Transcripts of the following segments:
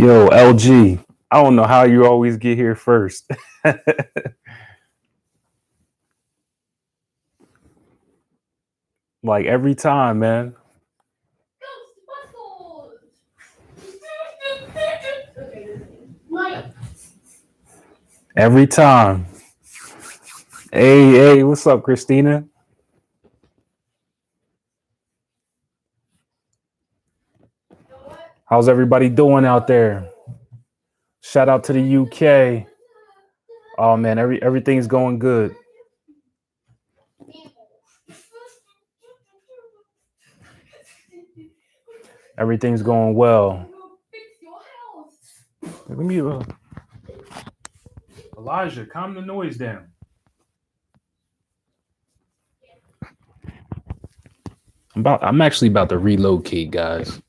Yo, LG, I don't know how you always get here first. Like every time, man. Every time. Hey, what's up, Christina? How's everybody doing out there? Shout out to the UK. Oh man, everything's going good. Everything's going well. Let me Elijah, calm the noise down. I'm actually about to relocate, guys.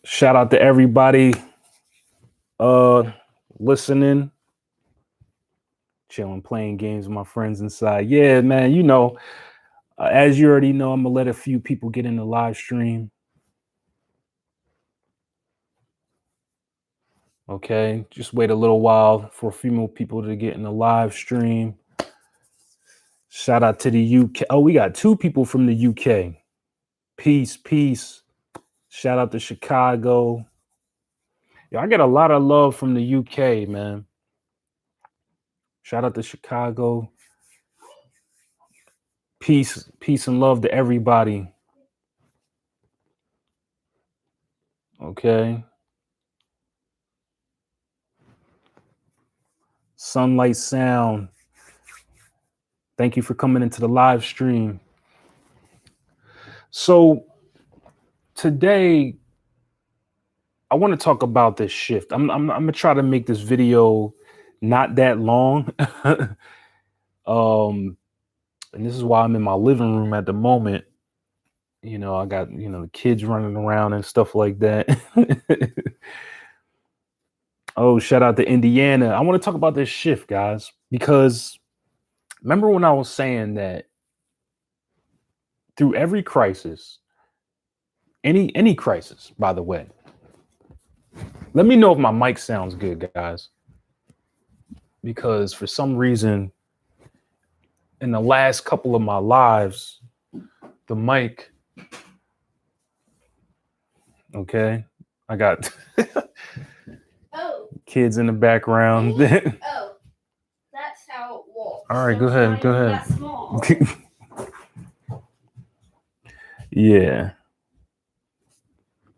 Shout out to everybody listening, chilling, playing games with my friends inside. Yeah, man, you know, as you already know, I'm gonna let a few people get in the live stream. Okay, just wait a little while for a few more people to get in the live stream. Shout out to the UK. Oh, we got 2 people from the UK. Peace. Shout out to Chicago. Yeah, I get a lot of love from the UK, man. Shout out to Chicago. Peace and love to everybody. Okay. Sunlight Sound. Thank you for coming into the live stream. So today, I want to talk about this shift. I'm gonna try to make this video not that long. And this is why I'm in my living room at the moment. You know, I got, the kids running around and stuff like that. Oh, shout out to Indiana. I want to talk about this shift, guys, because remember when I was saying that through every crisis, any crisis, by the way. Let me know if my mic sounds good, guys. Because for some reason, in the last couple of my lives, the mic, okay, I got kids in the background. Oh, that's how it walks. All right, go ahead. Yeah.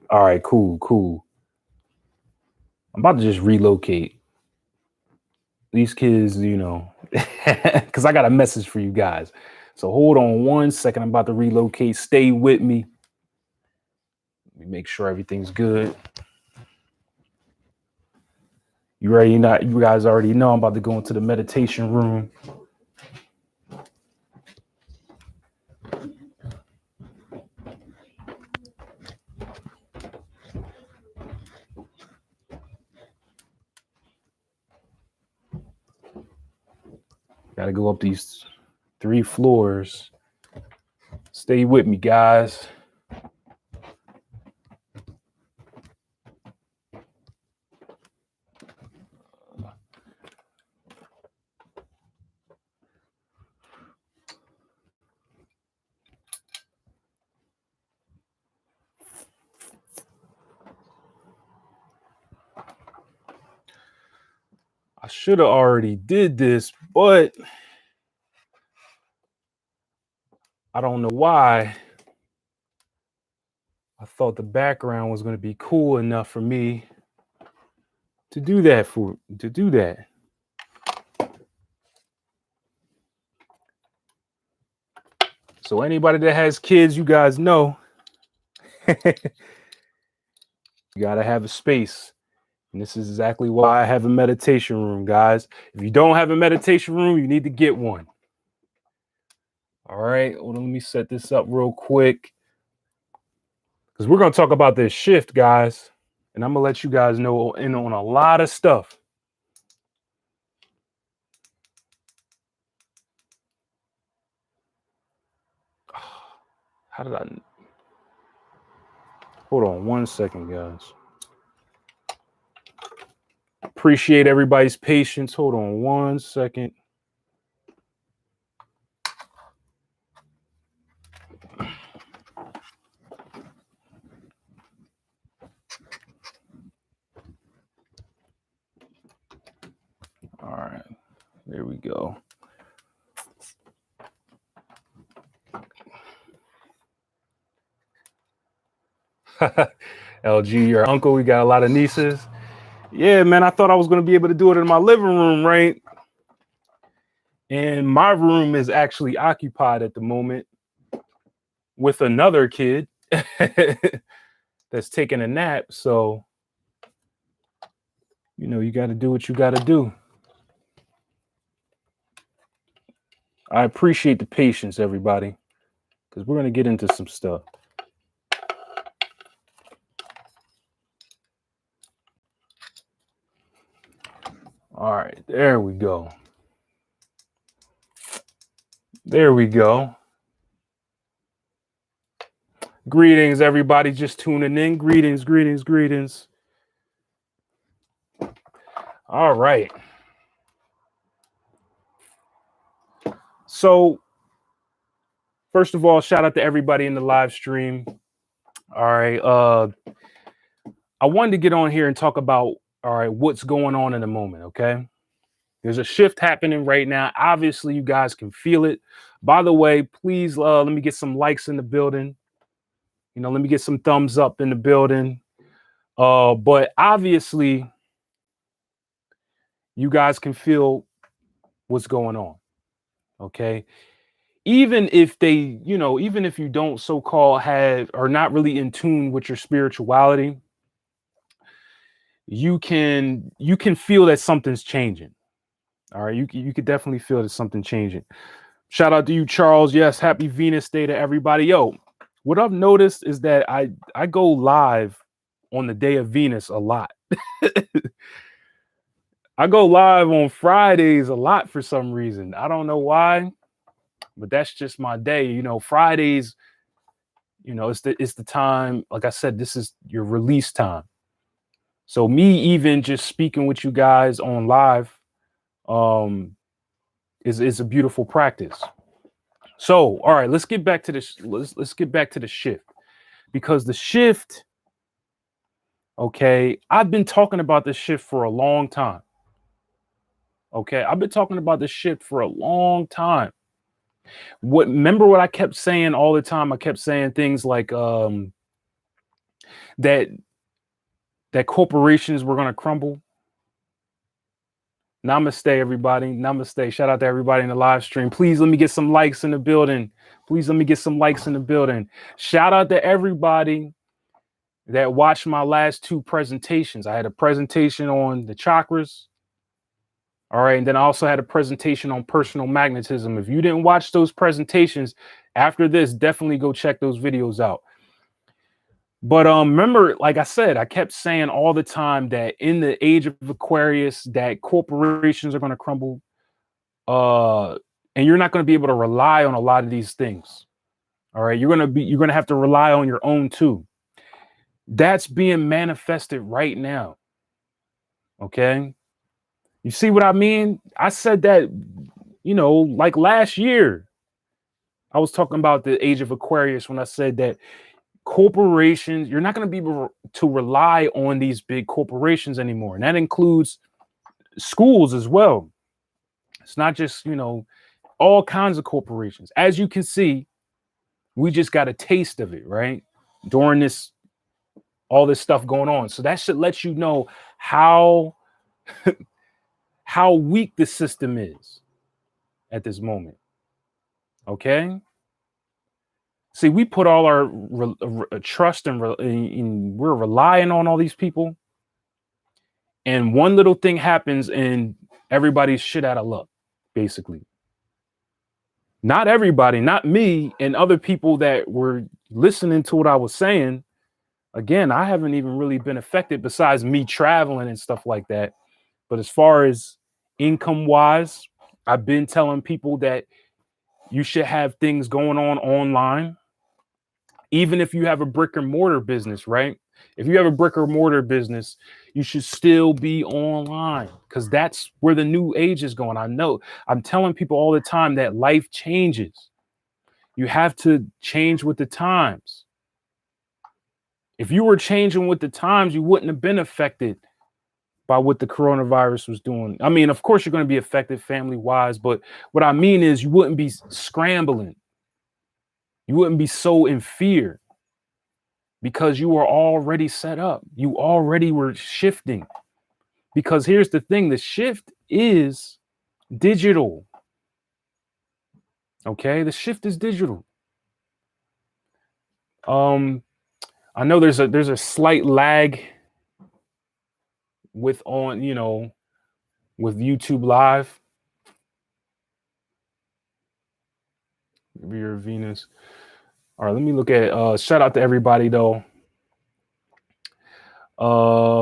All right, cool. I'm about to just relocate these kids, because I got a message for you guys. So hold on one second. I'm about to relocate. Stay with me. Let me make sure everything's good. You guys already know I'm about to go into the meditation room. Got to go up these 3 floors. Stay with me, guys. I should have already did this, but I don't know why. I thought the background was going to be cool enough for me to do that. So anybody that has kids, you guys know, you got to have a space. And this is exactly why I have a meditation room, guys. If you don't have a meditation room, you need to get one. All right, well, let me set this up real quick, because we're going to talk about this shift, guys. And I'm going to let you guys know on a lot of stuff. How did I? Hold on 1 second, guys. Appreciate everybody's patience. Hold on 1 second. All right, there we go. LG, your uncle, we got a lot of nieces. Yeah, man, I thought I was going to be able to do it in my living room, right? And my room is actually occupied at the moment with another kid that's taking a nap. So, you know, you got to do what you got to do. I appreciate the patience, everybody, because we're going to get into some stuff. All right, there we go. There we go. Greetings, everybody just tuning in. Greetings, greetings, greetings. All right. So, first of all, shout out to everybody in the live stream. All right. I wanted to get on here and talk about, all right, what's going on in the moment, okay? There's a shift happening right now. Obviously, you guys can feel it. By the way, please let me get some likes in the building. You know, let me get some thumbs up in the building. But obviously, you guys can feel what's going on, okay? Even if they, you know, even if you don't so-called have or not really in tune with your spirituality, you can feel that something's changing. All right, you could definitely feel that something changing. Shout out to you, Charles. Yes, happy Venus Day to everybody. Yo, what I've noticed is that I go live on the day of Venus a lot. I go live on Fridays a lot for some reason. I don't know why, but that's just my day. You know, Fridays, you know, it's the time. Like I said, this is your release time. So me even just speaking with you guys on live is a beautiful practice. So, all right, let's get back to this. Let's get back to the shift, because the shift, okay, I've been talking about this shift for a long time. Okay, I've been talking about this shift for a long time. Remember what I kept saying all the time? I kept saying things like that corporations were going to crumble. Namaste, everybody. Namaste. Shout out to everybody in the live stream. Please let me get some likes in the building. Please let me get some likes in the building. Shout out to everybody that watched my last two presentations. I had a presentation on the chakras. All right. And then I also had a presentation on personal magnetism. If you didn't watch those presentations after this, definitely go check those videos out. But remember, like I said, I kept saying all the time that in the age of Aquarius, that corporations are going to crumble. And you're not going to be able to rely on a lot of these things. All right. You're going to have to rely on your own too. That's being manifested right now. Okay. You see what I mean? I said that, you know, like last year, I was talking about the age of Aquarius when I said that corporations, you're not going to be able to rely on these big corporations anymore. And that includes schools as well. It's not just, you know, all kinds of corporations. As you can see, we just got a taste of it, right? During this, all this stuff going on. So that should let you know how weak the system is at this moment. Okay. See, we put all our trust and we're relying on all these people. And one little thing happens and everybody's shit out of luck, basically. Not everybody, not me and other people that were listening to what I was saying. Again, I haven't even really been affected besides me traveling and stuff like that. But as far as income wise, I've been telling people that you should have things going on online. Even if you have a brick and mortar business, right? If you have a brick or mortar business, you should still be online because that's where the new age is going. I know I'm telling people all the time that life changes. You have to change with the times. If you were changing with the times, you wouldn't have been affected by what the coronavirus was doing. I mean, of course, you're going to be affected family wise, but what I mean is you wouldn't be scrambling. You wouldn't be so in fear because you were already set up. You already were shifting. Because here's the thing, the shift is digital. Okay, the shift is digital. I know there's a slight lag with with YouTube Live. Your Venus. All right, let me look at shout out to everybody though.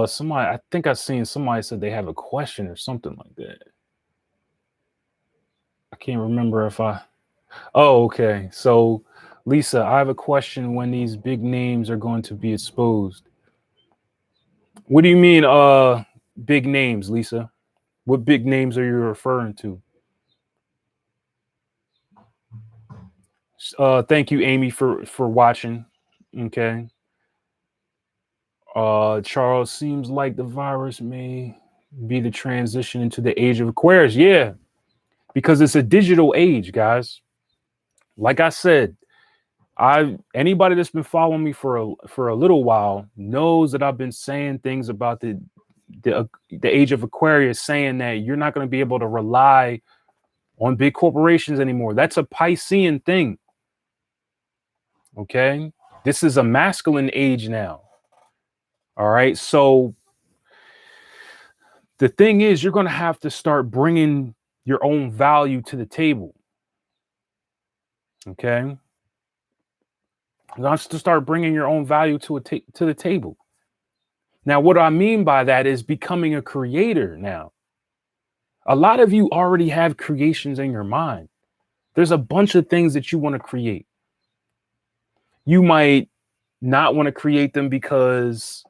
Somebody, I think I seen somebody said they have a question or something like that. I can't remember if I. Oh, okay. So, Lisa, I have a question when these big names are going to be exposed. What do you mean, big names, Lisa? What big names are you referring to? Thank you, Amy, for watching. Okay. Charles, seems like the virus may be the transition into the age of Aquarius. Yeah, because it's a digital age, guys. Like I said, anybody that's been following me for a little while knows that I've been saying things about the age of Aquarius, saying that you're not going to be able to rely on big corporations anymore. That's a Piscean thing. Okay, this is a masculine age now. All right, so the thing is, you're going to have to start bringing your own value to the table. Okay, you have to start bringing your own value to the table. Now, what I mean by that is becoming a creator. Now, a lot of you already have creations in your mind. There's a bunch of things that you want to create. You might not want to create them because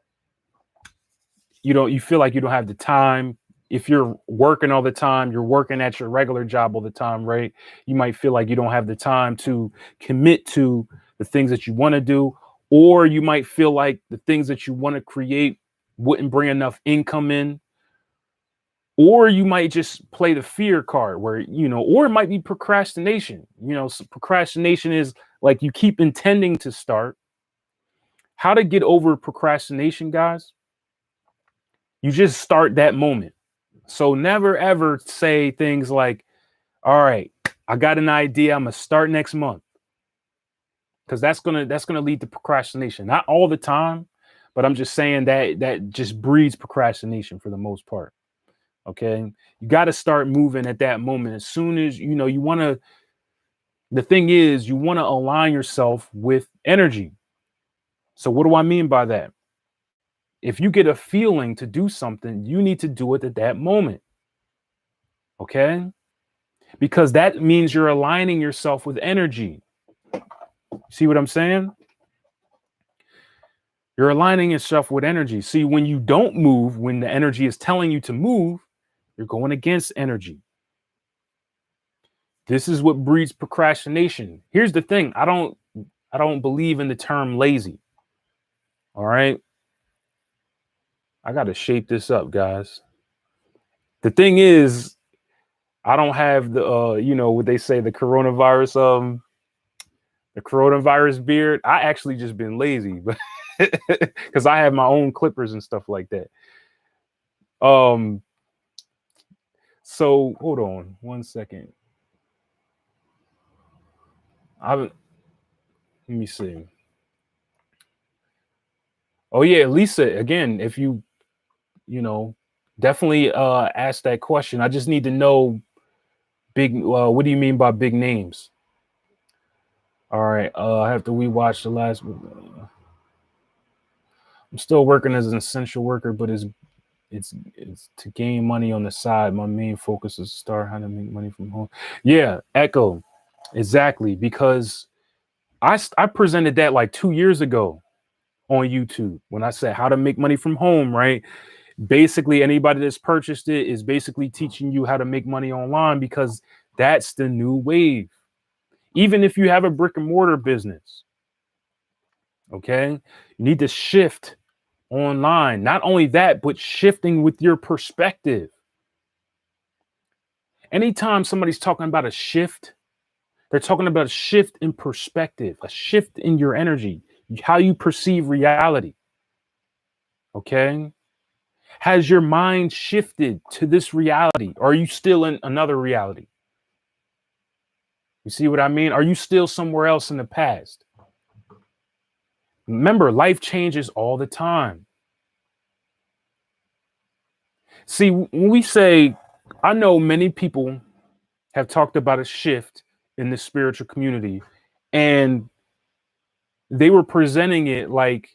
you feel like you don't have the time. If you're working all the time, you're working at your regular job all the time, right? You might feel like you don't have the time to commit to the things that you want to do, or you might feel like the things that you want to create wouldn't bring enough income in, or you might just play the fear card where, or it might be procrastination. So procrastination is like you keep intending to start. How to get over procrastination, guys? You just start that moment. So never ever say things like, all right, I got an idea, I'm gonna start next month. Because that's gonna lead to procrastination. Not all the time, but I'm just saying that just breeds procrastination for the most part. Okay. You got to start moving at that moment. As soon as you want to, the thing is, you want to align yourself with energy. So what do I mean by that? If you get a feeling to do something, you need to do it at that moment. Okay? Because that means you're aligning yourself with energy. See what I'm saying? You're aligning yourself with energy. See, when you don't move, when the energy is telling you to move, you're going against energy. This is what breeds procrastination. Here's the thing. I don't believe in the term lazy. All right. I got to shape this up, guys. The thing is, I don't have the what they say, the coronavirus beard. I actually just been lazy, but because I have my own clippers and stuff like that. So hold on 1 second. Let me see. Oh yeah, Lisa, again, if you definitely ask that question. I just need to know what do you mean by big names? All right, I have to rewatch the last one. I'm still working as an essential worker, but it's to gain money on the side. My main focus is to start how to make money from home. Yeah, Echo, exactly, because I presented that like 2 years ago on YouTube when I said how to make money from home, right? Basically, anybody that's purchased it is basically teaching you how to make money online because that's the new wave. Even if you have a brick and mortar business, okay, you need to shift online. Not only that, but shifting with your perspective. Anytime somebody's talking about a shift, they're talking about a shift in perspective, a shift in your energy, how you perceive reality. Okay. Has your mind shifted to this reality? Or are you still in another reality? You see what I mean? Are you still somewhere else in the past? Remember, life changes all the time. See, when we say, I know many people have talked about a shift in the spiritual community, and they were presenting it like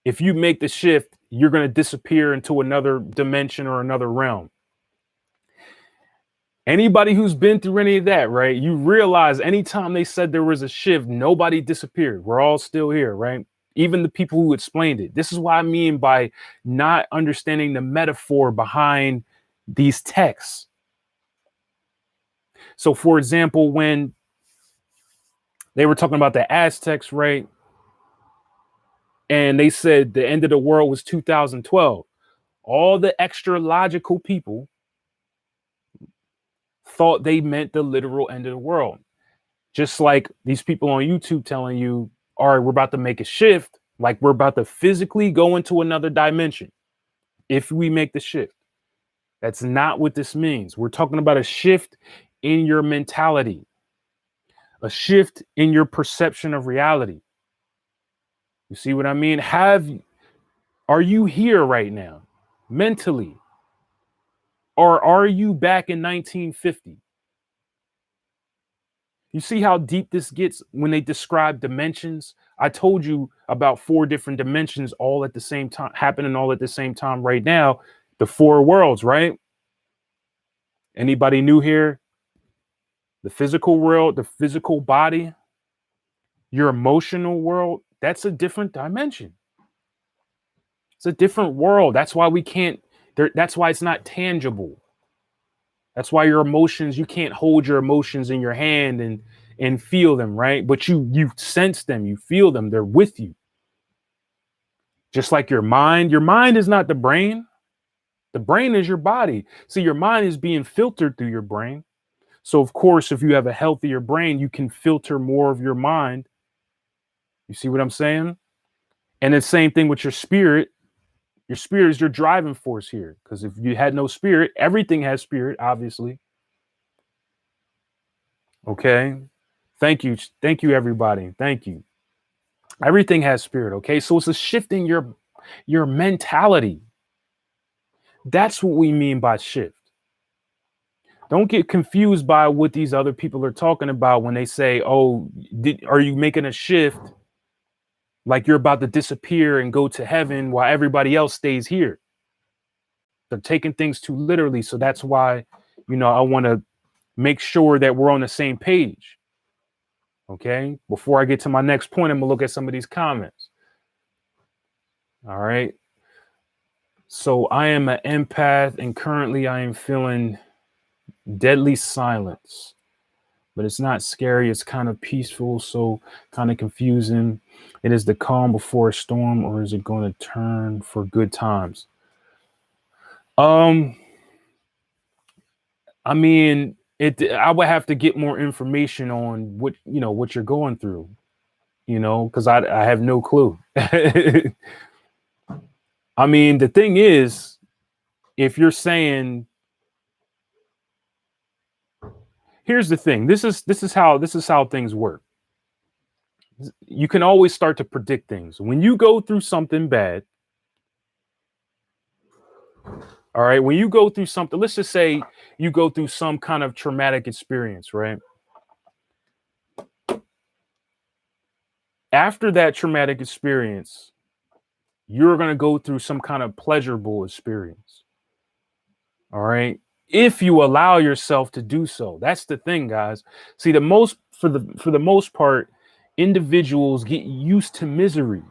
if you make the shift, you're going to disappear into another dimension or another realm. Anybody who's been through any of that, right? You realize anytime they said there was a shift, nobody disappeared. We're all still here, right? Even the people who explained it. This is what I mean by not understanding the metaphor behind these texts. So, for example, when they were talking about the Aztecs, right? And they said the end of the world was 2012. All the extra logical people thought they meant the literal end of the world. Just like these people on YouTube telling you, all right, we're about to make a shift, like we're about to physically go into another dimension if we make the shift. That's not what this means. We're talking about a shift in your mentality, a shift in your perception of reality. You see what I mean? Are you here right now mentally? Or are you back in 1950? You see how deep this gets when they describe dimensions? I told you about 4 different dimensions all at the same time, happening all at the same time right now. The 4 worlds, right? Anybody new here? The physical world, the physical body, your emotional world, that's a different dimension. It's a different world. That's why we can't, that's why it's not tangible. That's why your emotions, you can't hold your emotions in your hand and feel them, right? But you sense them, you feel them, they're with you. Just like your mind is not the brain. The brain is your body. See, your mind is being filtered through your brain. So of course, if you have a healthier brain, you can filter more of your mind. You see what I'm saying? And the same thing with your spirit. Your spirit is your driving force here. Because if you had no spirit, everything has spirit, obviously. Okay. Thank you. Thank you, everybody. Thank you. Everything has spirit. Okay. So it's a shift in your mentality. That's what we mean by shift. Don't get confused by what these other people are talking about when they say, oh, are you making a shift? Like you're about to disappear and go to heaven while everybody else stays here. They're taking things too literally. So that's why, I want to make sure that we're on the same page. Okay. Before I get to my next point, I'm going to look at some of these comments. All right. So I am an empath and currently I am feeling deadly silence, but it's not scary. It's kind of peaceful. So kind of confusing. It is the calm before a storm, or is it going to turn for good times? I mean, I would have to get more information on what you're going through, because I have no clue. I mean, the thing is, if you're saying, here's the thing, this is how things work. You can always start to predict things. When you go through something bad, all right, when you go through something, let's just say you go through some kind of traumatic experience, right? After that traumatic experience, you're going to go through some kind of pleasurable experience. All right. If you allow yourself to do so. That's the thing, guys. See, for the most part, individuals get used to misery.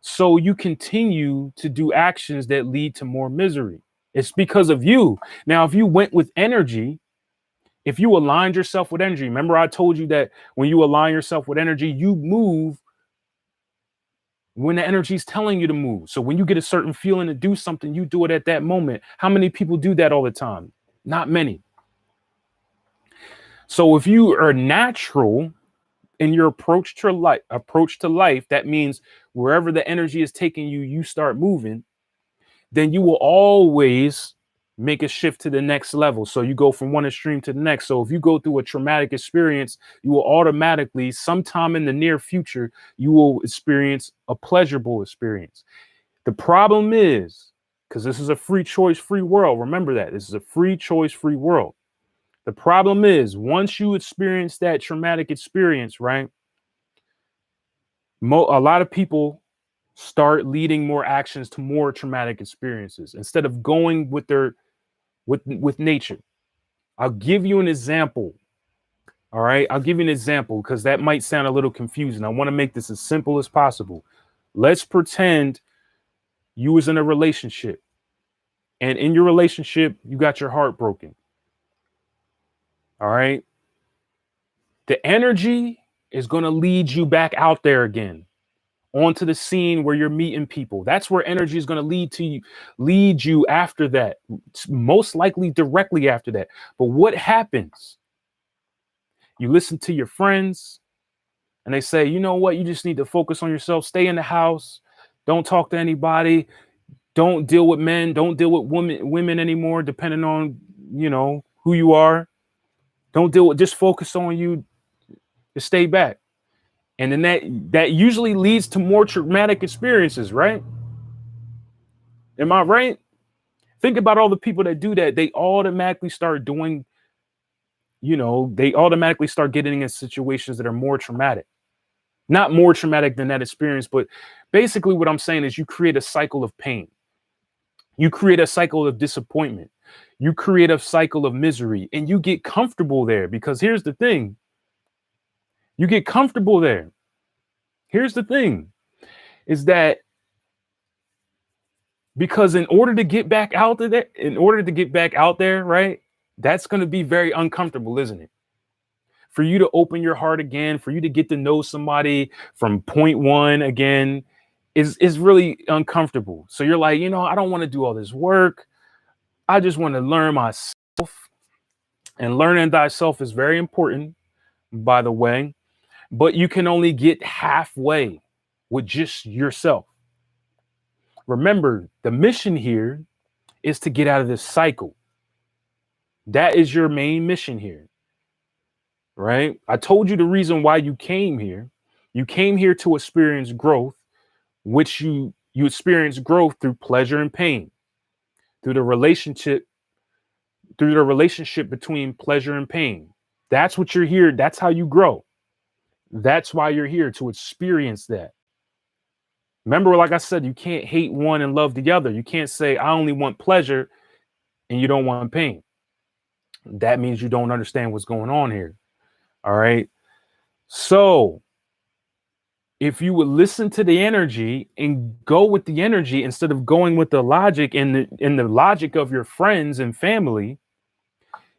So you continue to do actions that lead to more misery. It's because of you. Now, if you went with energy, if you aligned yourself with energy, remember I told you that when you align yourself with energy, you move when the energy is telling you to move. So when you get a certain feeling to do something, you do it at that moment. How many people do that all the time? Not many. So if you are natural in your approach to life, that means wherever the energy is taking you, you start moving, then you will always make a shift to the next level. So you go from one extreme to the next. So if you go through a traumatic experience, you will automatically, sometime in the near future, you will experience a pleasurable experience. The problem is, because this is a free choice, free world. Remember that this is a free choice, free world. The problem is, once you experience that traumatic experience, right? A lot of people start leading more actions to more traumatic experiences instead of going with their with nature. I'll give you an example. All right, I'll give you an example because that might sound a little confusing. I want to make this as simple as possible. Let's pretend you was in a relationship, and in your relationship, you got your heart broken. All right, the energy is going to lead you back out there again onto the scene where you're meeting people. That's where energy is going to lead you after that, most likely directly after that. But what happens? You listen to your friends and they say, you know what, you just need to focus on yourself, stay in the house, don't talk to anybody, don't deal with men, don't deal with women anymore, depending on, who you are. Don't deal with, just focus on you, just stay back. And then that usually leads to more traumatic experiences, right? Am I right? Think about all the people that do that. They automatically start doing, they automatically start getting in situations that are more traumatic. Not more traumatic than that experience, but basically what I'm saying is you create a cycle of pain. You create a cycle of disappointment. You create a cycle of misery, and you get comfortable there because here's the thing. You get comfortable there. Here's the thing is that because in order to get back out there, right? That's going to be very uncomfortable, isn't it? For you to open your heart again, for you to get to know somebody from point one again is really uncomfortable. So you're like, I don't want to do all this work. I just want to learn myself. And learning thyself is very important, by the way, but you can only get halfway with just yourself. Remember, the mission here is to get out of this cycle. That is your main mission here, right? I told you the reason why you came here. You came here to experience growth, which you experience growth through pleasure and pain, through the relationship between pleasure and pain. That's what you're here. That's how you grow. That's why you're here, to experience that. Remember, like I said, you can't hate one and love the other. You can't say, I only want pleasure and you don't want pain. That means you don't understand what's going on here. All right. So if you would listen to the energy and go with the energy instead of going with the logic and the logic of your friends and family,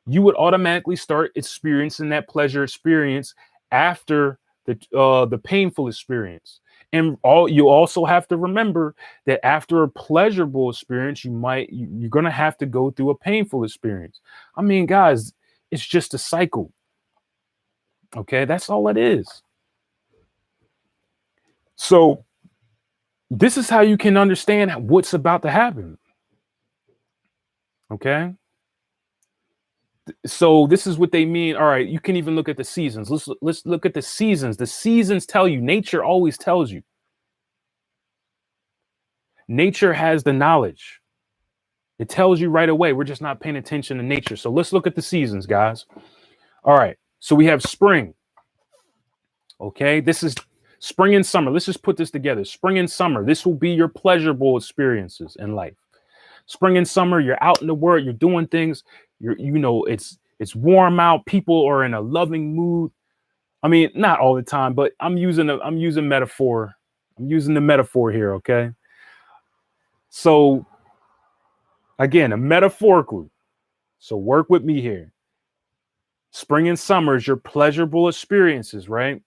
you would automatically start experiencing that pleasure experience after the painful experience. And you also have to remember that after a pleasurable experience, you're going to have to go through a painful experience. I mean, guys, it's just a cycle. Okay, that's all it is. So this is how you can understand what's about to happen. Okay. So this is what they mean. All right, you can even look at the seasons. Let's look at the seasons. The seasons tell you. Nature always tells you. Nature has the knowledge. It tells you right away. We're just not paying attention to nature. So let's look at the seasons, guys. All right. So we have spring. Okay. This is spring and summer. Let's just put this together. Spring and summer. This will be your pleasurable experiences in life. Spring and summer, you're out in the world, you're doing things. It's warm out. People are in a loving mood. I mean, not all the time, but I'm using metaphor. I'm using the metaphor here, okay? So again, a metaphorically. So work with me here. Spring and summer is your pleasurable experiences, right?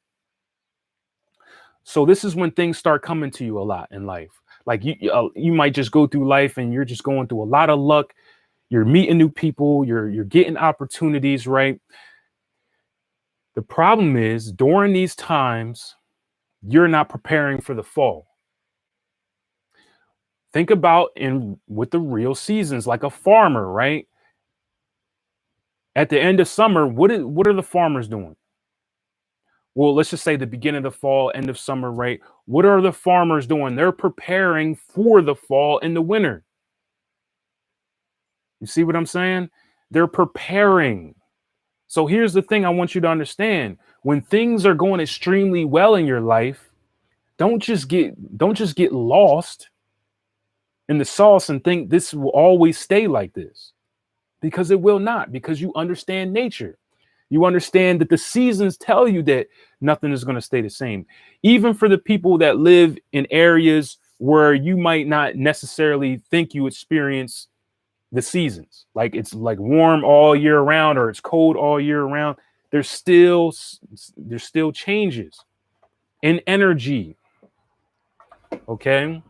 So this is when things start coming to you a lot in life. Like you might just go through life and you're just going through a lot of luck. You're meeting new people, you're getting opportunities, right? The problem is during these times, you're not preparing for the fall. Think about in with the real seasons, like a farmer, right? At the end of summer, what are the farmers doing? Well, let's just say the beginning of the fall, end of summer, right? What are the farmers doing? They're preparing for the fall and the winter. You see what I'm saying? They're preparing. So here's the thing I want you to understand. When things are going extremely well in your life, don't just get lost in the sauce and think this will always stay like this. Because it will not, because you understand nature. You understand that the seasons tell you that nothing is going to stay the same. Even for the people that live in areas where you might not necessarily think you experience the seasons, like it's like warm all year round or it's cold all year round, there's still changes in energy. Okay.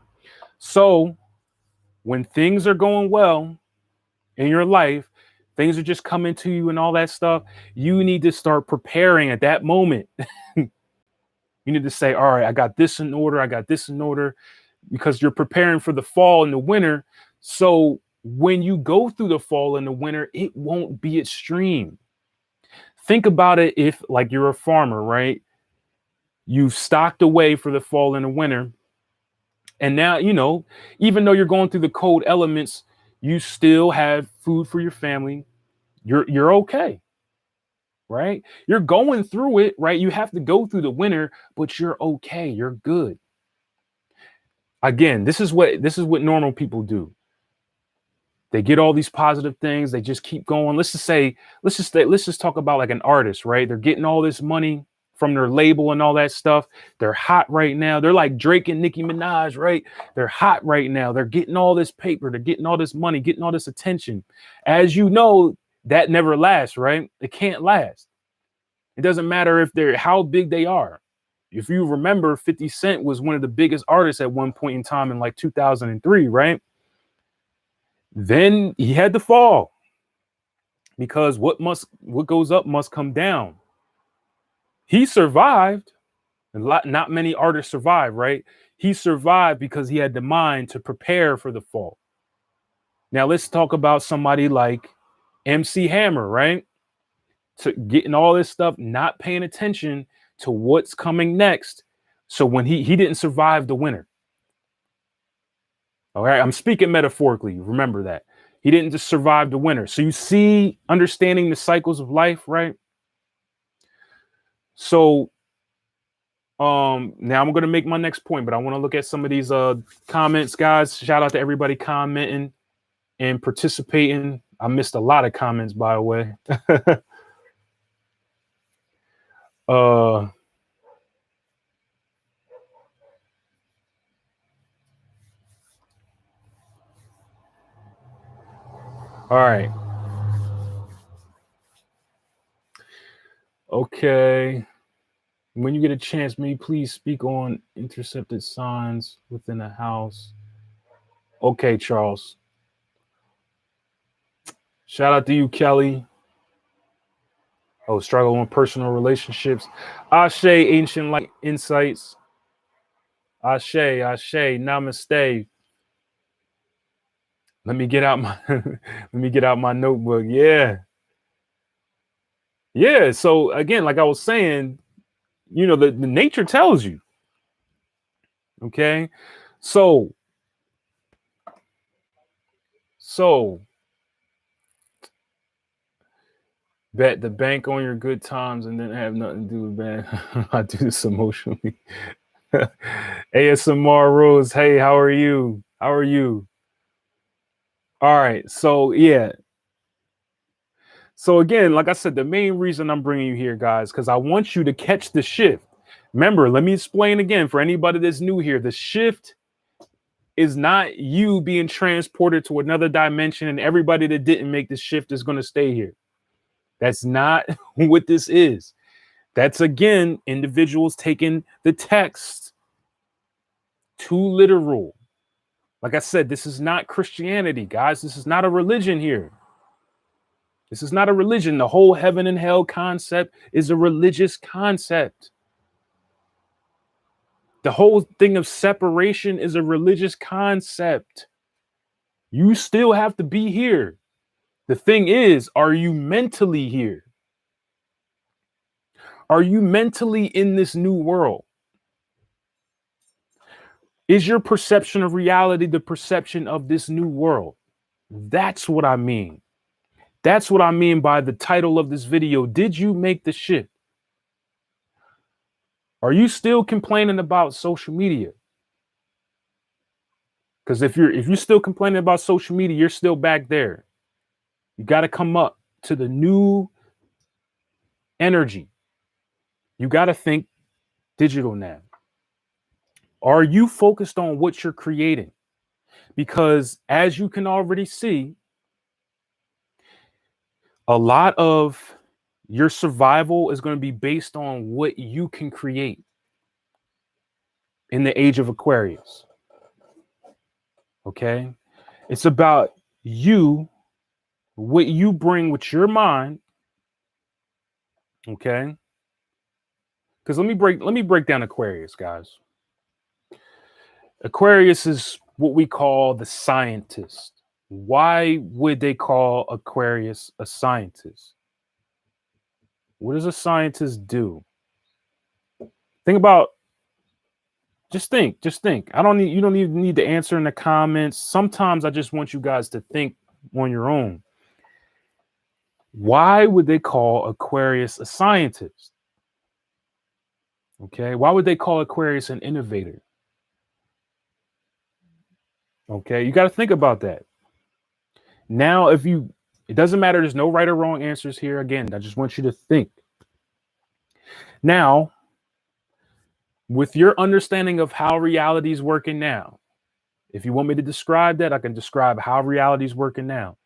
So when things are going well in your life, things are just coming to you and all that stuff, you need to start preparing at that moment. You need to say, all right, I got this in order. I got this in order, because you're preparing for the fall and the winter. So when you go through the fall and the winter, it won't be extreme. Think about it if, like, you're a farmer, right? You've stocked away for the fall and the winter. And now, even though you're going through the cold elements, you still have food for your family. You're okay, right? You're going through it, right? You have to go through the winter, but you're okay. You're good. Again, this is what normal people do. They get all these positive things. They just keep going. Let's just talk about like an artist, right? They're getting all this money from their label and all that stuff. They're hot right now. They're like Drake and Nicki Minaj, right? They're hot right now. They're getting all this paper. They're getting all this money, getting all this attention. As you know, that never lasts, right? It can't last. It doesn't matter if they're how big they are. If you remember, 50 Cent was one of the biggest artists at one point in time in like 2003, right? Then he had to fall, because what goes up must come down. He survived. Not many artists survive, right? He survived because he had the mind to prepare for the fall. Now let's talk about somebody like MC Hammer, right? To getting all this stuff, not paying attention to what's coming next. So when he didn't survive the winter. All right, I'm speaking metaphorically. Remember that. He didn't just survive the winter. So you see, understanding the cycles of life, right? So now I'm going to make my next point, but I want to look at some of these comments, guys. Shout out to everybody commenting and participating. I missed a lot of comments, by the way. All right. Okay. When you get a chance, may you please speak on intercepted signs within a house. Okay, Charles. Shout out to you, Kelly. Oh, struggle in personal relationships. Ashe, ancient light insights. Ashe, namaste. Let me get out my notebook. Yeah. Yeah. So again, like I was saying, the nature tells you. Okay. So bet the bank on your good times and then have nothing to do with bad. I do this emotionally. ASMR Rose, hey, how are you? How are you? All right. So yeah. So again, like I said, the main reason I'm bringing you here, guys, because I want you to catch the shift. Remember, let me explain again for anybody that's new here. The shift is not you being transported to another dimension and everybody that didn't make the shift is going to stay here. That's not what this is. That's, again, individuals taking the text too literal. Like I said, this is not Christianity, guys. This is not a religion here. This is not a religion. The whole heaven and hell concept is a religious concept. The whole thing of separation is a religious concept. You still have to be here. The thing is, are you mentally here? Are you mentally in this new world? Is your perception of reality the perception of this new world? That's what I mean. That's what I mean by the title of this video. Did you make the shift? Are you still complaining about social media? Because if you're still complaining about social media, you're still back there. You got to come up to the new energy. You got to think digital now. Are you focused on what you're creating? Because as you can already see, a lot of your survival is going to be based on what you can create in the age of Aquarius. Okay? It's about you, what you bring with your mind. Okay? Because let me break down Aquarius, guys. Aquarius is what we call the scientist. Why would they call Aquarius a scientist? What does a scientist do? Think about, just think. You don't even need to answer in the comments. Sometimes I just want you guys to think on your own. Why would they call Aquarius a scientist? Okay, why would they call Aquarius an innovator? Okay, you got to think about that. Now, it doesn't matter, there's no right or wrong answers here. Again, I just want you to think. Now, with your understanding of how reality is working now, if you want me to describe that, I can describe how reality is working now.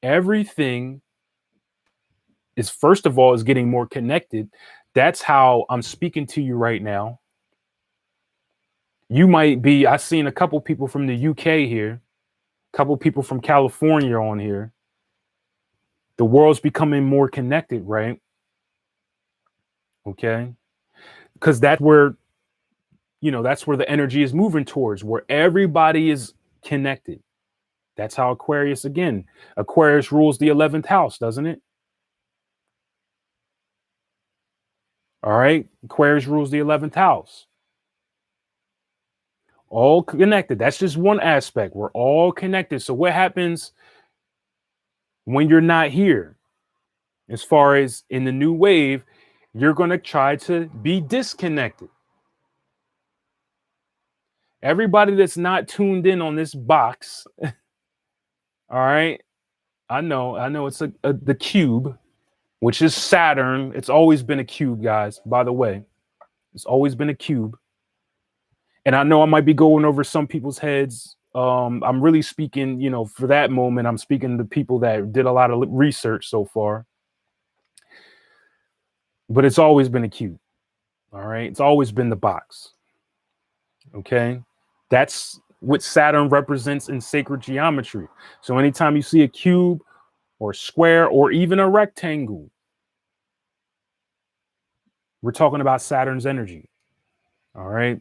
Everything is, first of all, is getting more connected. That's how I'm speaking to you right now. You might be, I've seen a couple people from the UK here, a couple people from California on here. The world's becoming more connected, right? Okay. Because that's where the energy is moving towards, where everybody is connected. That's how Aquarius rules the 11th house, doesn't it? All right. Aquarius rules the 11th house. All connected. That's just one aspect. We're all connected. So what happens when you're not here? As far as in the new wave, you're going to try to be disconnected. Everybody that's not tuned in on this box, all right, I know it's the cube, which is Saturn. It's always been a cube, guys, by the way. It's always been a cube. And I know I might be going over some people's heads. I'm really speaking, for that moment, I'm speaking to people that did a lot of research so far. But it's always been a cube. All right. It's always been the box. Okay. That's what Saturn represents in sacred geometry. So anytime you see a cube or square or even a rectangle, we're talking about Saturn's energy. All right.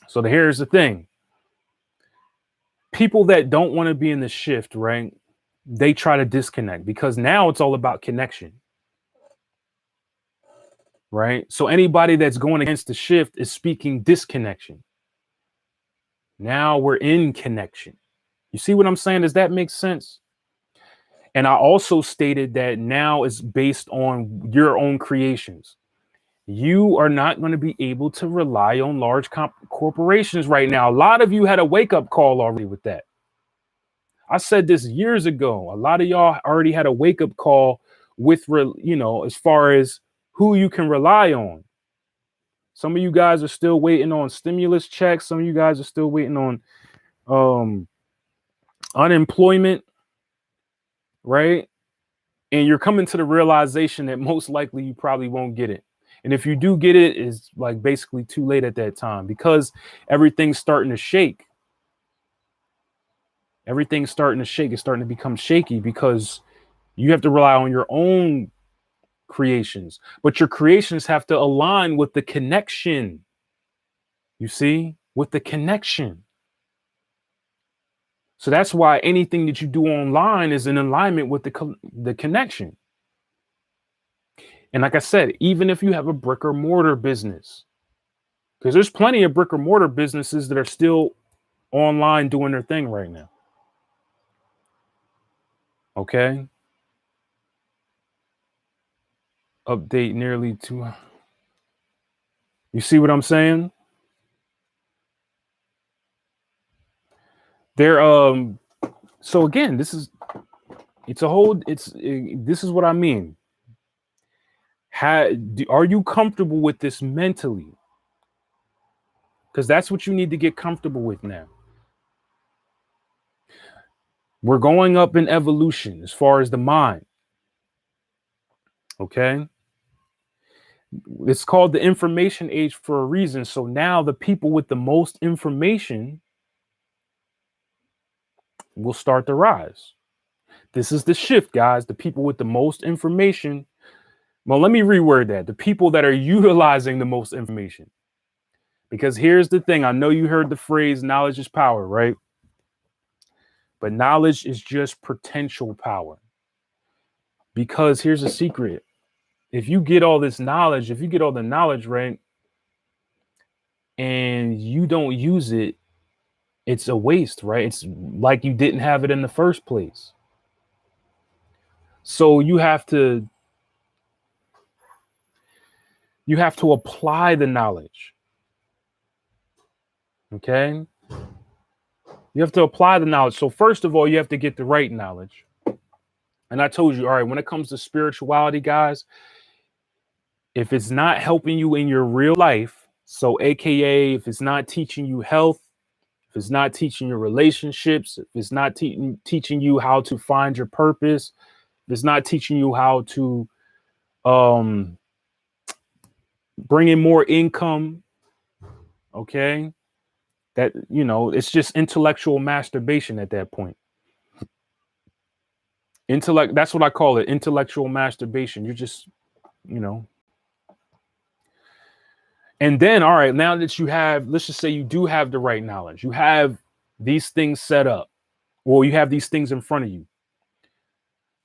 So here's the thing. People that don't want to be in the shift, right? They try to disconnect because now it's all about connection. Right? So anybody that's going against the shift is speaking disconnection. Now we're in connection. You see what I'm saying? Does that make sense? And I also stated that now is based on your own creations. You are not going to be able to rely on large corporations right now. A lot of you had a wake-up call already with that. I said this years ago. A lot of y'all already had a wake-up call with, as far as who you can rely on. Some of you guys are still waiting on stimulus checks. Some of you guys are still waiting on unemployment, right? And you're coming to the realization that most likely you probably won't get it. And if you do get it, it's like basically too late at that time, because everything's starting to shake. Everything's starting to shake. It's starting to become shaky because you have to rely on your own creations, but your creations have to align with the connection. You see, with the connection. So that's why anything that you do online is in alignment with the connection. And like I said, even if you have a brick or mortar business, because there's plenty of brick or mortar businesses that are still online doing their thing right now. Okay. Update nearly 2. You see what I'm saying? There, so again, this is what I mean. Are you comfortable with this mentally? Because that's what you need to get comfortable with now. We're going up in evolution as far as the mind. Okay. It's called the information age for a reason. So now the people with the most information will start to rise. This is the shift, guys. The people with the most information. Well, let me reword that. The people that are utilizing the most information. Because here's the thing. I know you heard the phrase knowledge is power, right? But knowledge is just potential power. Because here's a secret. If you get all this knowledge, if you get all the knowledge, right, and you don't use it, it's a waste, right? It's like you didn't have it in the first place. So you have to apply the knowledge. Okay? You have to apply the knowledge. So first of all, you have to get the right knowledge. And I told you, all right, when it comes to spirituality, guys, if it's not helping you in your real life, so AKA if it's not teaching you health, if it's not teaching you relationships, if it's not teaching you how to find your purpose, if it's not teaching you how to bring in more income, okay, that, it's just intellectual masturbation at that point. That's what I call it, intellectual masturbation. You're just, and then, all right, now that you have, let's just say you do have the right knowledge, you have these things set up, or you have these things in front of you.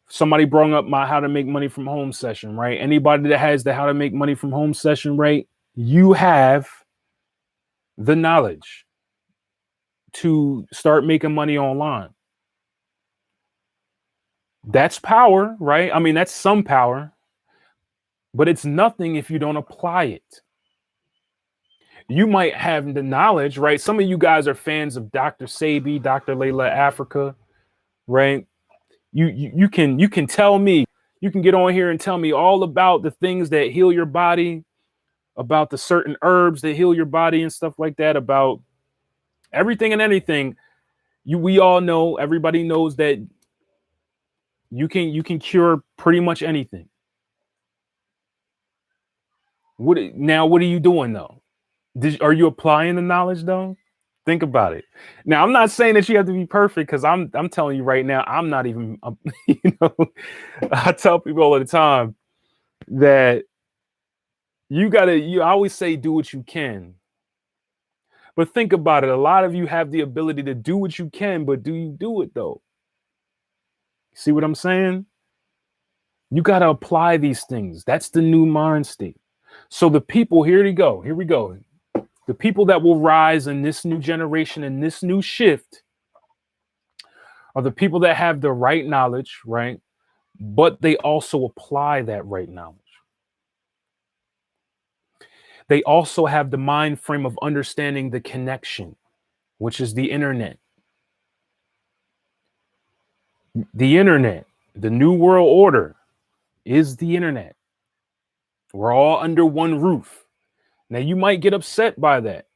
Somebody brought up my how to make money from home session, right? Anybody that has the how to make money from home session, right? You have the knowledge to start making money online. That's power, right? I mean, that's some power, but it's nothing if you don't apply it. You might have the knowledge, right? Some of you guys are fans of Dr. Sebi, Dr. Layla Africa, right? You can tell me, you can get on here and tell me all about the things that heal your body, about the certain herbs that heal your body and stuff like that, about everything and anything. We all know, everybody knows that you can cure pretty much anything. What are you doing though? Are you applying the knowledge though? Think about it. Now, I'm not saying that you have to be perfect, because I'm telling you right now, I'm not even, I tell people all the time that I always say, do what you can. But think about it. A lot of you have the ability to do what you can, but do you do it though? See what I'm saying? You got to apply these things. That's the new mind state. So the people, here we go. The people that will rise in this new generation and this new shift are the people that have the right knowledge, right? But they also apply that right knowledge. They also have the mind frame of understanding the connection, which is the internet. The internet, the new world order, is the internet. We're all under one roof. Now, you might get upset by that.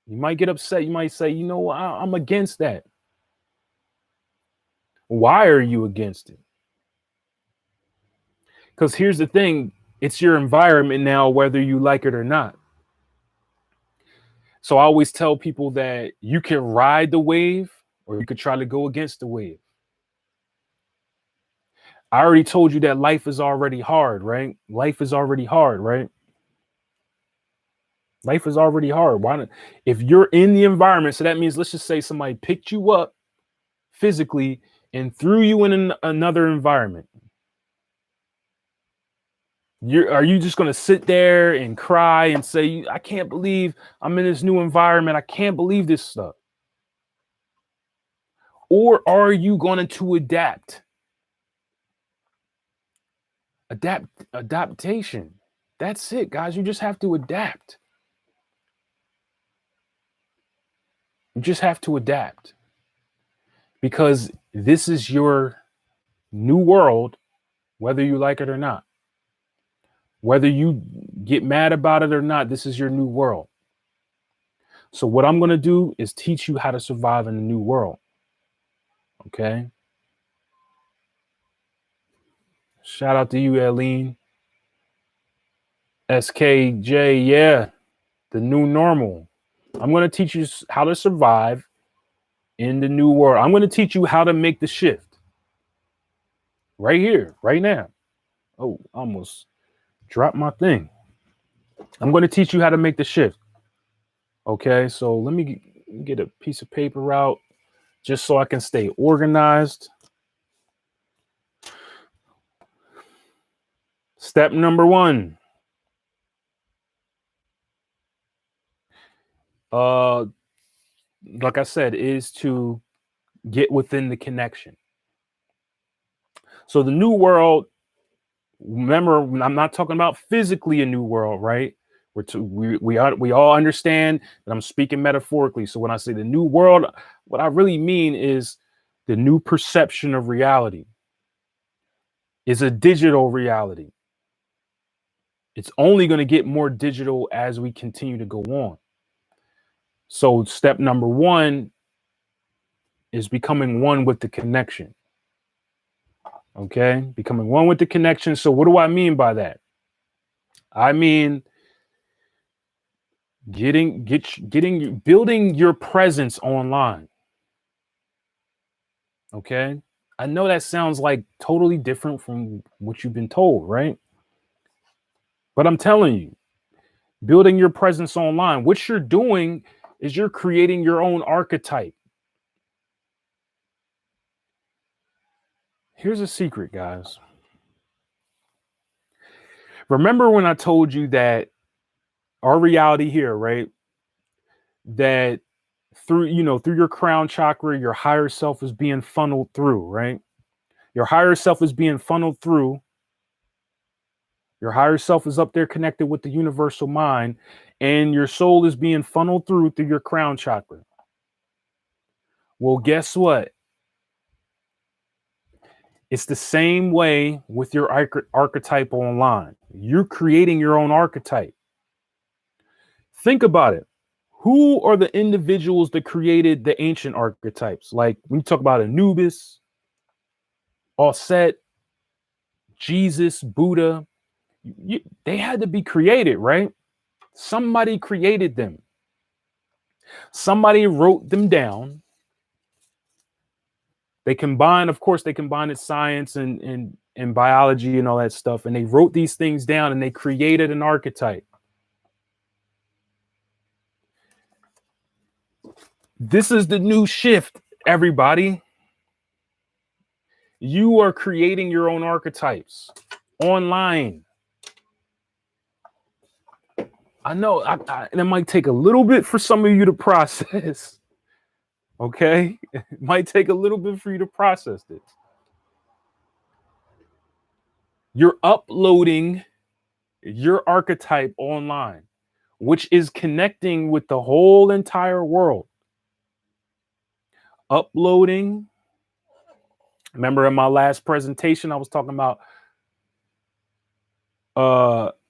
You might get upset. You might say, you know, I'm against that. Why are you against it? Because here's the thing. It's your environment now, whether you like it or not. So I always tell people that you can ride the wave or you could try to go against the wave. I already told you that life is already hard, right? Life is already hard, right? Life is already hard. Why not? If you're in the environment, so that means, let's just say somebody picked you up physically and threw you in another environment. Are you just going to sit there and cry and say, I can't believe I'm in this new environment. I can't believe this stuff. Or are you going to adapt? Adaptation. That's it, guys. You just have to adapt. You just have to adapt. Because this is your new world, whether you like it or not. Whether you get mad about it or not, this is your new world. So what I'm going to do is teach you how to survive in the new world. Okay? Shout out to you, Eileen. SKJ, yeah. The new normal. I'm going to teach you how to survive in the new world. I'm going to teach you how to make the shift. Right here, right now. Oh, almost dropped my thing. I'm going to teach you how to make the shift. Okay, so let me get a piece of paper out just so I can stay organized. Step number 1. Like I said, is to get within the connection. So the new world, remember, I'm not talking about physically a new world, right? We all understand that I'm speaking metaphorically. So when I say the new world, what I really mean is the new perception of reality is a digital reality. It's only going to get more digital as we continue to go on. So step number 1 is becoming one with the connection. Okay, becoming one with the connection. So what do I mean by that? I mean building your presence online. Okay, I know that sounds like totally different from what you've been told, right? But I'm telling you, building your presence online, what you're doing is you're creating your own archetype. Here's a secret, guys. Remember when I told you that our reality here, right? That through your crown chakra, your higher self is being funneled through, right? Your higher self is being funneled through. Your higher self is up there connected with the universal mind, and your soul is being funneled through your crown chakra. Well, guess what? It's the same way with your archetype online. You're creating your own archetype. Think about it. Who are the individuals that created the ancient archetypes? Like when you talk about Anubis, Osset, Jesus, Buddha, they had to be created, right? Somebody created them. Somebody wrote them down. They combined it science and biology and all that stuff. And they wrote these things down and they created an archetype. This is the new shift, everybody. You are creating your own archetypes online. I know it might take a little bit for some of you to process. Okay? It might take a little bit for you to process this. You're uploading your archetype online, which is connecting with the whole entire world. Uploading. Remember in my last presentation, I was talking about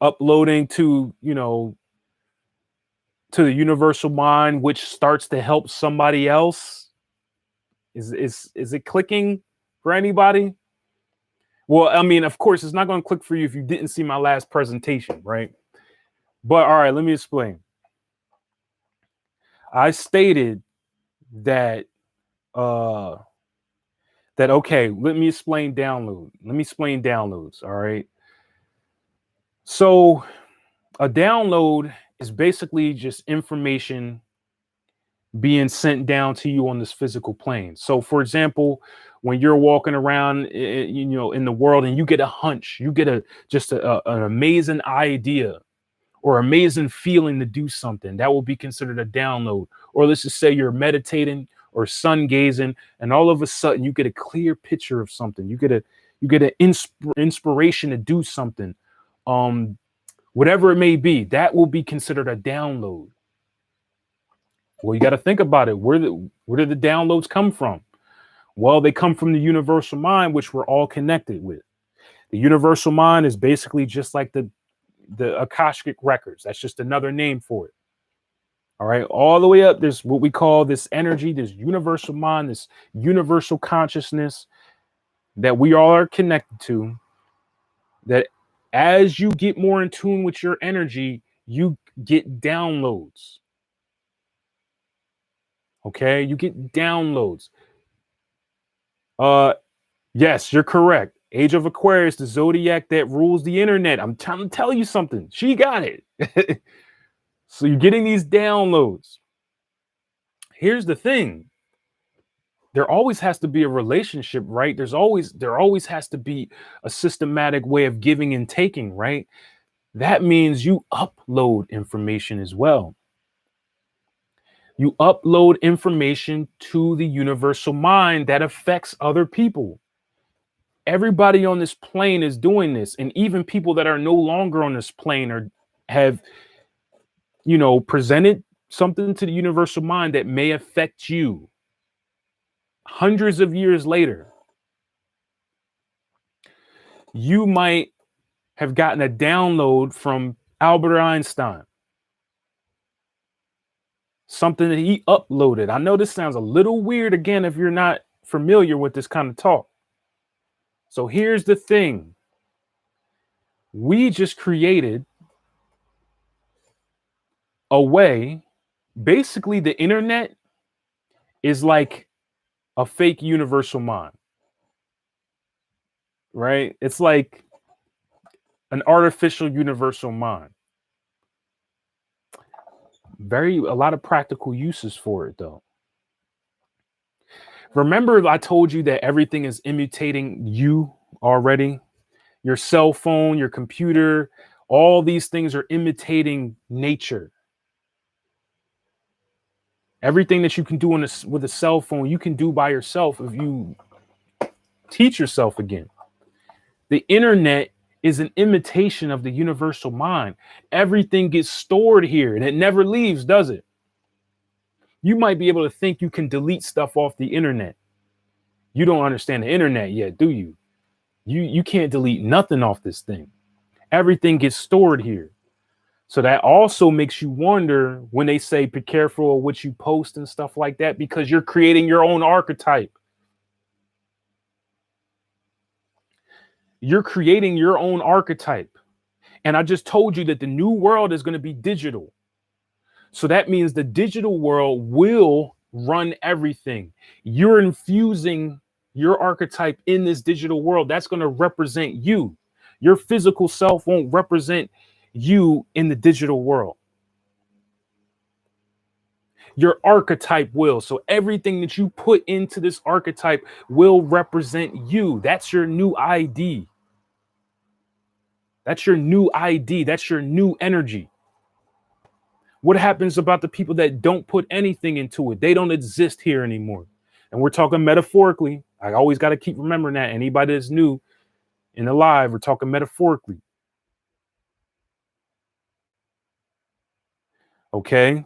uploading to, to the universal mind, which starts to help somebody else? Is it clicking for anybody? Well, I mean, of course, it's not going to click for you if you didn't see my last presentation, right? But all right, let me explain. I stated that okay, let me explain downloads. All right. So a download is basically just information being sent down to you on this physical plane. So for example, when you're walking around in the world and you get a hunch, you get an amazing idea or amazing feeling to do something, that will be considered a download. Or let's just say you're meditating or sun gazing, and all of a sudden you get a clear picture of something. You get an inspiration to do something. Whatever it may be, that will be considered a download. Well, you got to think about it. Where did the downloads come from? Well, they come from the universal mind, which we're all connected with. The universal mind is basically just like the Akashic Records. That's just another name for it. All right. All the way up, there's what we call this energy, this universal mind, this universal consciousness that we all are connected to. That as you get more in tune with your energy, you get downloads. Okay. You get downloads. Yes, you're correct. Age of Aquarius, the zodiac that rules the internet. I'm trying to tell you something. She got it. So you're getting these downloads. Here's the thing. There always has to be a relationship, right? There always has to be a systematic way of giving and taking, right? That means you upload information as well. You upload information to the universal mind that affects other people. Everybody on this plane is doing this, and even people that are no longer on this plane have presented something to the universal mind that may affect you hundreds of years later. You might have gotten a download from Albert Einstein, something that he uploaded. I know this sounds a little weird again if you're not familiar with this kind of talk. So here's the thing. We just created a way, basically the internet is like a fake universal mind, right? It's like an artificial universal mind. A lot of practical uses for it though. Remember I told you that everything is imitating you already? Your cell phone, your computer, all these things are imitating nature. Everything that you can do with a cell phone, you can do by yourself if you teach yourself again. The internet is an imitation of the universal mind. Everything gets stored here and it never leaves, does it? You might be able to think you can delete stuff off the internet. You don't understand the internet yet, do you? You can't delete nothing off this thing. Everything gets stored here. So that also makes you wonder when they say be careful of what you post and stuff like that, because you're creating your own archetype. You're creating your own archetype. And I just told you that the new world is going to be digital. So that means the digital world will run everything. You're infusing your archetype in this digital world. That's going to represent you. Your physical self won't represent you in the digital world. Your archetype will. So everything that you put into this archetype will represent you. That's your new ID. That's your new ID. That's your new energy. What happens about the people that don't put anything into it? They don't exist here anymore. And we're talking metaphorically. I always got to keep remembering that. Anybody that's new in the live, we're talking metaphorically. Okay.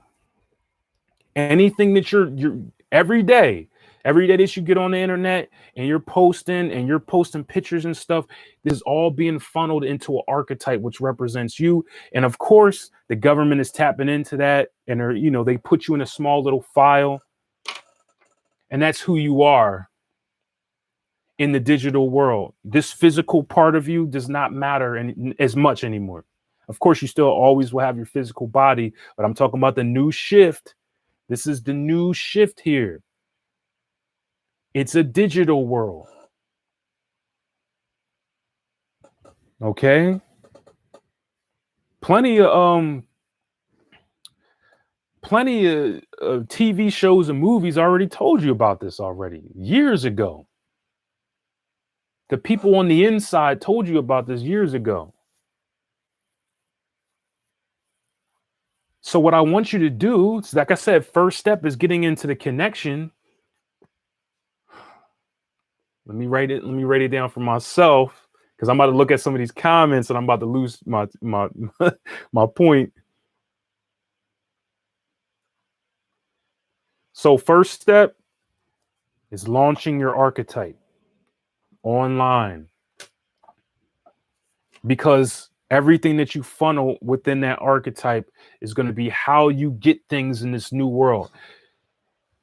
Anything that you're every day, Every day that you get on the internet and you're posting pictures and stuff, this is all being funneled into an archetype which represents you. And of course, the government is tapping into that, and they put you in a small little file, and that's who you are in the digital world. This physical part of you does not matter as much anymore. Of course, you still always will have your physical body, but I'm talking about the new shift. This is the new shift here. It's a digital world. Okay. Plenty of TV shows and movies already told you about this already years ago. The people on the inside told you about this years ago. So what I want you to do, like I said, first step is getting into the connection. Let me write it down for myself, because I'm about to look at some of these comments and I'm about to lose my my point. So first step is launching your archetype online, because everything that you funnel within that archetype is going to be how you get things in this new world.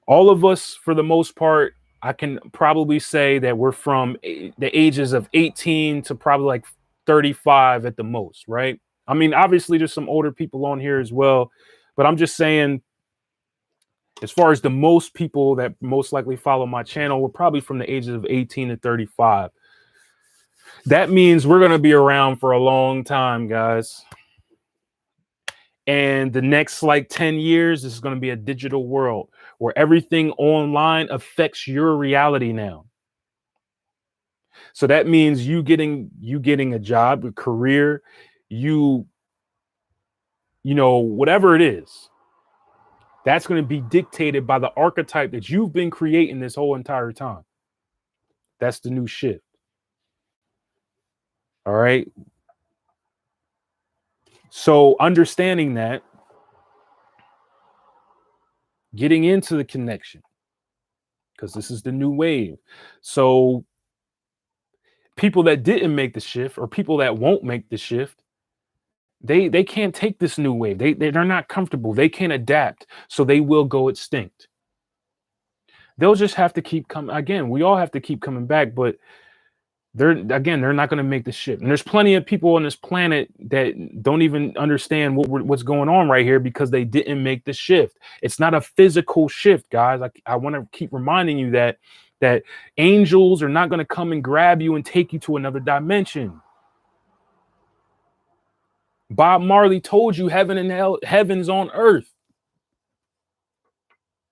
All of us, for the most part, I can probably say that we're from the ages of 18 to probably like 35 at the most, right? I mean, obviously there's some older people on here as well, but I'm just saying, as far as the most people that most likely follow my channel, we're probably from the ages of 18 to 35. That means we're going to be around for a long time, guys. And the next like 10 years, this is going to be a digital world where everything online affects your reality now. So that means you getting a job, a career, whatever it is, that's going to be dictated by the archetype that you've been creating this whole entire time. That's the new shift. All right. So understanding that, getting into the connection, because this is the new wave. So people that didn't make the shift, or people that won't make the shift, they can't take this new wave. They're not comfortable. They can't adapt. So they will go extinct. They'll just have to keep coming. Again, we all have to keep coming back, but they're not going to make the shift. And there's plenty of people on this planet that don't even understand what's going on right here, because they didn't make the shift. It's not a physical shift, guys. I want to keep reminding you that angels are not going to come and grab you and take you to another dimension. Bob Marley told you heaven and hell, heaven's on earth.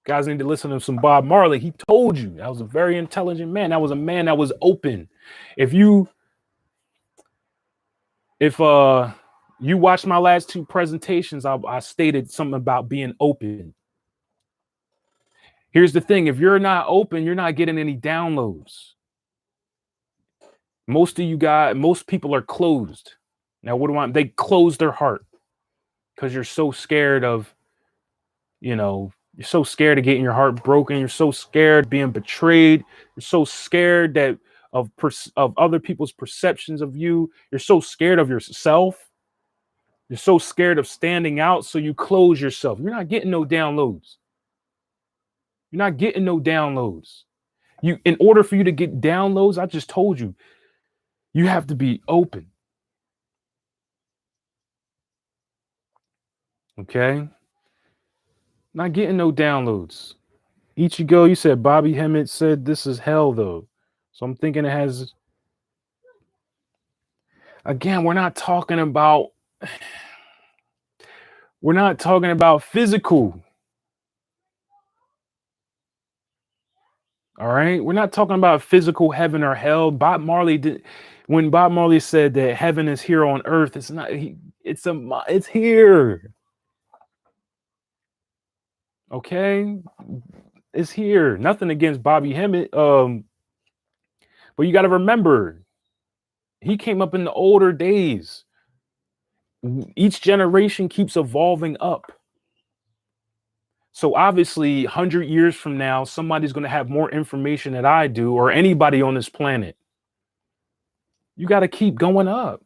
Guys need to listen to some Bob Marley. He told you. That was a very intelligent man. That was a man that was open. If you watched my last two presentations, I stated something about being open. Here's the thing. If you're not open, you're not getting any downloads. Most people are closed. Now, they close their heart because you're so scared of, you're so scared of getting your heart broken. You're so scared of being betrayed. You're so scared of other people's perceptions of you. You're so scared of yourself. You're so scared of standing out. So you close yourself. You're not getting no downloads. You're not getting no downloads. In order for you to get downloads, I just told you, you have to be open. Okay? Not getting no downloads. Ichigo, you said Bobby Hemmett said this is hell, though. So I'm thinking it has. Again, we're not talking about physical. All right? We're not talking about physical heaven or hell. When Bob Marley said that heaven is here on earth, it's not. It's here. Okay? It's here. Nothing against Bobby Hemmett. But you got to remember, he came up in the older days. Each generation keeps evolving up. So obviously, 100 years from now, somebody's going to have more information than I do, or anybody on this planet. You got to keep going up.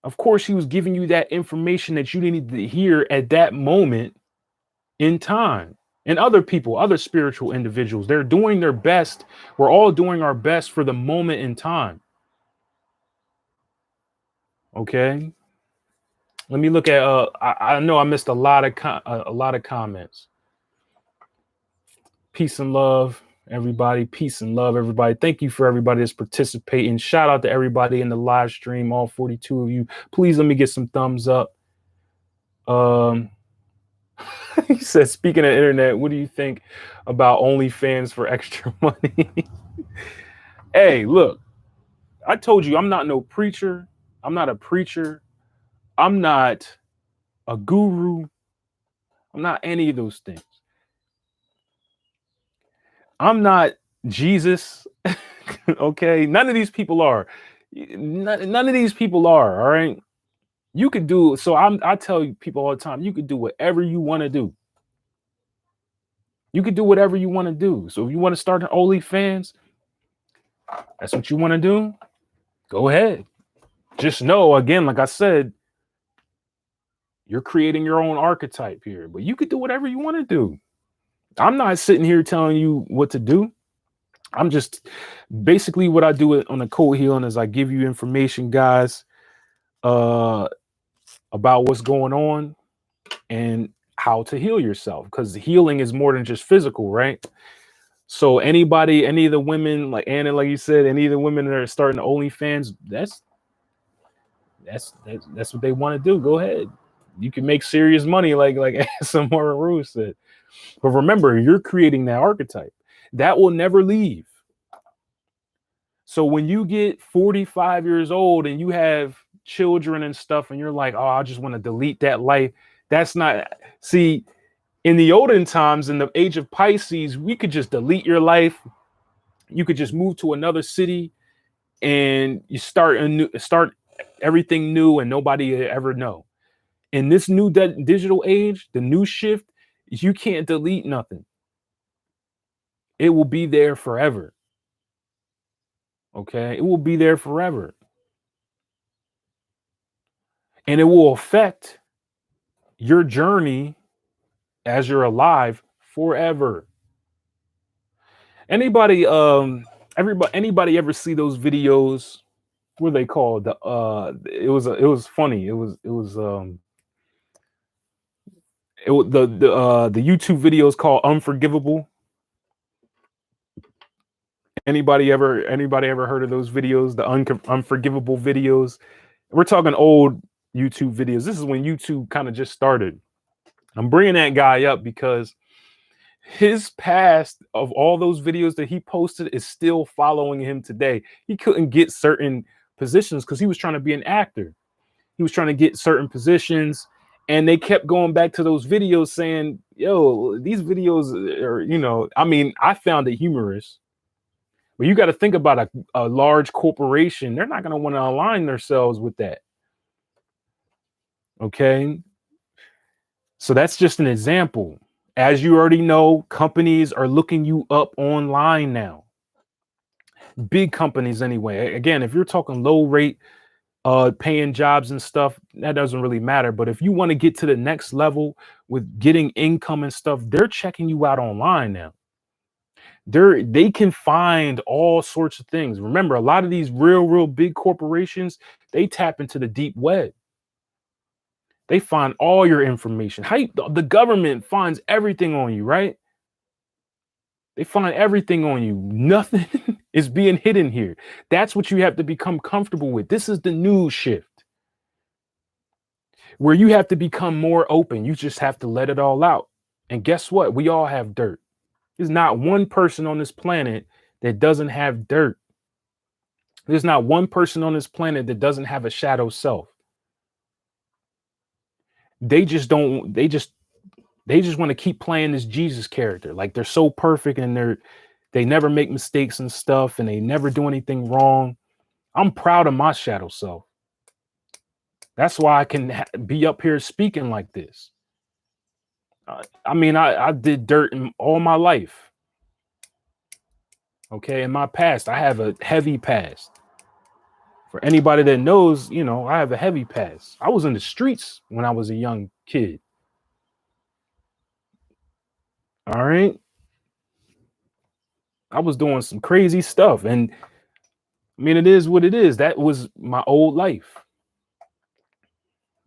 Of course, he was giving you that information that you needed to hear at that moment in time. And other people, other spiritual individuals, they're doing their best. We're all doing our best for the moment in time. Okay. Let me look at. I know I missed a lot of comments. Peace and love, everybody. Peace and love, everybody. Thank you for everybody that's participating. Shout out to everybody in the live stream, all 42 of you. Please let me get some thumbs up. He said, speaking of internet, what do you think about OnlyFans for extra money? Hey, look, I told you I'm not no preacher. I'm not a preacher. I'm not a guru. I'm not any of those things. I'm not Jesus. Okay, none of these people are. None of these people are. All right. You could do so. I tell you people all the time, you could do whatever you want to do. You could do whatever you want to do. So if you want to start an OnlyFans, that's what you want to do. Go ahead. Just know, again, like I said, you're creating your own archetype here, but you could do whatever you want to do. I'm not sitting here telling you what to do. I'm just basically what I do on the Code Healing is I give you information, guys, about what's going on and how to heal yourself, because healing is more than just physical, right? So anybody, any of the women, like Anna, like you said, any of the women that are starting OnlyFans, that's what they want to do. Go ahead. You can make serious money, like Samara Rose said. But remember, you're creating that archetype. That will never leave. So when you get 45 years old and you have children and stuff, and you're like, oh, I just want to delete that life. That's not, see, in the olden times, in the age of Pisces, we could just delete your life. You could just move to another city and you start everything new and nobody ever know. In this new digital age, the new shift, you can't delete nothing. It will be there forever. Okay, it will be there forever. And it will affect your journey as you're alive forever. Anybody ever see those videos? What are they called? It was funny. The YouTube video is called Unforgivable. Anybody ever heard of those videos? The Unforgivable videos. We're talking old YouTube videos. This is when YouTube kind of just started. I'm bringing that guy up because his past of all those videos that he posted is still following him today. He couldn't get certain positions because he was trying to be an actor. He was trying to get certain positions, and they kept going back to those videos saying, yo, these videos are, I mean, I found it humorous. But you got to think about a large corporation. They're not going to want to align themselves with that. Okay. So that's just an example. As you already know, companies are looking you up online now. Big companies anyway. Again, if you're talking low rate, paying jobs and stuff, that doesn't really matter. But if you want to get to the next level with getting income and stuff, they're checking you out online now. They can find all sorts of things. Remember, a lot of these real big corporations, they tap into the deep web. They find all your information. The government finds everything on you, right? They find everything on you. Nothing is being hidden here. That's what you have to become comfortable with. This is the new shift where you have to become more open. You just have to let it all out. And guess what? We all have dirt. There's not one person on this planet that doesn't have dirt. There's not one person on this planet that doesn't have a shadow self. They just want to keep playing this Jesus character. Like they're so perfect and they never make mistakes and stuff and they never do anything wrong. I'm proud of my shadow self. That's why I can be up here speaking like this. I mean, I did dirt in all my life. Okay, in my past, I have a heavy past. For anybody that knows, you know, I have a heavy past. I was in the streets when I was a young kid. All right. I was doing some crazy stuff. And I mean, it is what it is. That was my old life.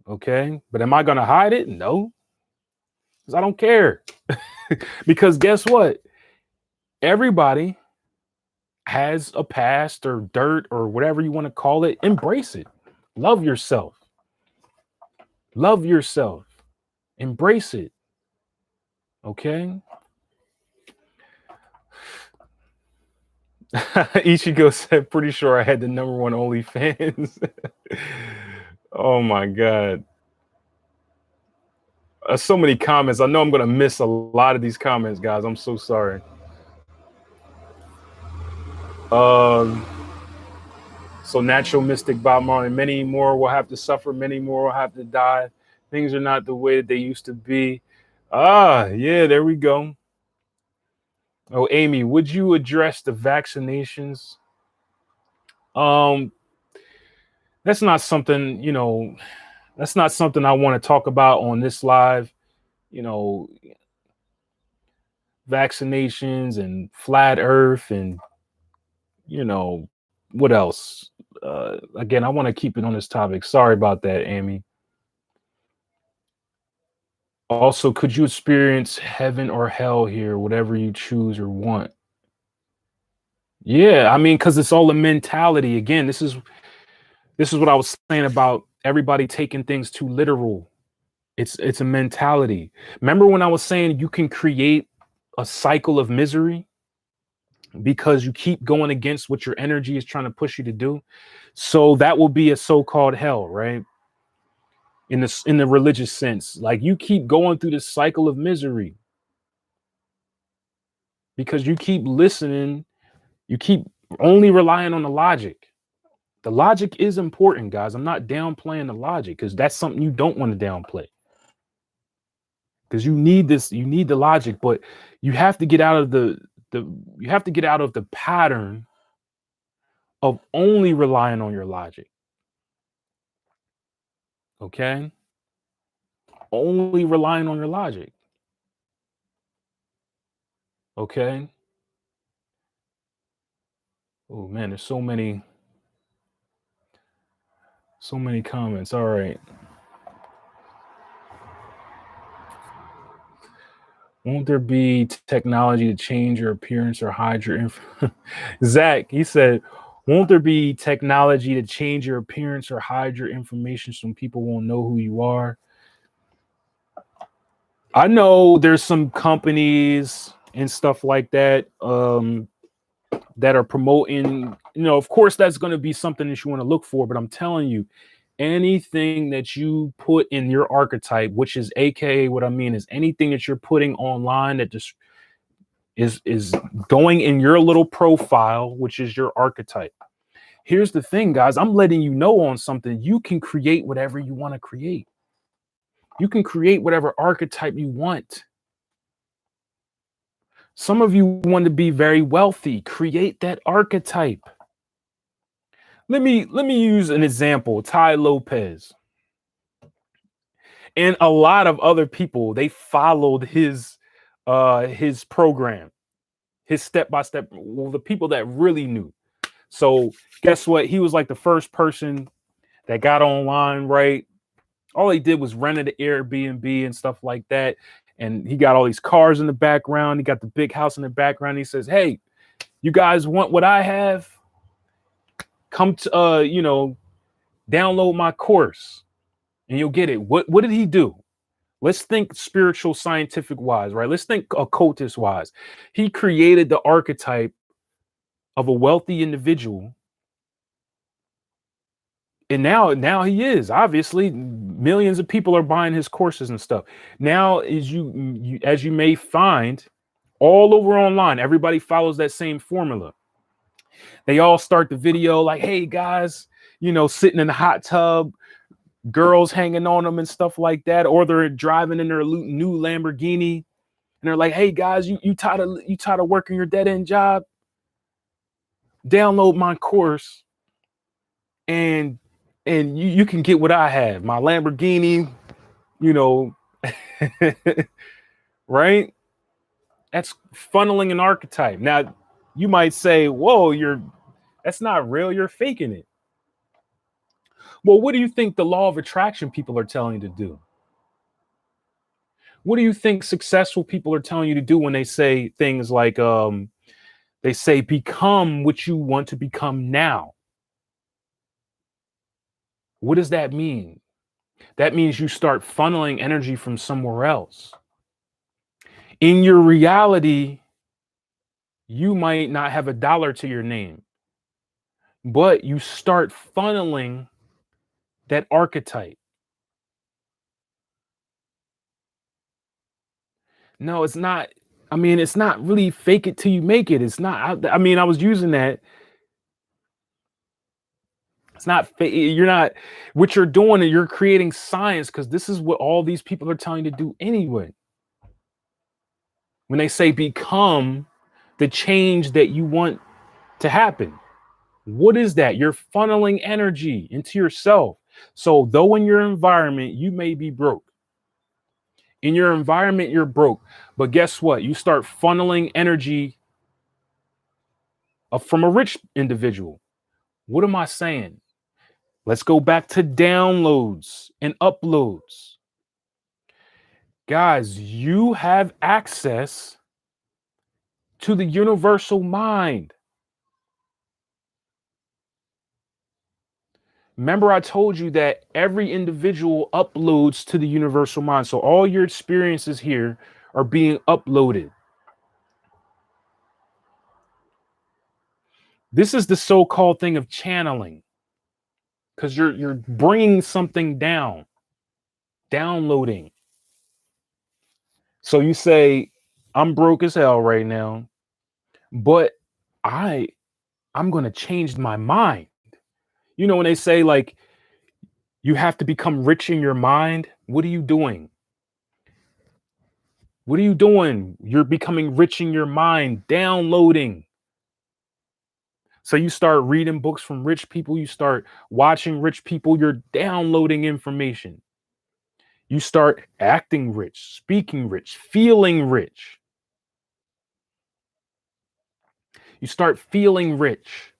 Okay. But am I going to hide it? No, because I don't care. Because guess what? Everybody has a past or dirt or whatever you want to call it. Embrace it. Love yourself. Love yourself. Embrace it. Okay. Ichigo said, pretty sure I had the #1 OnlyFans. Oh my God. So many comments. I know I'm going to miss a lot of these comments, guys. I'm so sorry. So natural mystic Bob Marley, many more will have to suffer, many more will have to die. Things are not the way that they used to be. Yeah, there we go. Oh, Amy, would you address the vaccinations? That's not something, you know, that's not something I want to talk about on this live. You know, vaccinations and flat earth and, you know, what else? Again, I want to keep it on this topic. Sorry about that, Amy. Also, could you experience heaven or hell here, whatever you choose or want? Yeah, I mean, because it's all a mentality. Again, this is what I was saying about everybody taking things too literal. It's a mentality. Remember when I was saying you can create a cycle of misery because you keep going against what your energy is trying to push you to do? So that will be a so-called hell, right? In the religious sense, like you keep going through this cycle of misery because you keep listening, you keep only relying on the logic. The logic is important, guys. I'm not downplaying the logic because that's something you don't want to downplay. Because you need this, you need the logic, but you have to get out of the you have to get out of the pattern of only relying on your logic. Okay? Only relying on your logic. Okay? Oh man, there's so many comments. All right. Won't there be technology to change your appearance or hide your info? Zach, he said, won't there be technology to change your appearance or hide your information so people won't know who you are? I know there's some companies and stuff like that that are promoting, you know, of course, that's going to be something that you want to look for. But I'm telling you, anything that you put in your archetype, which is AKA what I mean is anything that you're putting online that just is going in your little profile, which is your archetype. Here's the thing, guys. I'm letting you know on something. You can create whatever you want to create. You can create whatever archetype you want. Some of you want to be very wealthy. Create that archetype. Let me use an example. Ty Lopez and a lot of other people, they followed his program, his step-by-step. Well, the people that really knew. So guess what? He was like the first person that got online, right? All he did was rented an Airbnb and stuff like that. And he got all these cars in the background. He got the big house in the background. He says, hey, you guys want what I have? Come to, you know, download my course and you'll get it. What did he do? Let's think spiritual, scientific wise, right? Let's think occultist wise. He created the archetype of a wealthy individual. And now he is obviously millions of people are buying his courses and stuff. Now, as you may find all over online, everybody follows that same formula. They all start the video like, hey guys, you know, sitting in the hot tub, girls hanging on them and stuff like that, or they're driving in their new Lamborghini and they're like, hey guys, you tired of working your dead-end job? Download my course and you can get what I have, my Lamborghini, you know. Right? That's funneling an archetype. Now, you might say, whoa, that's not real, you're faking it. Well, what do you think the law of attraction people are telling you to do? What do you think successful people are telling you to do when they say things like, they say, become what you want to become now? What does that mean? That means you start funneling energy from somewhere else. In your reality, you might not have a dollar to your name, but you start funneling that archetype. No, it's not. I mean, it's not really fake it till you make it. It's not. I mean, I was using that. It's not fake. You're not. What you're doing, you're creating science, because this is what all these people are telling you to do anyway. When they say become the change that you want to happen, what is that? You're funneling energy into yourself. So, though in your environment you may be broke, in your environment you're broke, but guess what? You start funneling energy from a rich individual. What am I saying? Let's go back to downloads and uploads. Guys, you have access to the universal mind. Remember, I told you that every individual uploads to the universal mind. So all your experiences here are being uploaded. This is the so-called thing of channeling, because you're bringing something down, downloading. So you say, I'm broke as hell right now, but I'm going to change my mind. You know, when they say like, you have to become rich in your mind, what are you doing? What are you doing? You're becoming rich in your mind, downloading. So you start reading books from rich people, you start watching rich people, you're downloading information. You start acting rich, speaking rich, feeling rich. You start feeling rich.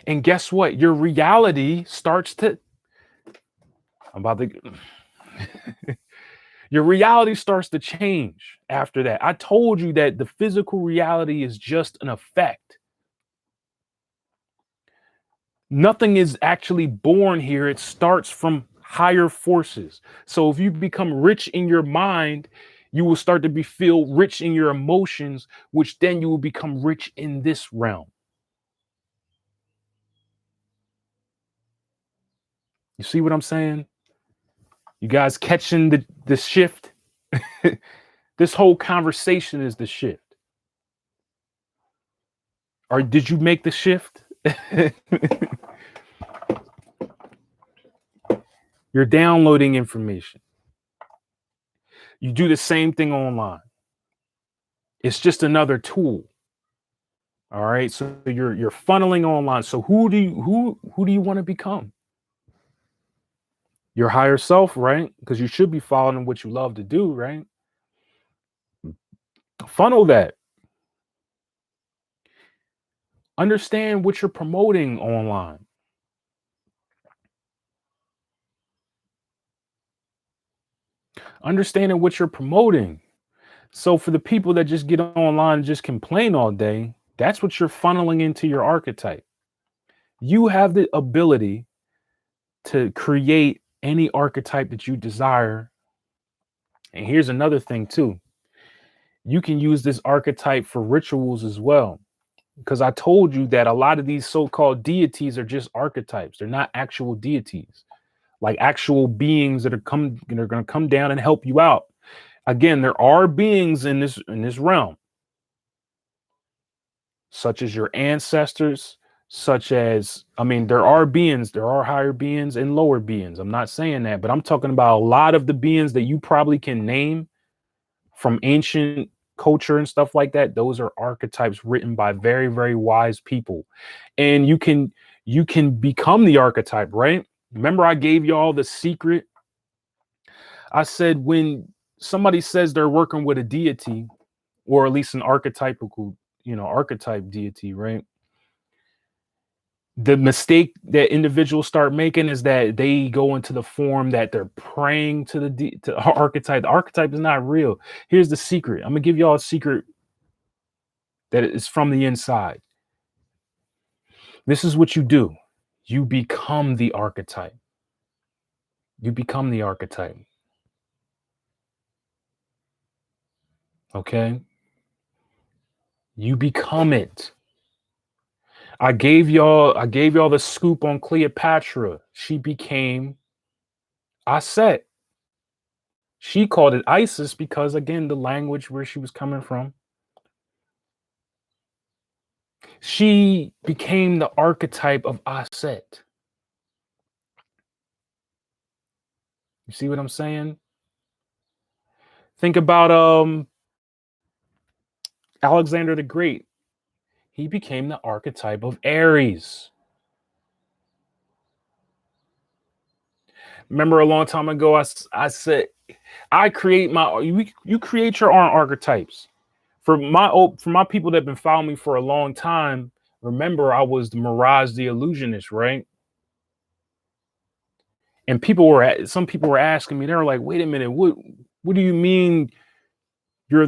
And guess what? Your reality starts to, your reality starts to change after that. I told you that the physical reality is just an effect. Nothing is actually born here. It starts from higher forces. So if you become rich in your mind, you will start to feel rich in your emotions, which then you will become rich in this realm. You see what I'm saying? You guys catching the shift? This whole conversation is the shift. Or did you make the shift? You're downloading information. You do the same thing online. It's just another tool. All right. So you're funneling online. So who do you want to become? Your higher self, right? Because you should be following what you love to do, right? Funnel that. Understand what you're promoting online. Understanding what you're promoting. So for the people that just get online and just complain all day, that's what you're funneling into your archetype. You have the ability to create any archetype that you desire. And here's another thing too. You can use this archetype for rituals as well. Because I told you that a lot of these so-called deities are just archetypes. They're not actual deities, like actual beings that are going to come down and help you out. Again, there are beings in this realm, such as your ancestors, such as, I mean, there are higher beings and lower beings. I'm not saying that, but I'm talking about a lot of the beings that you probably can name from ancient culture and stuff like that. Those are archetypes written by very, very wise people. And you can become the archetype, right? Remember, I gave y'all the secret. I said when somebody says they're working with a deity, or at least an archetypical, archetype deity, right? The mistake that individuals start making is that they go into the form that they're praying to to archetype. The archetype is not real. Here's the secret. I'm gonna give y'all a secret that is from the inside. This is what you do. You become the archetype. You become the archetype. Okay? You become it. I gave y'all the scoop on Cleopatra. She became Aset. She called it Isis because, again, the language where she was coming from. She became the archetype of Aset. You see what I'm saying? Think about Alexander the Great. He became the archetype of Aries. Remember a long time ago, I said, I create you create your own archetypes. For my people that have been following me for a long time, remember I was the Mirage the Illusionist, right? And some people were asking me, they were like, wait a minute, what do you mean you're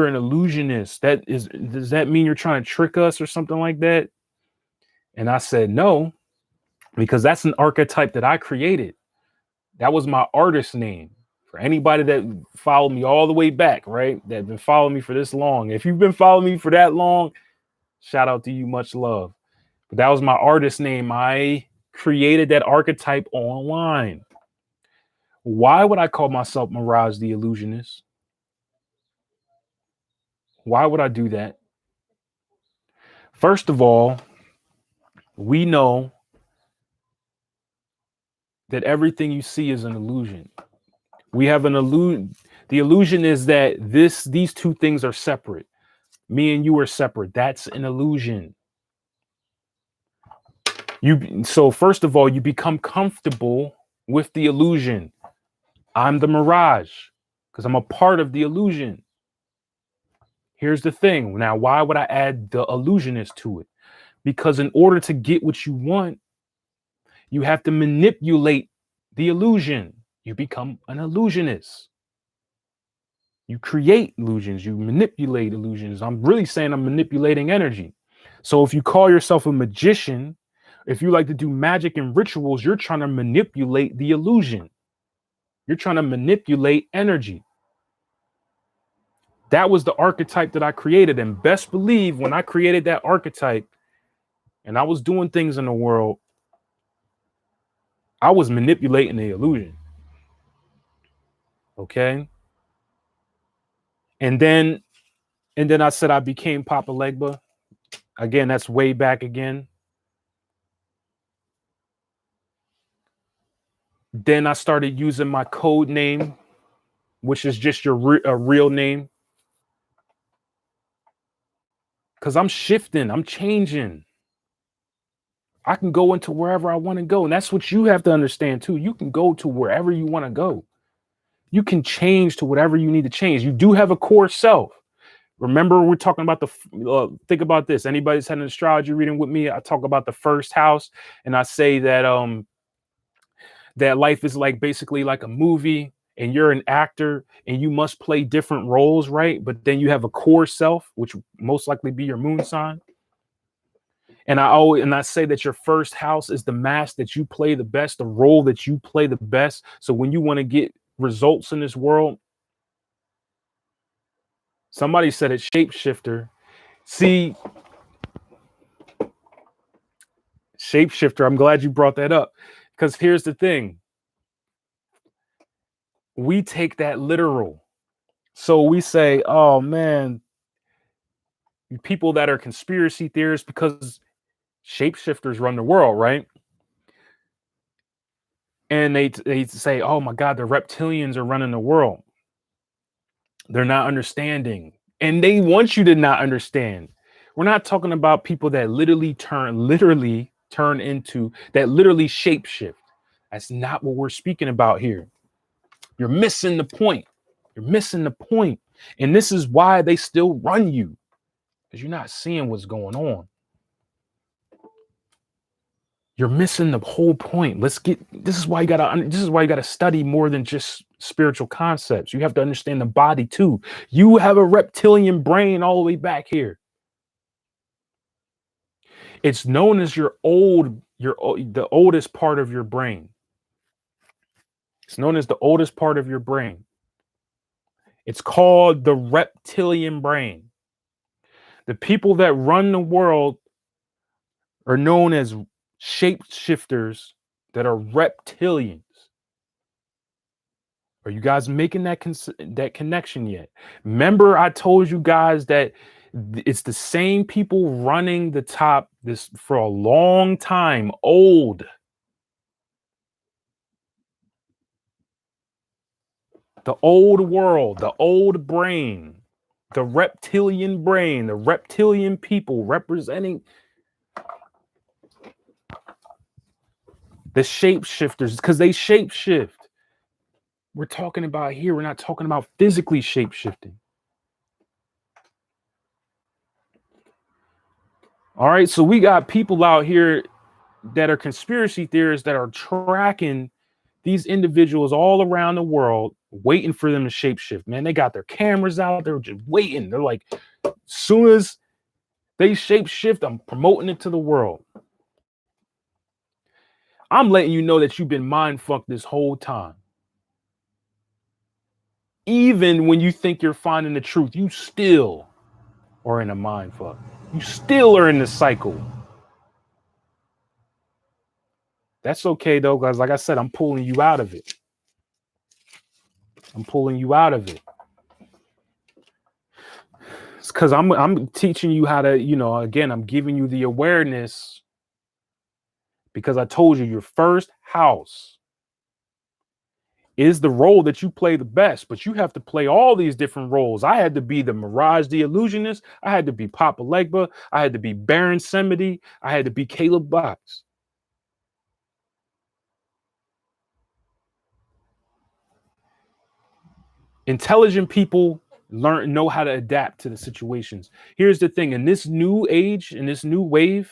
an illusionist? Does that mean you're trying to trick us or something like that? And I said, no, because that's an archetype that I created. That was my artist name. For anybody that followed me all the way back, right? That been following me for this long. If you've been following me for that long, shout out to you, much love. But that was my artist name. I created that archetype online. Why would I call myself Mirage the Illusionist? Why would I do that? First of all, we know that everything you see is an illusion. We have an illusion. The illusion is that these two things are separate. Me and you are separate. That's an illusion. So first of all, you become comfortable with the illusion. I'm the mirage because I'm a part of the illusion. Here's the thing. Now, why would I add the illusionist to it? Because in order to get what you want, you have to manipulate the illusion. You become an illusionist. You create illusions. You manipulate illusions. I'm really saying I'm manipulating energy. So if you call yourself a magician, if you like to do magic and rituals, you're trying to manipulate the illusion. You're trying to manipulate energy. That was the archetype that I created. And best believe when I created that archetype and I was doing things in the world, I was manipulating the illusion. Okay. And then I said I became Papa Legba. Again, that's way back again. Then I started using my code name, which is just a real name. Because I'm shifting, I'm changing. I can go into wherever I want to go. And that's what you have to understand too. You can go to wherever you want to go. You can change to whatever you need to change. You do have a core self. Remember, we're talking about think about this. Anybody's had an astrology reading with me, I talk about the first house, and I say that that life is like basically like a movie, and you're an actor, and you must play different roles, right? But then you have a core self, which most likely be your moon sign. And I say that your first house is the mask that you play the best, the role that you play the best. So when you want to get results in this world, somebody said it, shapeshifter. See, shapeshifter, I'm glad you brought that up, because here's the thing. We take that literal. So we say, oh man, people that are conspiracy theorists, because Shapeshifters run the world, right? And they say, oh my God, the reptilians are running the world. They're not understanding. And they want you to not understand. We're not talking about people that literally turn into, that literally shapeshift. That's not what we're speaking about here. You're missing the point. You're missing the point. And this is why they still run you, because you're not seeing what's going on. You're missing the whole point. This is why you gotta study more than just spiritual concepts. You have to understand the body too. You have a reptilian brain all the way back here. It's known as the oldest part of your brain. It's known as the oldest part of your brain. It's called the reptilian brain. The people that run the world are known as shapeshifters that are reptilians. Are you guys making that connection yet? Remember, I told you guys that it's the same people running the top this for a long time. Old. The old world, the old brain, the reptilian brain, the reptilian people representing the shapeshifters, because they shapeshift. We're talking about here, we're not talking about physically shapeshifting. All right, so we got people out here that are conspiracy theorists that are tracking these individuals all around the world, waiting for them to shapeshift. Man, they got their cameras out, they're just waiting. They're like, as soon as they shapeshift, I'm promoting it to the world. I'm letting you know that you've been mind fucked this whole time. Even when you think you're finding the truth, you still are in a mind fuck. You still are in the cycle. That's okay though, guys. Like I said, I'm pulling you out of it. I'm pulling you out of it. It's because I'm teaching you how to, again, I'm giving you the awareness, because I told you your first house is the role that you play the best, but you have to play all these different roles. I had to be the Mirage the Illusionist. I had to be Papa Legba. I had to be Baron Semity. I had to be Caleb Box. Intelligent people know how to adapt to the situations. Here's the thing. In this new age, in this new wave,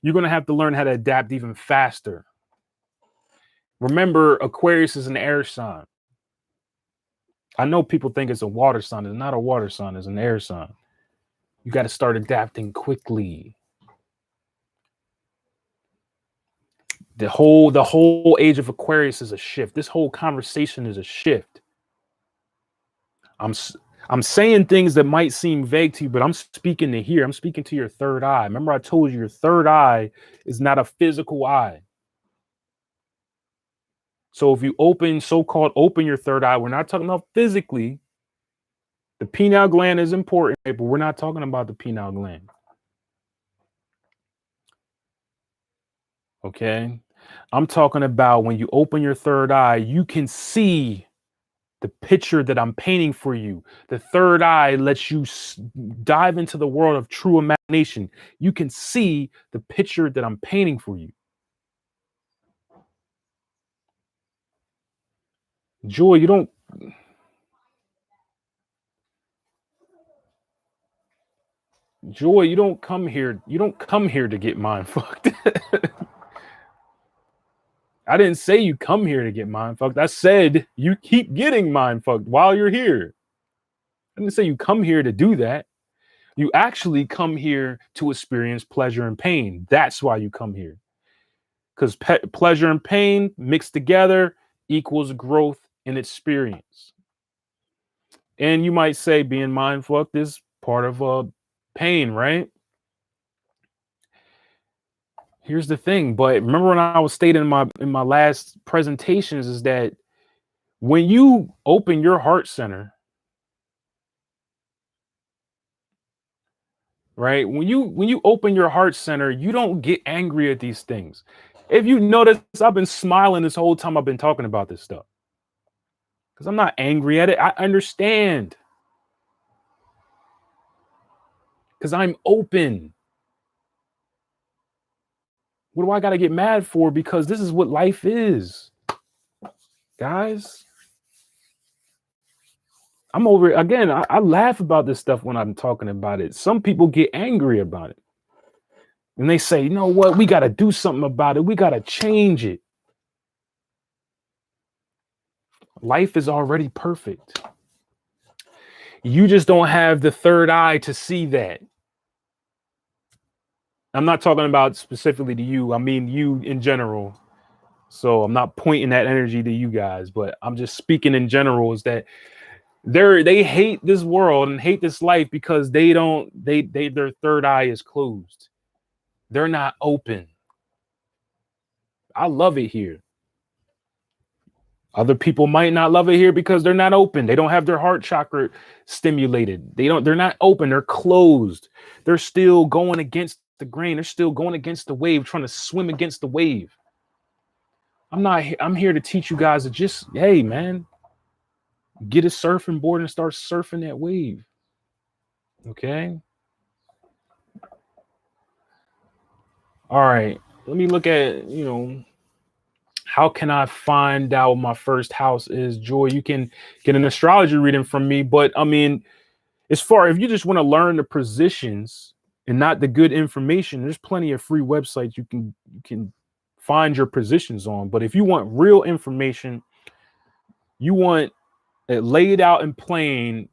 you're going to have to learn how to adapt even faster. Remember, Aquarius is an air sign. I know people think it's a water sign. It's not a water sign. It's an air sign. You got to start adapting quickly. The whole age of Aquarius is a shift. This whole conversation is a shift. I'm saying things that might seem vague to you, but I'm speaking to here. I'm speaking to your third eye. Remember, I told you your third eye is not a physical eye. So if you so-called open your third eye, we're not talking about physically. The pineal gland is important, but we're not talking about the pineal gland. Okay? I'm talking about when you open your third eye, you can see the picture that I'm painting for you. The third eye lets you dive into the world of true imagination. You can see the picture that I'm painting for you. Joy, you don't come here. You don't come here to get mind fucked. I didn't say you come here to get mind fucked. I said you keep getting mind fucked while you're here. I didn't say you come here to do that. You actually come here to experience pleasure and pain. That's why you come here. Because pleasure and pain mixed together equals growth and experience. And you might say being mind fucked is part of pain, right? Here's the thing, but remember when I was stating in my last presentations is that when you open your heart center, right? When you open your heart center, you don't get angry at these things. If you notice, I've been smiling this whole time I've been talking about this stuff because I'm not angry at it. I understand because I'm open. What do I got to get mad for? Because this is what life is, guys. I'm over it. Again. I laugh about this stuff when I'm talking about it. Some people get angry about it. And they say, you know what? We got to do something about it. We got to change it. Life is already perfect. You just don't have the third eye to see that. I'm not talking about specifically to you. I mean, you in general. So I'm not pointing that energy to you guys, but I'm just speaking in general is that they hate this world and hate this life because they their third eye is closed. They're not open. I love it here. Other people might not love it here because they're not open. They don't have their heart chakra stimulated. They're not open. They're closed. They're still going against the grain. They're still going against the wave, trying to swim against the wave. I'm here to teach you guys to just, hey, man, get a surfing board and start surfing that wave. Okay. All right. Let me look at, how can I find out my first house is? Joy, you can get an astrology reading from me, but I mean, if you just want to learn the positions and not the good information, there's plenty of free websites you can find your positions on. But if you want real information, you want it laid out in plain,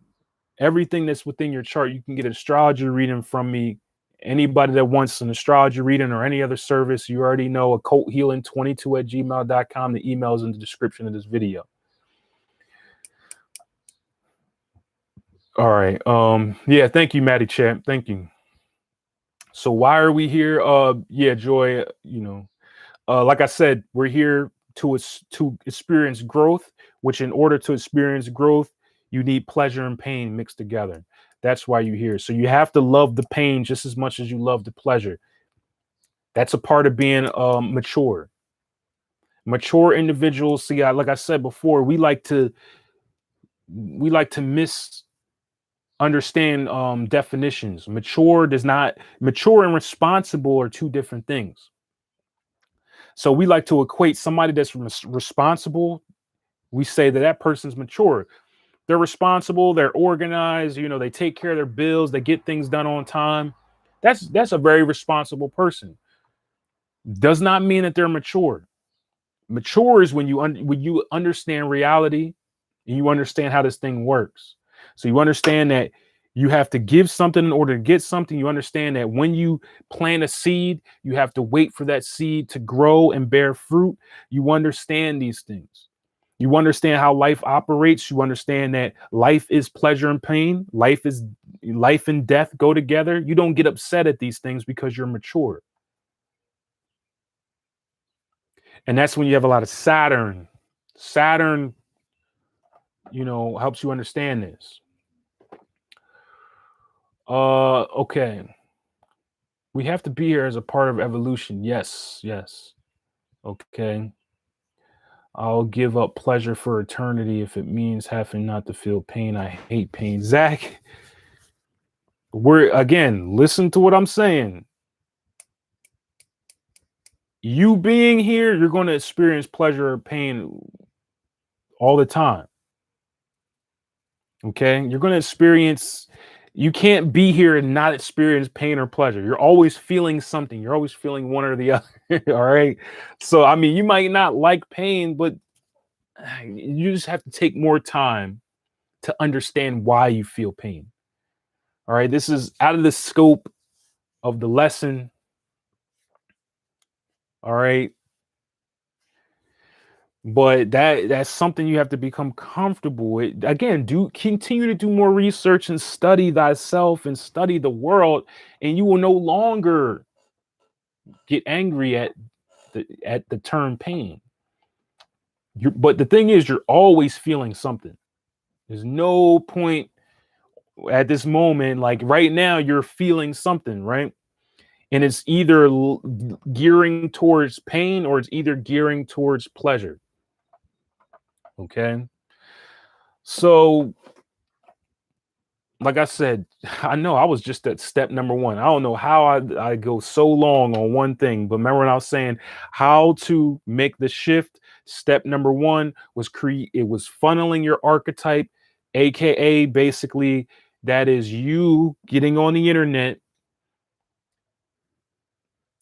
everything that's within your chart, you can get an astrology reading from me. Anybody that wants an astrology reading or any other service, you already know, occulthealing22@gmail.com. The email is in the description of this video. All right. Yeah, thank you, Maddie Champ. Thank you. So why are we here? Yeah, Joy, like I said, we're here to experience growth, which in order to experience growth, you need pleasure and pain mixed together. That's why you're here. So you have to love the pain just as much as you love the pleasure. That's a part of being mature. Mature individuals, see, like I said before, we like to misunderstand definitions. Mature and responsible are two different things. So we like to equate somebody that's responsible. We say that person's mature. They're responsible. They're organized. They take care of their bills. They get things done on time. That's a very responsible person. Does not mean that they're mature. Mature is when you understand reality and you understand how this thing works. So you understand that you have to give something in order to get something. You understand that when you plant a seed, you have to wait for that seed to grow and bear fruit. You understand these things. You understand how life operates. You understand that life is pleasure and pain. Life and death go together. You don't get upset at these things because you're mature. And that's when you have a lot of Saturn. Saturn, helps you understand this. Okay. We have to be here as a part of evolution. Yes. Okay. I'll give up pleasure for eternity if it means having not to feel pain. I hate pain. Zach, listen to what I'm saying. You being here, you're going to experience pleasure or pain all the time. Okay? You're going to experience, you can't be here and not experience pain or pleasure. You're always feeling something. You're always feeling one or the other. All right? So, I mean, you might not like pain, but you just have to take more time to understand why you feel pain. All right? This is out of the scope of the lesson. All right? But that's something you have to become comfortable with. Again, continue to do more research and study thyself and study the world, and you will no longer get angry at the term pain. But the thing is, you're always feeling something. There's no point at this moment, like right now, you're feeling something, right? And it's either gearing towards pain or it's either gearing towards pleasure. Okay. So, like I said, I know I was just at step number one. I don't know how I go so long on one thing, but remember when I was saying how to make the shift? Step number one was it was funneling your archetype, aka basically that is you getting on the internet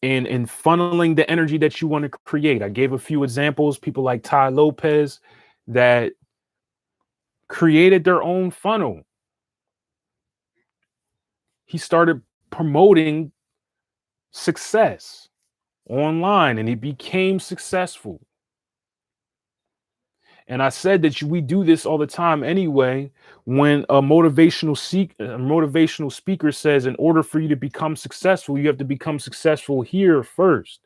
and funneling the energy that you want to create. I gave a few examples, people like Ty Lopez that created their own funnel. He started promoting success online and he became successful. And I said that we do this all the time anyway. When a motivational speaker says, in order for you to become successful, you have to become successful here first.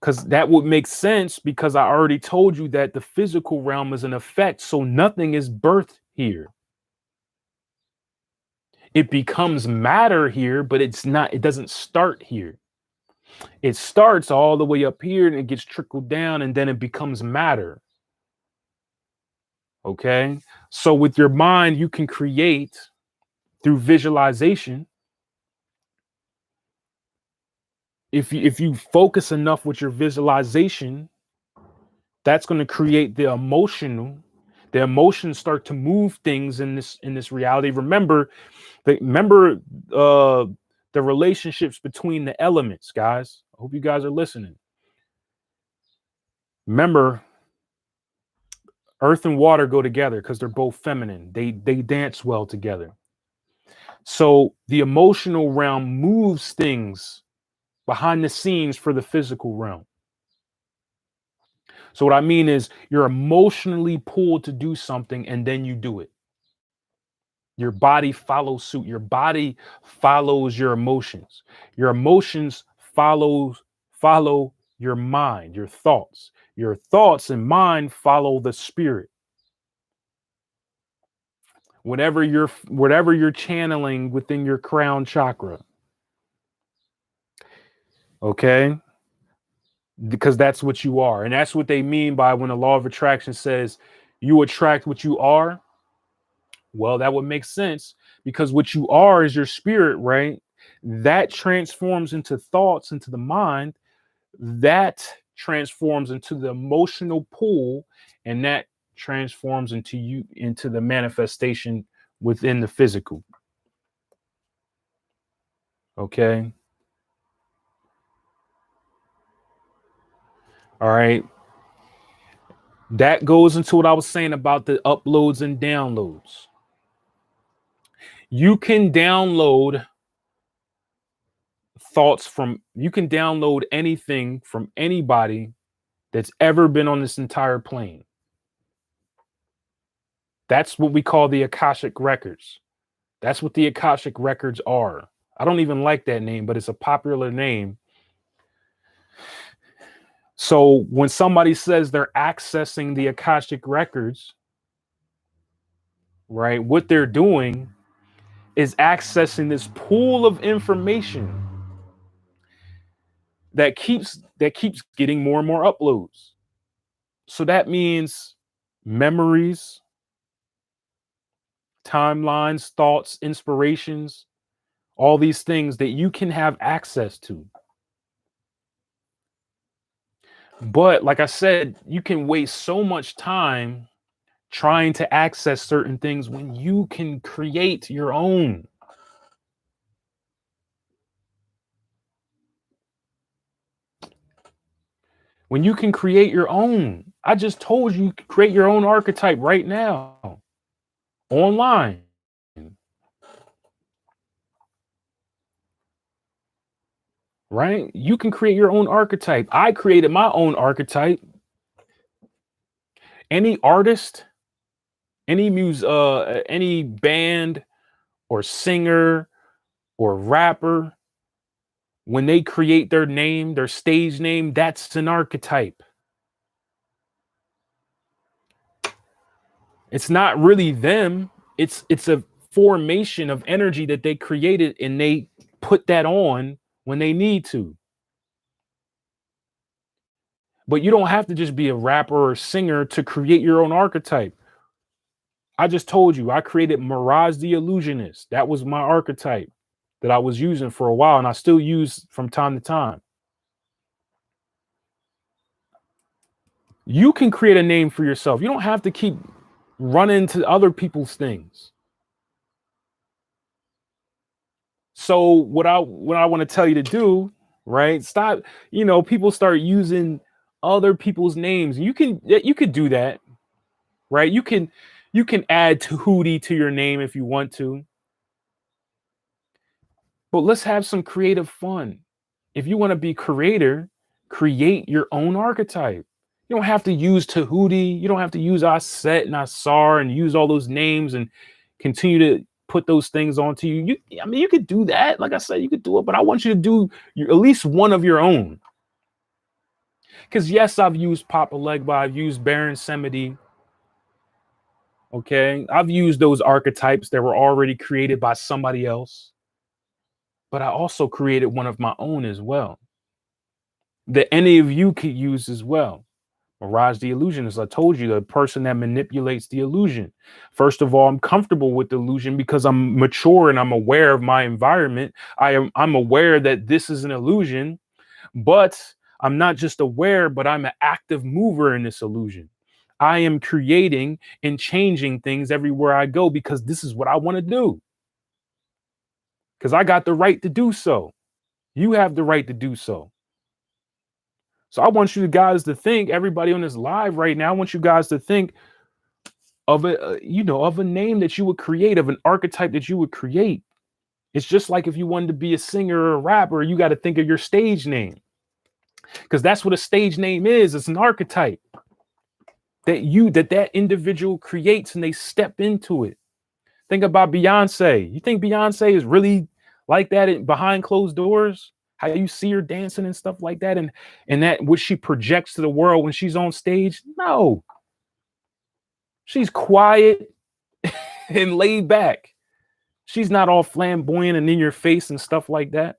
Because that would make sense, because I already told you that the physical realm is an effect. So nothing is birthed here. It becomes matter here, but it's not, it doesn't start here. It starts all the way up here and it gets trickled down and then it becomes matter. Okay. So with your mind, you can create through visualization. If you focus enough with your visualization, that's going to create the emotions start to move things in this reality. Remember the relationships between the elements, guys. I hope you guys are listening. Remember, earth and water go together because they're both feminine. They dance well together. So the emotional realm moves things behind the scenes for the physical realm. So what I mean is you're emotionally pulled to do something and then you do it. Your body follows suit. Your body follows your emotions. Your emotions follow your mind, your thoughts. Your thoughts and mind follow the spirit. Whatever you're channeling within your crown chakra. Okay? Because that's what you are. And that's what they mean by when the law of attraction says you attract what you are. Well, that would make sense, because what you are is your spirit, right? That transforms into thoughts, into the mind. That transforms into the emotional pull, and that transforms into the manifestation within the physical. Okay. All right. That goes into what I was saying about the uploads and downloads. You can download you can download anything from anybody that's ever been on this entire plane. That's what we call the Akashic Records. That's what the Akashic Records are. I don't even like that name, but it's a popular name. So when somebody says they're accessing the Akashic Records, right, what they're doing is accessing this pool of information that keeps getting more and more uploads. So that means memories, timelines, thoughts, inspirations, all these things that you can have access to. But like I said, you can waste so much time trying to access certain things when you can create your own. When you can create your own. I just told you can create your own archetype right now online. Right? You can create your own archetype. I created my own archetype. Any artist, any band or singer or rapper, when they create their name, their stage name, that's an archetype. It's not really them. it's a formation of energy that they created, and they put that on when they need to. But you don't have to just be a rapper or singer to create your own archetype. I just told you I created Mirage the Illusionist. That was my archetype that I was using for a while, and I still use from time to time. You can create a name for yourself. You don't have to keep running to other people's things. So what I want to tell you to do, right? Stop, people start using other people's names. You could do that, right? You can add Tahuti to your name if you want to. But let's have some creative fun. If you want to be creator, create your own archetype. You don't have to use Tahuti. You don't have to use Aset and Asar and use all those names and continue to put those things onto you. You could do that. Like I said, you could do it, but I want you to do at least one of your own. Because yes, I've used Papa Legba, I've used Baron Semity. Okay, I've used those archetypes that were already created by somebody else. But I also created one of my own as well, that any of you could use as well. Mirage the Illusionist. I told you, the person that manipulates the illusion. First of all, I'm comfortable with the illusion because I'm mature and I'm aware of my environment. I'm aware that this is an illusion, but I'm not just aware, but I'm an active mover in this illusion. I am creating and changing things everywhere I go because this is what I want to do. Because I got the right to do so. You have the right to do so. So I want you guys to think, everybody on this live right now, I want you guys to think of of a name that you would create, of an archetype that you would create. It's just like if you wanted to be a singer or a rapper, you got to think of your stage name. Because that's what a stage name is. It's an archetype that individual creates, and they step into it. Think about Beyonce. You think Beyonce is really like that behind closed doors? How you see her dancing and stuff like that, and that what she projects to the world when she's on stage? No. She's quiet and laid back. She's not all flamboyant and in your face and stuff like that.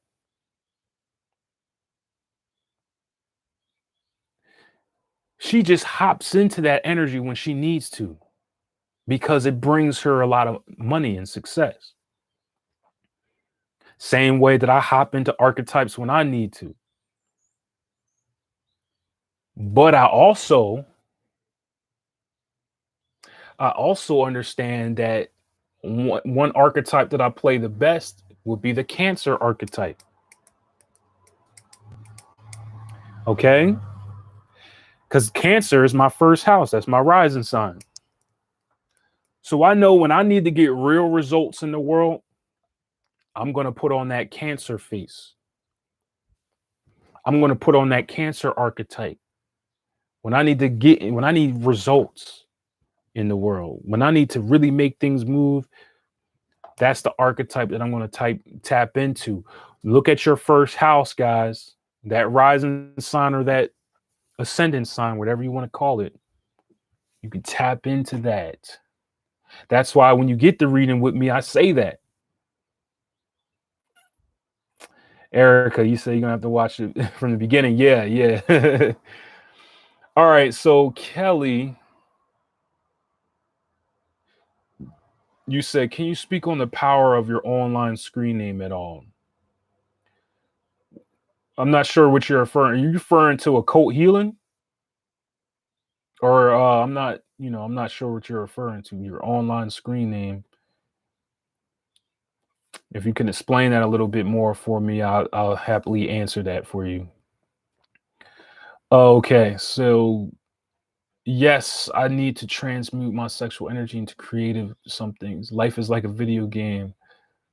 She just hops into that energy when she needs to because it brings her a lot of money and success. Same way that I hop into archetypes when I need to. But I also understand that one archetype that I play the best would be the Cancer archetype. Okay? Because Cancer is my first house. That's my rising sign. So I know when I need to get real results in the world, I'm going to put on that Cancer face. I'm going to put on that Cancer archetype. When I need results in the world, when I need to really make things move, that's the archetype that I'm going to tap into. Look at your first house, guys. That rising sign or that ascendant sign, whatever you want to call it. You can tap into that. That's why when you get the reading with me, I say that. Erica, you say you're going to have to watch it from the beginning. Yeah. All right. So Kelly, you said, can you speak on the power of your online screen name at all? I'm not sure what you're referring. Are you referring to Occult healing? Or I'm not sure what you're referring to. Your online screen name. If you can explain that a little bit more for me, I'll happily answer that for you. Okay, so yes, I need to transmute my sexual energy into creative some things. Life is like a video game.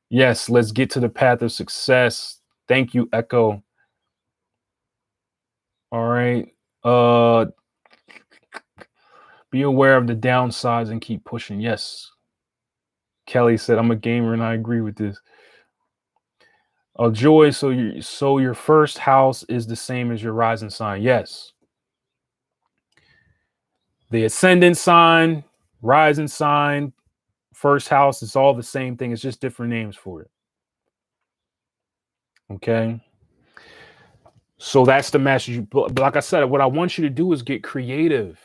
Yes, let's get to the path of success. Thank you, Echo. All right. Be aware of the downsides and keep pushing. Yes. Kelly said, I'm a gamer and I agree with this. Joy, so your first house is the same as your rising sign. Yes. The ascendant sign, rising sign, first house, it's all the same thing. It's just different names for it. Okay. So that's the message. But like I said, what I want you to do is get creative.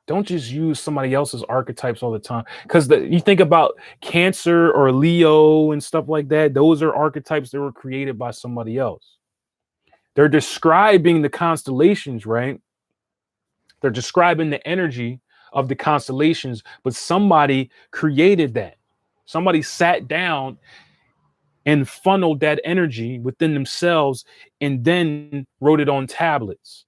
Don't just use somebody else's archetypes all the time. Because you think about Cancer or Leo and stuff like that, those are archetypes that were created by somebody else. They're describing the constellations, right? They're describing the energy of the constellations, but somebody created that. Somebody sat down and funneled that energy within themselves and then wrote it on tablets.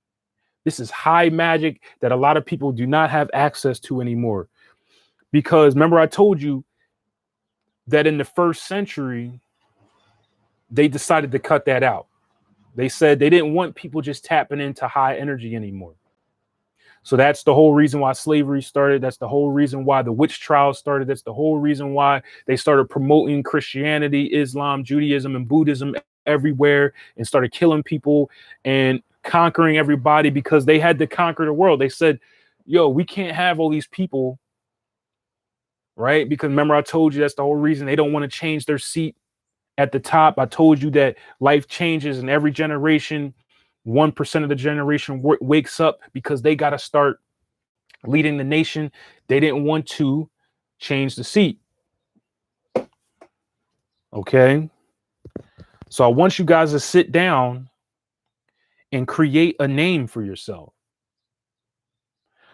This is high magic that a lot of people do not have access to anymore. Because remember, I told you that in the first century, they decided to cut that out. They said they didn't want people just tapping into high energy anymore. So that's the whole reason why slavery started. That's the whole reason why the witch trials started. That's the whole reason why they started promoting Christianity, Islam, Judaism, and Buddhism everywhere and started killing people and conquering everybody, because they had to conquer the world. They said, yo, we can't have all these people, right? Because remember, I told you that's the whole reason they don't want to change their seat at the top. I told you that life changes in every generation. 1% of the generation wakes up because they got to start leading the nation. They didn't want to change the seat. Okay. So I want you guys to sit down and create a name for yourself.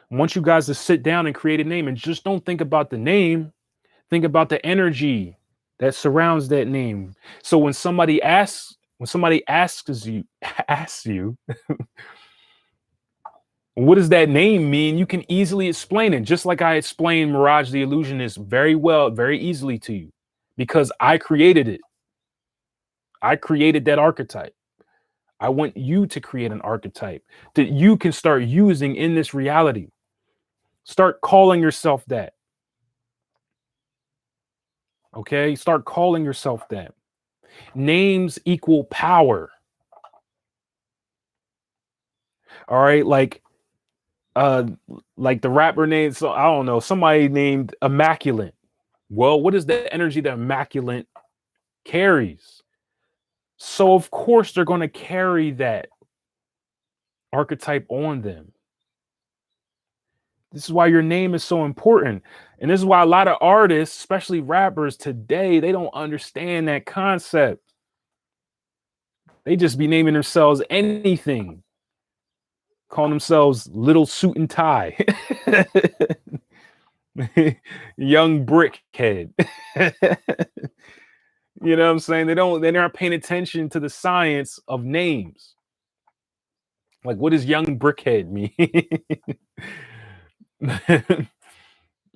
I want you guys to sit down and create a name, and just don't think about the name. Think about the energy that surrounds that name. So when somebody asks you, what does that name mean? You can easily explain it, just like I explained Mirage the Illusionist very well, very easily to you, because I created it. I created that archetype. I want you to create an archetype that you can start using in this reality. Start calling yourself that. Okay? Start calling yourself that. Names equal power. All right? Like the rapper name, so I don't know, somebody named Immaculate. Well, what is the energy that Immaculate carries? So of course they're going to carry that archetype on them. This is why your name is so important. And this is why a lot of artists, especially rappers today, they don't understand that concept. They just be naming themselves anything, calling themselves Little Suit and Tie, Young Brickhead. You know what I'm saying? They're not paying attention to the science of names. Like, what does Young Brickhead mean?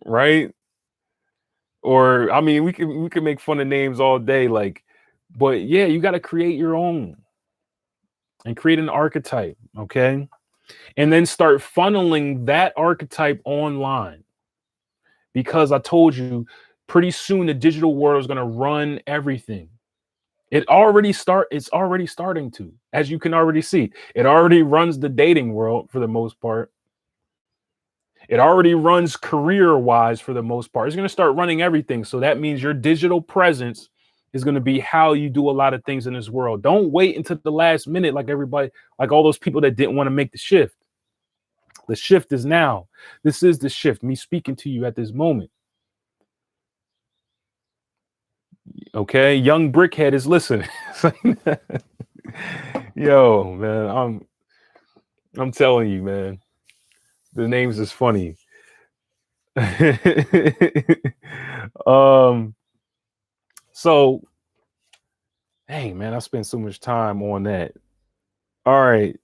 Right? Or I mean, we can make fun of names all day, like, but yeah, you got to create your own and create an archetype, okay? And then start funneling that archetype online. Because I told you, pretty soon the digital world is going to run everything. It's already starting to, as you can already see. It already runs the dating world for the most part. It already runs career-wise for the most part. It's going to start running everything. So that means your digital presence is going to be how you do a lot of things in this world. Don't wait until the last minute like everybody, like all those people that didn't want to make the shift. The shift is now. This is the shift. Me speaking to you at this moment. Okay, Young Brickhead is listening. Yo, man, I'm telling you, man. The names is funny. So, hey, man, I spent so much time on that. All right.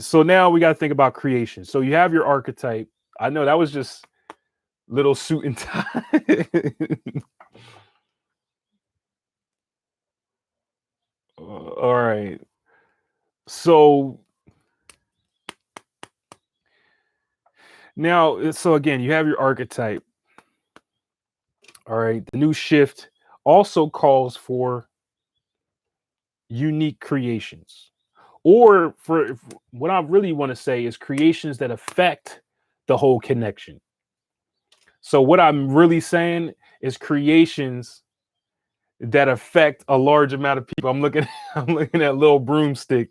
So now we got to think about creation. So you have your archetype. I know that was just Little Suit and Tie. All right. So now, so again, you have your archetype. All right. The new shift also calls for unique creations, or for what I really want to say is creations that affect the whole connection. So what I'm really saying is creations that affect a large amount of people. I'm looking I'm looking at little broomstick.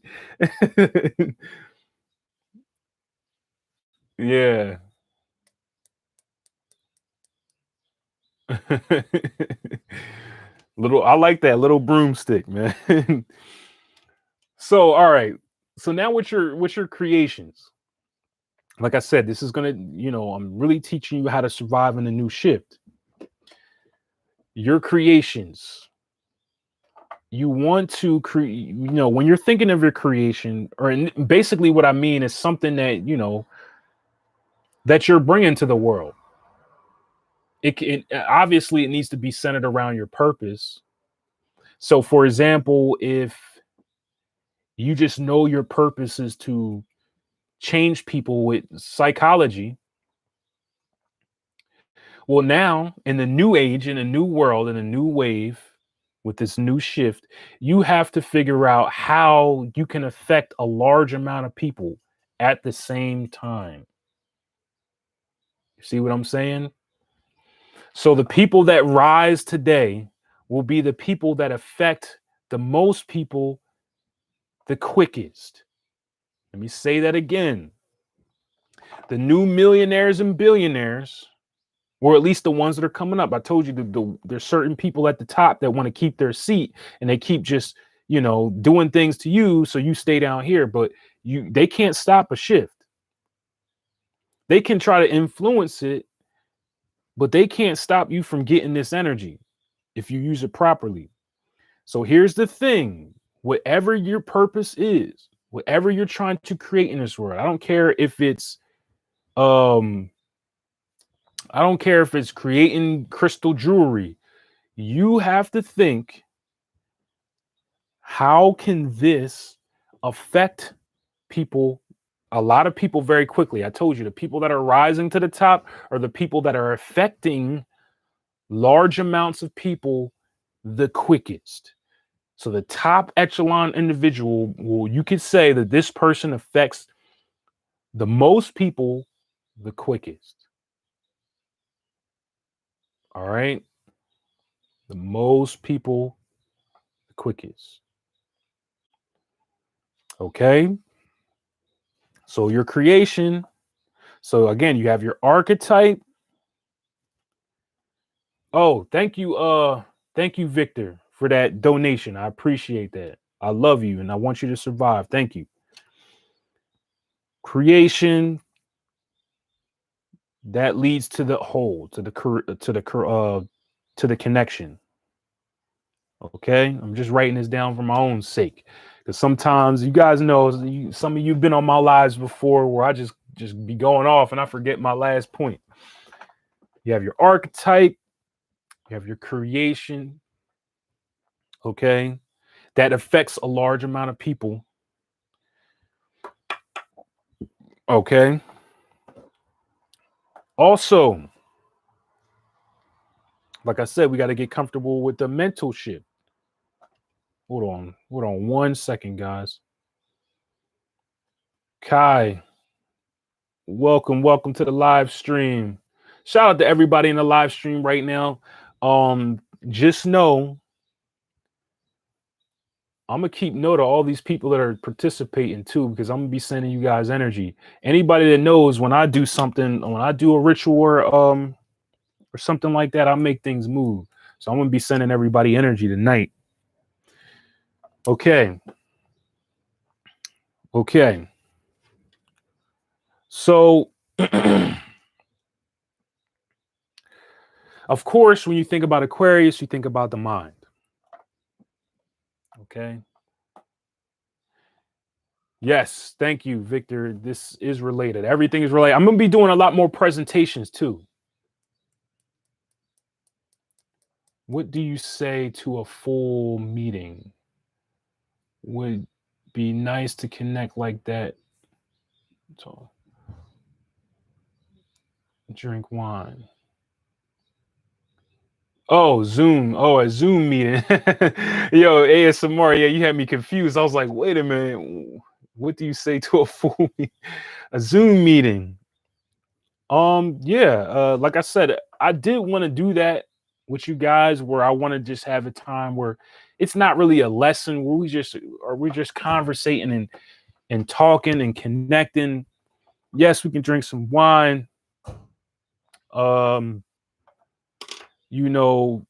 Yeah. Little, I like that little broomstick, man. So, all right. So now with your creations, like I said, this is gonna, I'm really teaching you how to survive in a new shift. Your creations, you want to create, when you're thinking of your creation, basically what I mean is something that, that you're bringing to the world. It obviously it needs to be centered around your purpose. So, for example, if you just know your purpose is to change people with psychology, well, now in the new age, in a new world, in a new wave, with this new shift, you have to figure out how you can affect a large amount of people at the same time. You see what I'm saying? So the people that rise today will be the people that affect the most people the quickest. Let me say that again. The new millionaires and billionaires, or at least the ones that are coming up. I told you there's certain people at the top that want to keep their seat and they keep just, doing things to you so you stay down here, but they can't stop a shift. They can try to influence it, but they can't stop you from getting this energy if you use it properly. So here's the thing, whatever your purpose is, whatever you're trying to create in this world, I don't care if it's creating crystal jewelry. You have to think, how can this affect people, a lot of people, very quickly? I told you the people that are rising to the top are the people that are affecting large amounts of people the quickest. So the top echelon individual, well, you could say that this person affects the most people the quickest. All right. The most people the quickest. Okay. So your creation. So again, you have your archetype. Oh, thank you. Thank you, Victor, for that donation. I appreciate that. I love you and I want you to survive. Thank you. Creation, that leads to the whole, to the connection. Okay, I'm just writing this down for my own sake, because sometimes you guys know, some of you've been on my lives before where I just be going off and I forget my last point. You have your archetype, you have your creation. Okay, that affects a large amount of people. Okay. Also, like I said, we got to get comfortable with the mental shit. Hold on 1 second, guys. Kai, welcome to the live stream. Shout out to everybody in the live stream right now. Just know I'm gonna keep note of all these people that are participating too, because I'm gonna be sending you guys energy. Anybody that knows when I do something, when I do a ritual or something like that, I make things move. So I'm gonna be sending everybody energy tonight. Okay. So of course, when you think about Aquarius, you think about the mind. Okay. Yes, thank you, Victor. This is related. Everything is related. I'm going to be doing a lot more presentations too. What do you say to a full meeting? Would be nice to connect like that. So, drink wine. Oh, Zoom. Oh, a Zoom meeting. Yo, ASMR. Yeah, you had me confused. I was like, wait a minute. What do you say to a full meeting? A Zoom meeting? Yeah, like I said, I did want to do that with you guys where I want to just have a time where it's not really a lesson where we're just conversating and talking and connecting. Yes, we can drink some wine. Um, you know,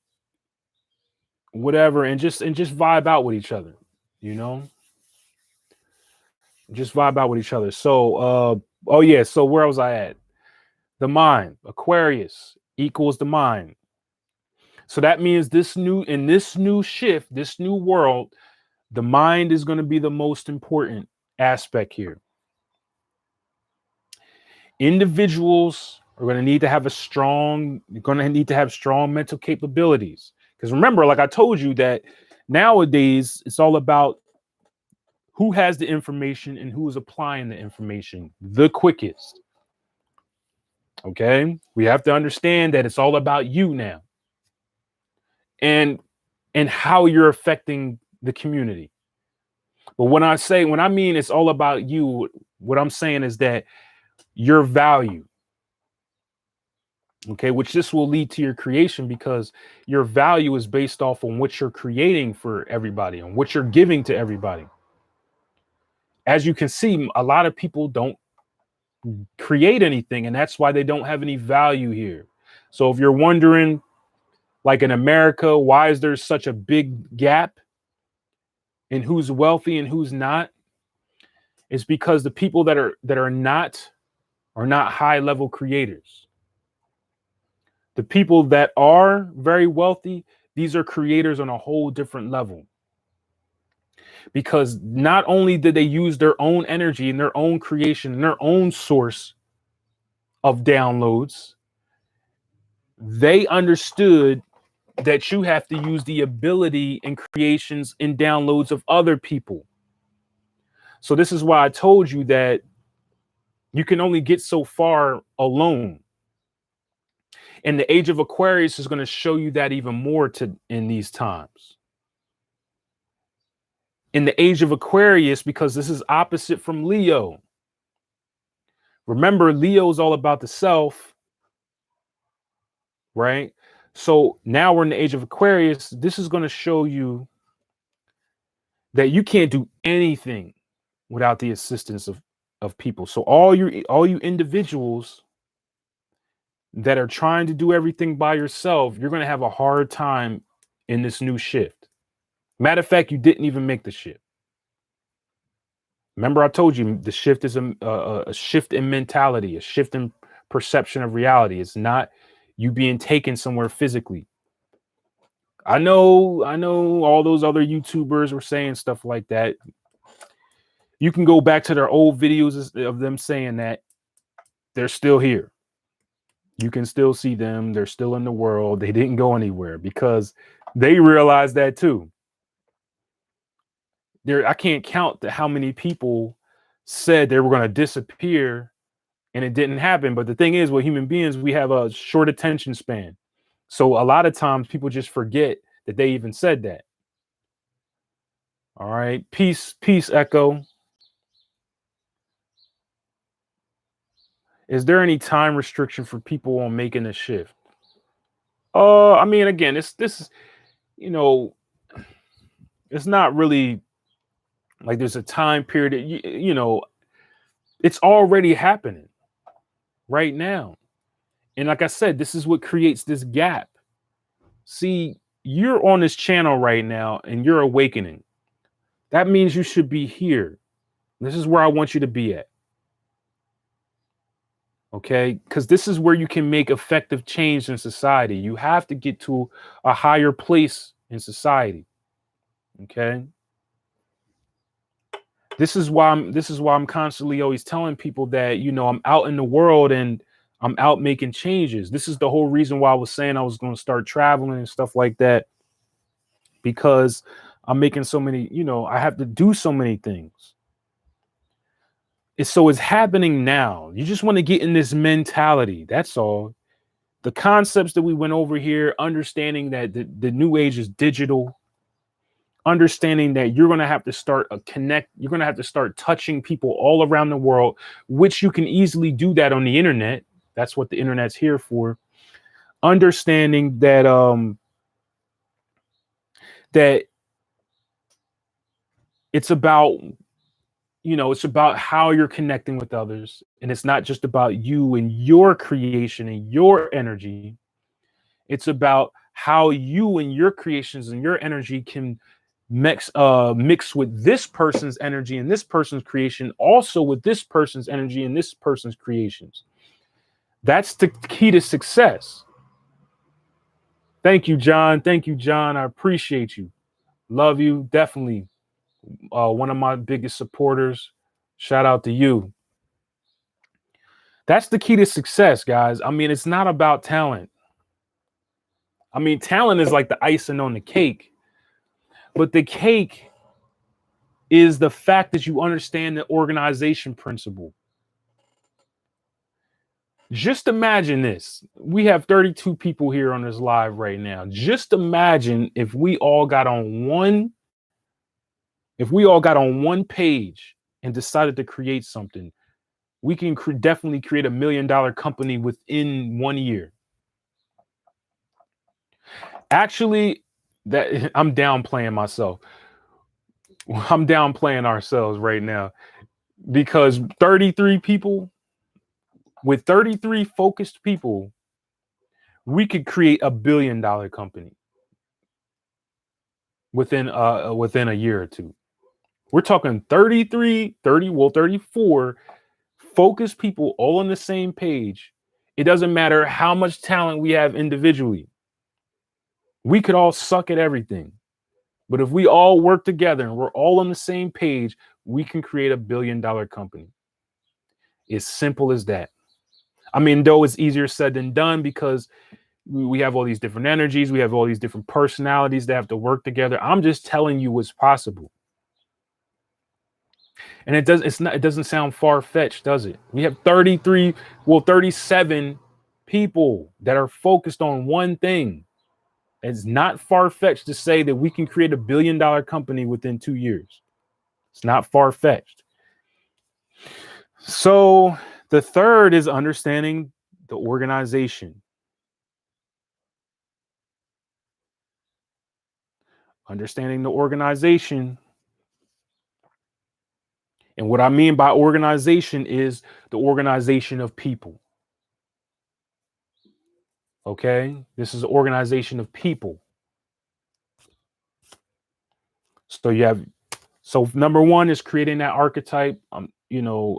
whatever, and just vibe out with each other, you know, just vibe out with each other. So oh yeah, so where was I at? The mind, Aquarius equals the mind. So that means this new shift, this new world, the mind is going to be the most important aspect here. Individuals are going to need to have strong mental capabilities. Because remember, like I told you, that nowadays it's all about who has the information and who is applying the information the quickest. Okay, we have to understand that it's all about you now, and how you're affecting the community. But when I mean it's all about you, what I'm saying is that your value, okay, which this will lead to your creation, because your value is based off on what you're creating for everybody and what you're giving to everybody. As you can see, a lot of people don't create anything, and that's why they don't have any value here. So if you're wondering, like in America, why is there such a big gap in who's wealthy and who's not? It's because the people that are not high level creators. The people that are very wealthy, these are creators on a whole different level. Because not only did they use their own energy and their own creation and their own source of downloads, they understood that you have to use the ability and creations and downloads of other people. So this is why I told you that you can only get so far alone. And the age of Aquarius is going to show you that even more in these times. In the age of Aquarius, because this is opposite from Leo. Remember, Leo is all about the self, right? So now we're in the age of Aquarius. This is going to show you that you can't do anything without the assistance of people. So all you individuals that are trying to do everything by yourself, you're going to have a hard time in this new shift. Matter of fact, you didn't even make the shift. Remember, I told you the shift is a shift in mentality, a shift in perception of reality. It's not you being taken somewhere physically. I know all those other YouTubers were saying stuff like that. You can go back to their old videos of them saying that they're still here. You can still see them. They're still in the world. They didn't go anywhere because they realized that too. I can't count how many people said they were going to disappear and it didn't happen. But the thing is, with human beings, we have a short attention span. So a lot of times people just forget that they even said that. All right. Peace, Echo. Is there any time restriction for people on making a shift? I mean, again, this, you know, it's not really like there's a time period that, you know, it's already happening right now. And like I said, this is what creates this gap. See, you're on this channel right now and you're awakening. That means you should be here. This is where I want you to be at. Okay? Because this is where you can make effective change in society. You have to get to a higher place in society. Okay? This is why I'm constantly always telling people that, you know, I'm out in the world and I'm out making changes. This is the whole reason why I was saying I was going to start traveling and stuff like that, because I'm making so many, you know, I have to do so many things. It's happening now. You just want to get in this mentality. That's all. The concepts that we went over here, understanding that the new age is digital, understanding that you're going to have to start you're going to have to start touching people all around the world, which you can easily do that on the internet. That's what the internet's here for. Understanding that that it's about, it's about how you're connecting with others, and it's not just about you and your creation and your energy. It's about how you and your creations and your energy can mix with this person's energy and this person's creation, also with this person's energy and this person's creations. That's the key to success. Thank you, John. Thank you, John. I appreciate you. Love you. Definitely one of my biggest supporters. Shout out to you. That's the key to success, guys. I mean, it's not about talent. I mean, talent is like the icing on the cake, but the cake is the fact that you understand the organization principle. Just imagine this. We have 32 people here on this live right now. Just imagine if we all got on one page and decided to create something. We can definitely create $1 million company within 1 year. Actually, that I'm downplaying myself. I'm downplaying ourselves right now, because 33 people, with 33 focused people, we could create $1 billion company within a year or two. We're talking 34 focused people all on the same page. It doesn't matter how much talent we have individually. We could all suck at everything. But if we all work together and we're all on the same page, we can create $1 billion company. It's simple as that. I mean, though it's easier said than done, because we have all these different energies, we have all these different personalities that have to work together. I'm just telling you what's possible. And it doesn't sound far-fetched, does it? We have 37 people that are focused on one thing. It's not far-fetched to say that we can create $1 billion company within 2 years. It's not far-fetched. So the third is understanding the organization. Understanding the organization. And what I mean by organization is the organization of people. Okay? This is an organization of people. So number one is creating that archetype. I'm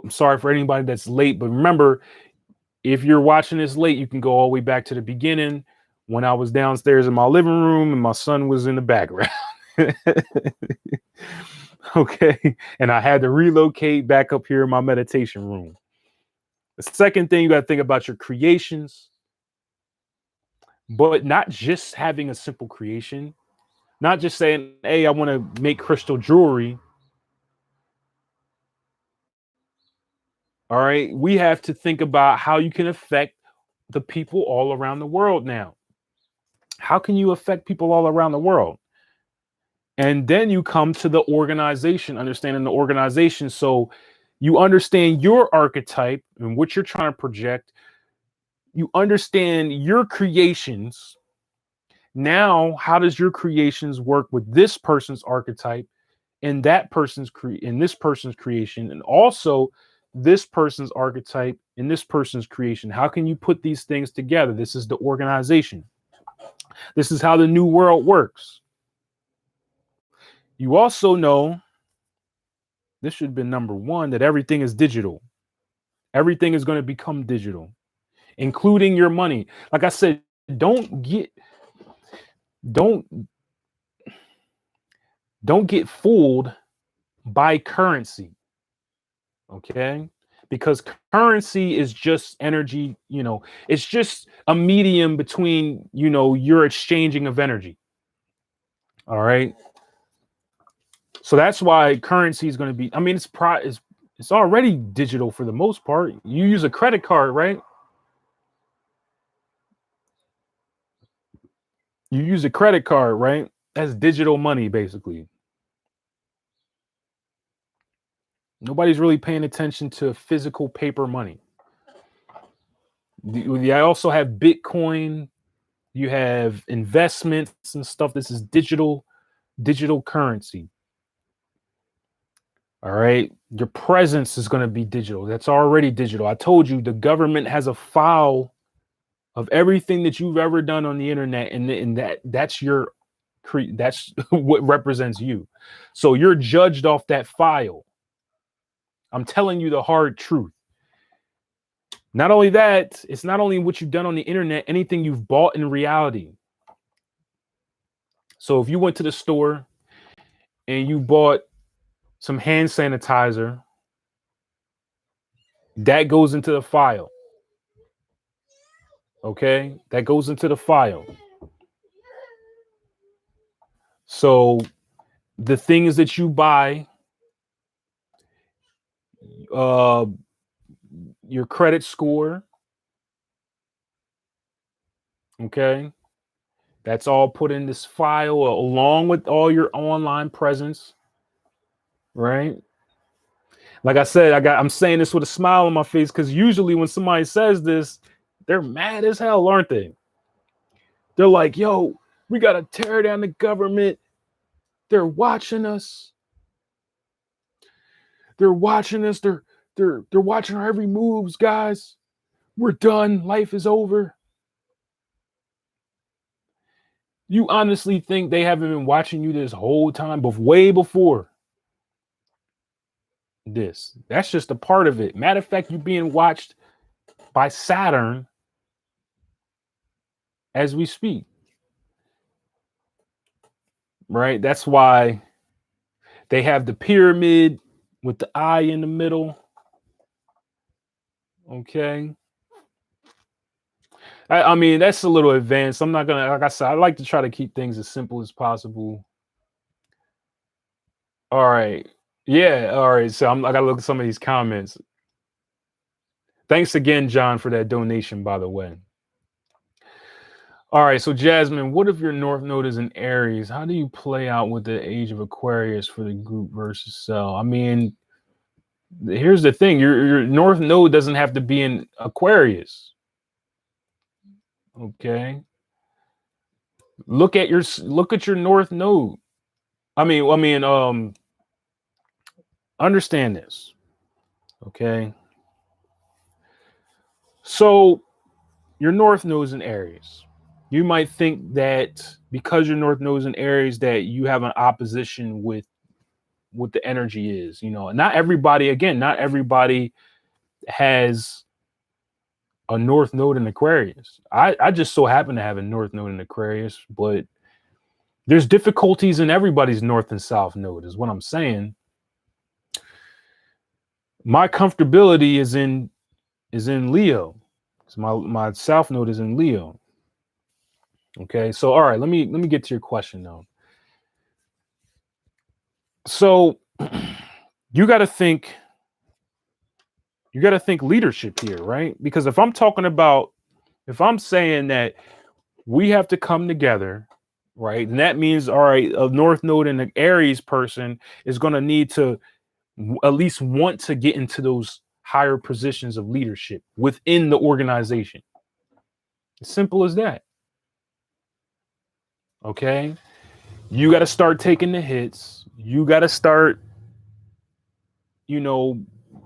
sorry for anybody that's late, but remember, if you're watching this late, you can go all the way back to the beginning when I was downstairs in my living room and my son was in the background. Okay. And I had to relocate back up here in my meditation room. The second thing, you got to think about your creations, but not just having a simple creation, not just saying, hey, I want to make crystal jewelry. All right. We have to think about how you can affect the people all around the world now. How can you affect people all around the world? And then you come to the organization, understanding the organization. So you understand your archetype and what you're trying to project. You understand your creations. Now, how does your creations work with this person's archetype and that person's in this person's creation, and also this person's archetype in this person's creation? How can you put these things together? This is the organization. This is how the new world works. You also know, this should have been number one, that everything is digital. Everything is going to become digital, including your money. Like I said, don't get fooled by currency. Okay? Because currency is just energy, it's just a medium between, your exchanging of energy. All right. So that's why currency is going to be, I mean, it's already digital for the most part. You use a credit card, right? You use a credit card, right? That's digital money, basically. Nobody's really paying attention to physical paper money. I also have Bitcoin. You have investments and stuff. This is digital currency. All right. Your presence is going to be digital. That's already digital. I told you the government has a file of everything that you've ever done on the internet, and that's what represents you. So you're judged off that file. I'm telling you the hard truth. Not only that, it's not only what you've done on the internet, anything you've bought in reality. So if you went to the store and you bought some hand sanitizer, that goes into the file. Okay? That goes into the file. So the things that you buy, your credit score, okay? That's all put in this file along with all your online presence, right? Like I said, I'm saying this with a smile on my face because usually when somebody says this, they're mad as hell, aren't they? They're like, yo, we got to tear down the government. They're watching us. They're watching us. They're watching our every moves, guys. We're done. Life is over. You honestly think they haven't been watching you this whole time, but way before this? That's just a part of it. Matter of fact, you're being watched by Saturn as we speak. Right? That's why they have the pyramid with the eye in the middle. Okay. I mean, that's a little advanced. I'm not gonna, like I said, I like to try to keep things as simple as possible. All right. Yeah. All right. So I gotta look at some of these comments. Thanks again, John, for that donation, by the way. All right. So Jasmine, what if your North Node is in Aries? How do you play out with the age of Aquarius for the group versus cell? I mean, here's the thing. Your North Node doesn't have to be in Aquarius. Okay. Look at your North Node. Understand this. Okay. So your North Node is in Aries. You might think that because your North Node is in Aries that you have an opposition with what the energy is. You know, not everybody has a North Node in Aquarius. I just so happen to have a North Node in Aquarius, but there's difficulties in everybody's North and South Node, is what I'm saying. My comfortability is in Leo. So my South Node is in Leo. Okay, so all right, let me get to your question now. So you got to think leadership here, right? Because if I'm saying that we have to come together, right? And that means, all right, a North Node and an Aries person is going to need to at least want to get into those higher positions of leadership within the organization. As simple as that. Okay. You got to start taking the hits. You got to start,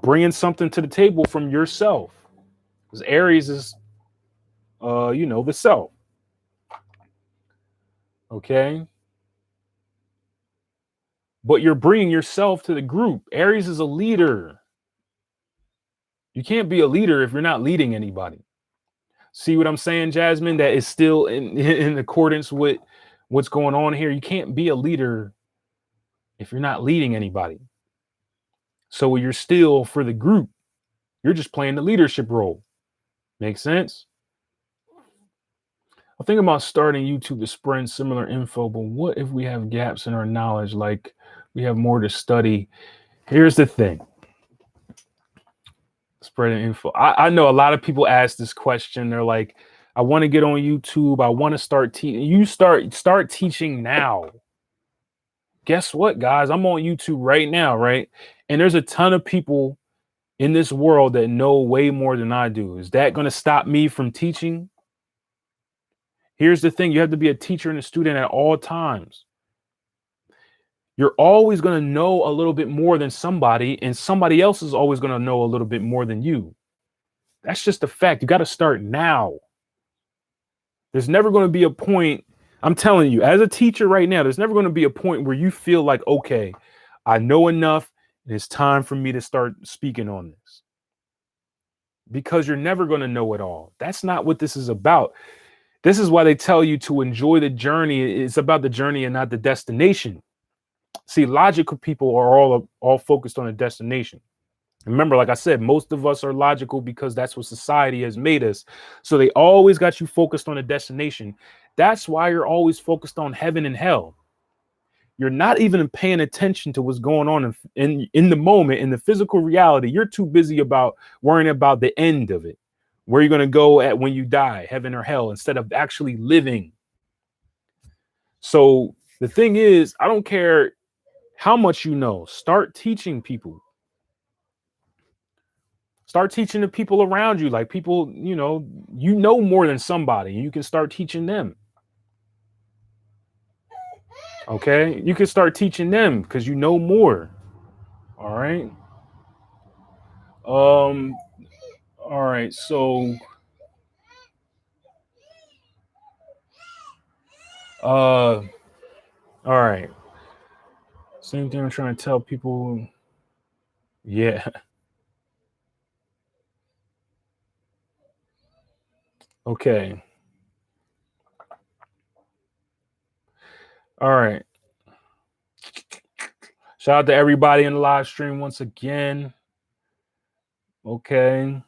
bringing something to the table from yourself. Because Aries is, the self. Okay. But you're bringing yourself to the group. Aries is a leader. You can't be a leader if you're not leading anybody. See what I'm saying, Jasmine? That is still in accordance with what's going on here. You can't be a leader if you're not leading anybody. So you're still for the group. You're just playing the leadership role. Make sense? I'm thinking about starting YouTube to spread similar info, but what if we have gaps in our knowledge, like we have more to study? Here's the thing. Spreading info. I know a lot of people ask this question. They're like, I want to get on YouTube. I want to start teaching. You start teaching now. Guess what, guys? I'm on YouTube right now, right? And there's a ton of people in this world that know way more than I do. Is that going to stop me from teaching? Here's the thing. You have to be a teacher and a student at all times. You're always going to know a little bit more than somebody, and somebody else is always going to know a little bit more than you. That's just a fact. You got to start now. There's never going to be a point. I'm telling you, as a teacher right now, there's never going to be a point where you feel like, okay, I know enough, and it's time for me to start speaking on this. Because you're never going to know it all. That's not what this is about. This is why they tell you to enjoy the journey. It's about the journey and not the destination. See, logical people are all focused on a destination. Remember, like I said, most of us are logical because that's what society has made us. So they always got you focused on a destination. That's why you're always focused on heaven and hell. You're not even paying attention to what's going on in the moment, in the physical reality. You're too busy about worrying about the end of it, where you're going to go at when you die, heaven or hell, instead of actually living. So the thing is, I don't care how much you know, start teaching people. Start teaching the people around you, like people, you know more than somebody. You can start teaching them. Okay, you can start teaching them because you know more. All right. All right. So, all right. Same thing I'm trying to tell people. Yeah. Okay. All right. Shout out to everybody in the live stream once again. Okay.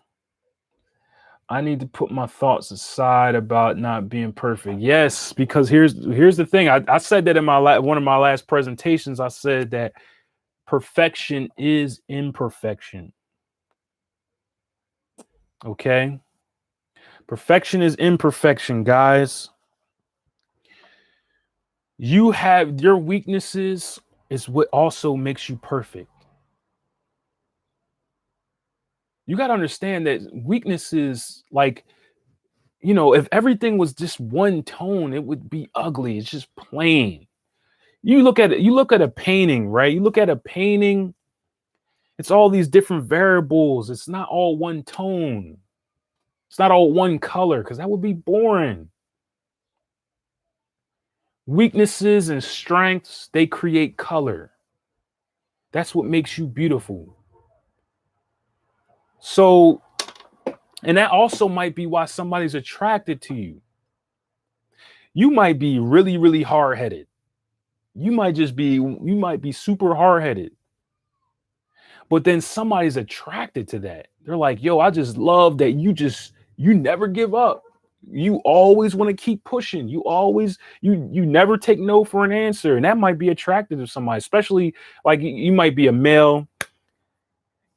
I need to put my thoughts aside about not being perfect. Yes, because here's the thing. I said that in one of my last presentations. I said that perfection is imperfection. Okay. Perfection is imperfection, guys. You have your weaknesses is what also makes you perfect. You got to understand that weaknesses, like, if everything was just one tone, it would be ugly. It's just plain. You look at a painting, right? You look at a painting, it's all these different variables. It's not all one tone. It's not all one color, because that would be boring. Weaknesses and strengths, they create color. That's what makes you beautiful. So, and that also might be why somebody's attracted to you. You might be really, really hard-headed. You might be super hard-headed. But then somebody's attracted to that. They're like, yo, I just love that you never give up. You always want to keep pushing. You never take no for an answer. And that might be attractive to somebody, especially like you might be a male.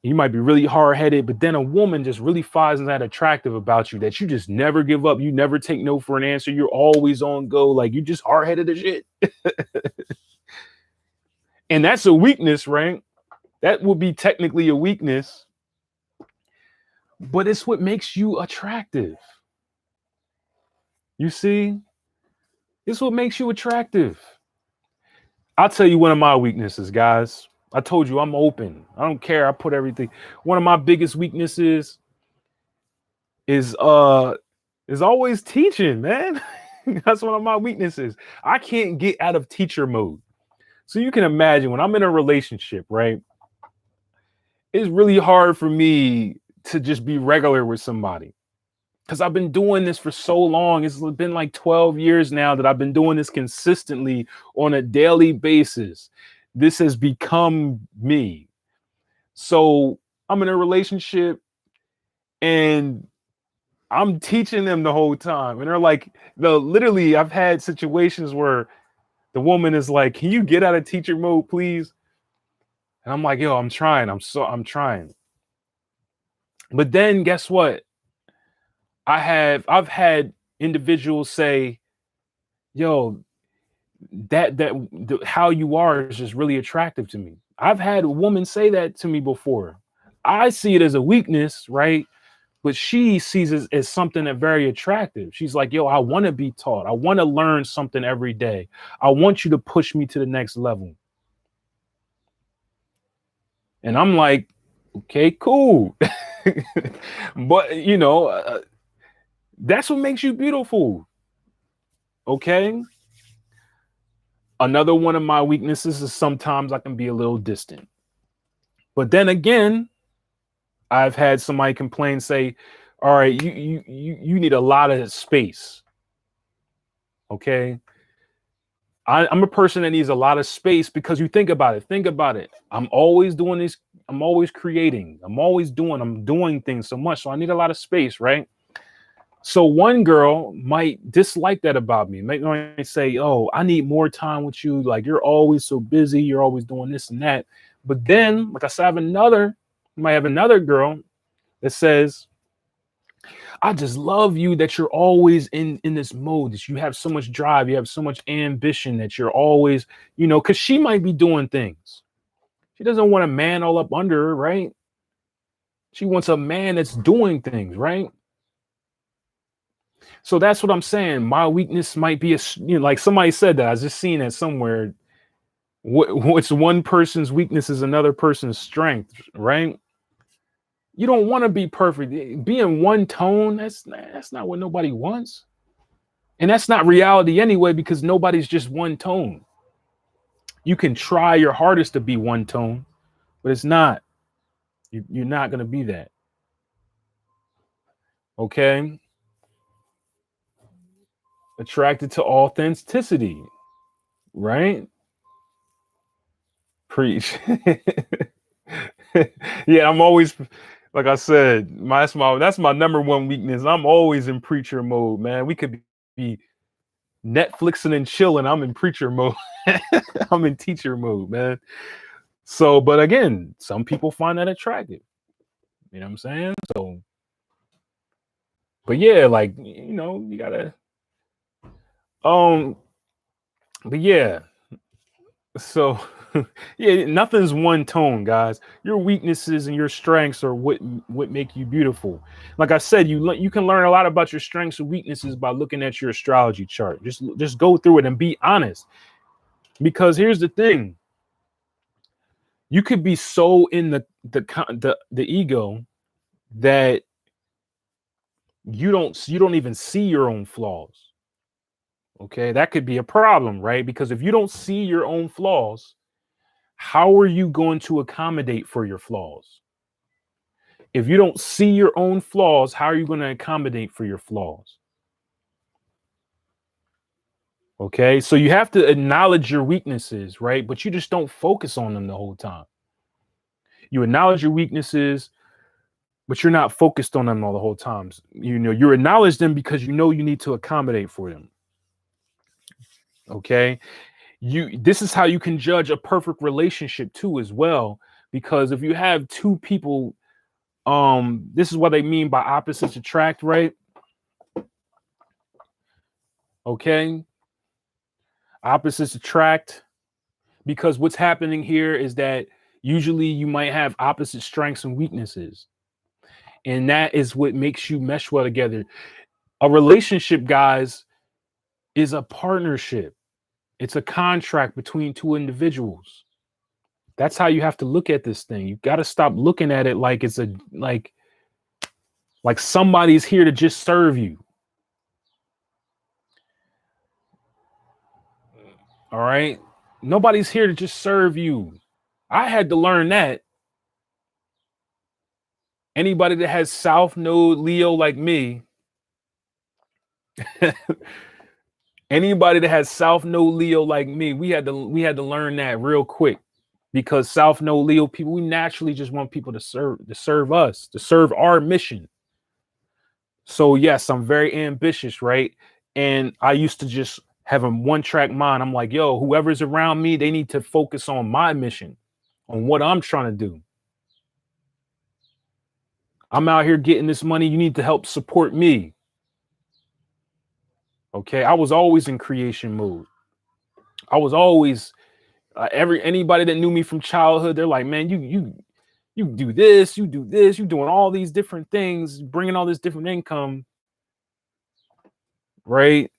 You might be really hard-headed, but then a woman just really finds that attractive about you, that you just never give up. You never take no for an answer. You're always on go. Like, you just hard-headed as shit. And that's a weakness, right? That would be technically a weakness, but it's what makes you attractive. You see? It's what makes you attractive. I'll tell you one of my weaknesses, guys. I told you I'm open. I don't care. I put everything. One of my biggest weaknesses is always teaching, man. That's one of my weaknesses. I can't get out of teacher mode. So you can imagine when I'm in a relationship, right? It's really hard for me to just be regular with somebody, because I've been doing this for so long. It's been like 12 years now that I've been doing this consistently on a daily basis. This has become me. So I'm in a relationship and I'm teaching them the whole time. And they're like, literally, I've had situations where the woman is like, can you get out of teacher mode, please? And I'm like, yo, I'm trying. I'm trying. But then guess what? I've had individuals say, yo, how you are is just really attractive to me. I've had a woman say that to me before. I see it as a weakness, right? But she sees it as something that very attractive. She's like, yo, I want to be taught. I want to learn something every day. I want you to push me to the next level. And I'm like, okay, cool. But, that's what makes you beautiful. Okay. Another one of my weaknesses is sometimes I can be a little distant. But then again, I've had somebody complain, say, all right, you need a lot of space. Okay. I'm a person that needs a lot of space because you think about it. Think about it. I'm always doing this. I'm always creating. I'm doing things so much. So I need a lot of space, right? So one girl might dislike that about me. Might say, oh, I need more time with you. Like, you're always so busy. You're always doing this and that. But then, like I said, you might have another girl that says, I just love you that you're always in this mode, that you have so much drive, you have so much ambition, that you're always, because she might be doing things. She doesn't want a man all up under her, right? She wants a man that's doing things, right? So that's what I'm saying. My weakness might be like somebody said that. I was just seeing that somewhere. What's one person's weakness is another person's strength, right? You don't want to be perfect. Being one tone, that's not what nobody wants. And that's not reality anyway, because nobody's just one tone. You can try your hardest to be one tone, but it's not. You're not going to be that. Okay? Attracted to authenticity, right? Preach. Yeah, I'm always, like I said, that's my number one weakness. I'm always in preacher mode, man. We could be Netflixing and chilling. I'm in preacher mode. I'm in teacher mode, man. So, but again, some people find that attractive. You know what I'm saying? So, but yeah, like, you gotta, but yeah, so yeah, nothing's one tone, guys. Your weaknesses and your strengths are what make you beautiful. Like I said, you can learn a lot about your strengths and weaknesses by looking at your astrology chart. Just go through it and be honest. Because here's the thing. You could be so in the ego that you don't even see your own flaws. Okay, that could be a problem, right? Because if you don't see your own flaws, how are you going to accommodate for your flaws? If you don't see your own flaws, how are you going to accommodate for your flaws? Okay, so you have to acknowledge your weaknesses, right? But you just don't focus on them the whole time. You acknowledge your weaknesses, but you're not focused on them all the whole time. You acknowledge them because you need to accommodate for them. Okay, this is how you can judge a perfect relationship too, as well. Because if you have two people, this is what they mean by opposites attract, right? Okay, opposites attract, because what's happening here is that usually you might have opposite strengths and weaknesses, and that is what makes you mesh well together. A relationship, guys, is a partnership. It's a contract between two individuals. That's how you have to look at this thing. You got to stop looking at it like it's like somebody's here to just serve you. All right? Nobody's here to just serve you. I had to learn that. Anybody that has South Node Leo like me, anybody that has South Node Leo like me, we had to learn that real quick, because South Node Leo people, we naturally just want people to serve us, to serve our mission. So yes, I'm very ambitious, right? And I used to just have a one-track mind. I'm like, yo, whoever's around me, they need to focus on my mission, on what I'm trying to do. I'm out here getting this money. You need to help support me. Okay, I was always in creation mode. I was always anybody that knew me from childhood, they're like, man, You do this, you do this, you doing all these different things, bringing all this different income, right?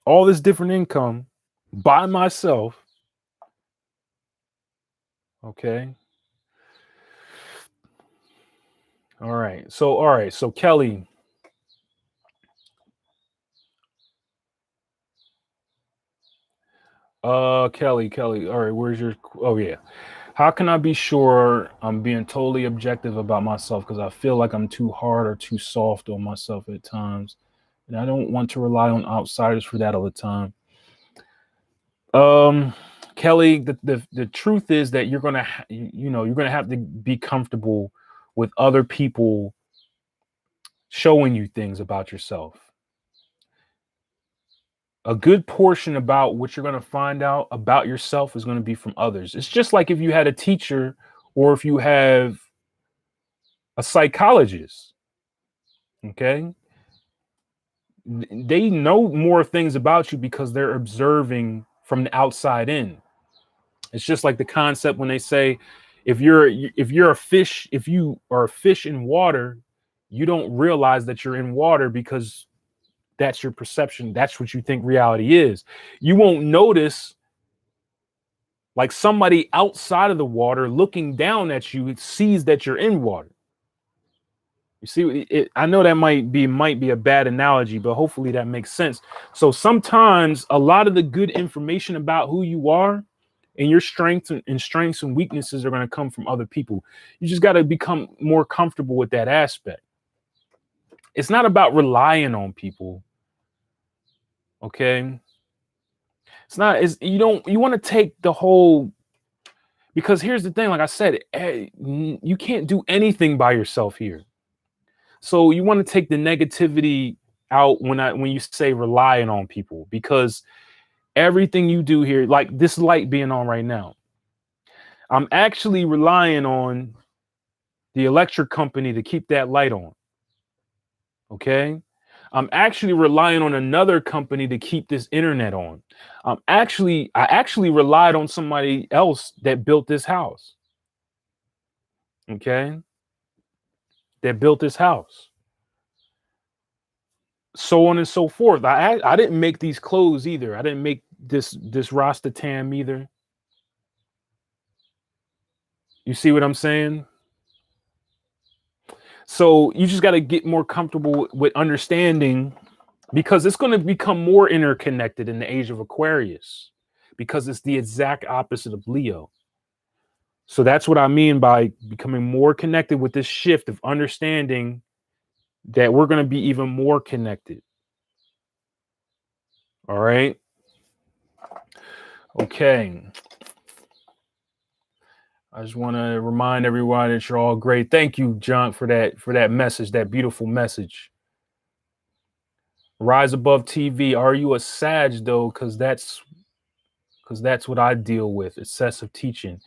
All this different income by myself. Okay. All right. So Kelly, Kelly. All right, where's your oh yeah. How can I be sure I'm being totally objective about myself? Because I feel like I'm too hard or too soft on myself at times. And I don't want to rely on outsiders for that all the time. Um, Kelly, the truth is that you're gonna you're gonna have to be comfortable with other people showing you things about yourself. A good portion about what you're going to find out about yourself is going to be from others. It's just like if you had a teacher or if you have a psychologist, okay? They know more things about you because they're observing from the outside in. It's just like the concept when they say if you're a fish, if you are a fish in water, you don't realize that you're in water because that's your perception. That's what you think reality is. You won't notice like somebody outside of the water looking down at you sees that you're in water. You see, I know that might be a bad analogy, but hopefully that makes sense. So sometimes a lot of the good information about who you are and your strengths and weaknesses are going to come from other people. You just got to become more comfortable with that aspect. It's not about relying on people. Okay. It's not, you want to take the whole, because here's the thing, like I said, you can't do anything by yourself here. So you want to take the negativity out when you say relying on people, because everything you do here, like this light being on right now, I'm actually relying on the electric company to keep that light on. Okay. I'm actually relying on another company to keep this internet on. I actually relied on somebody else that built this house. Okay. That built this house. So on and so forth. I didn't make these clothes either. I didn't make this Rasta tam either. You see what I'm saying? So you just got to get more comfortable with understanding, because it's going to become more interconnected in the age of Aquarius, because it's the exact opposite of Leo. So that's what I mean by becoming more connected with this shift of understanding that we're going to be even more connected. All right. Okay. I just want to remind everyone that you're all great. Thank you, John, for that message, that beautiful message. Rise Above TV. Are you a Sag though? Because that's what I deal with. Excessive teaching.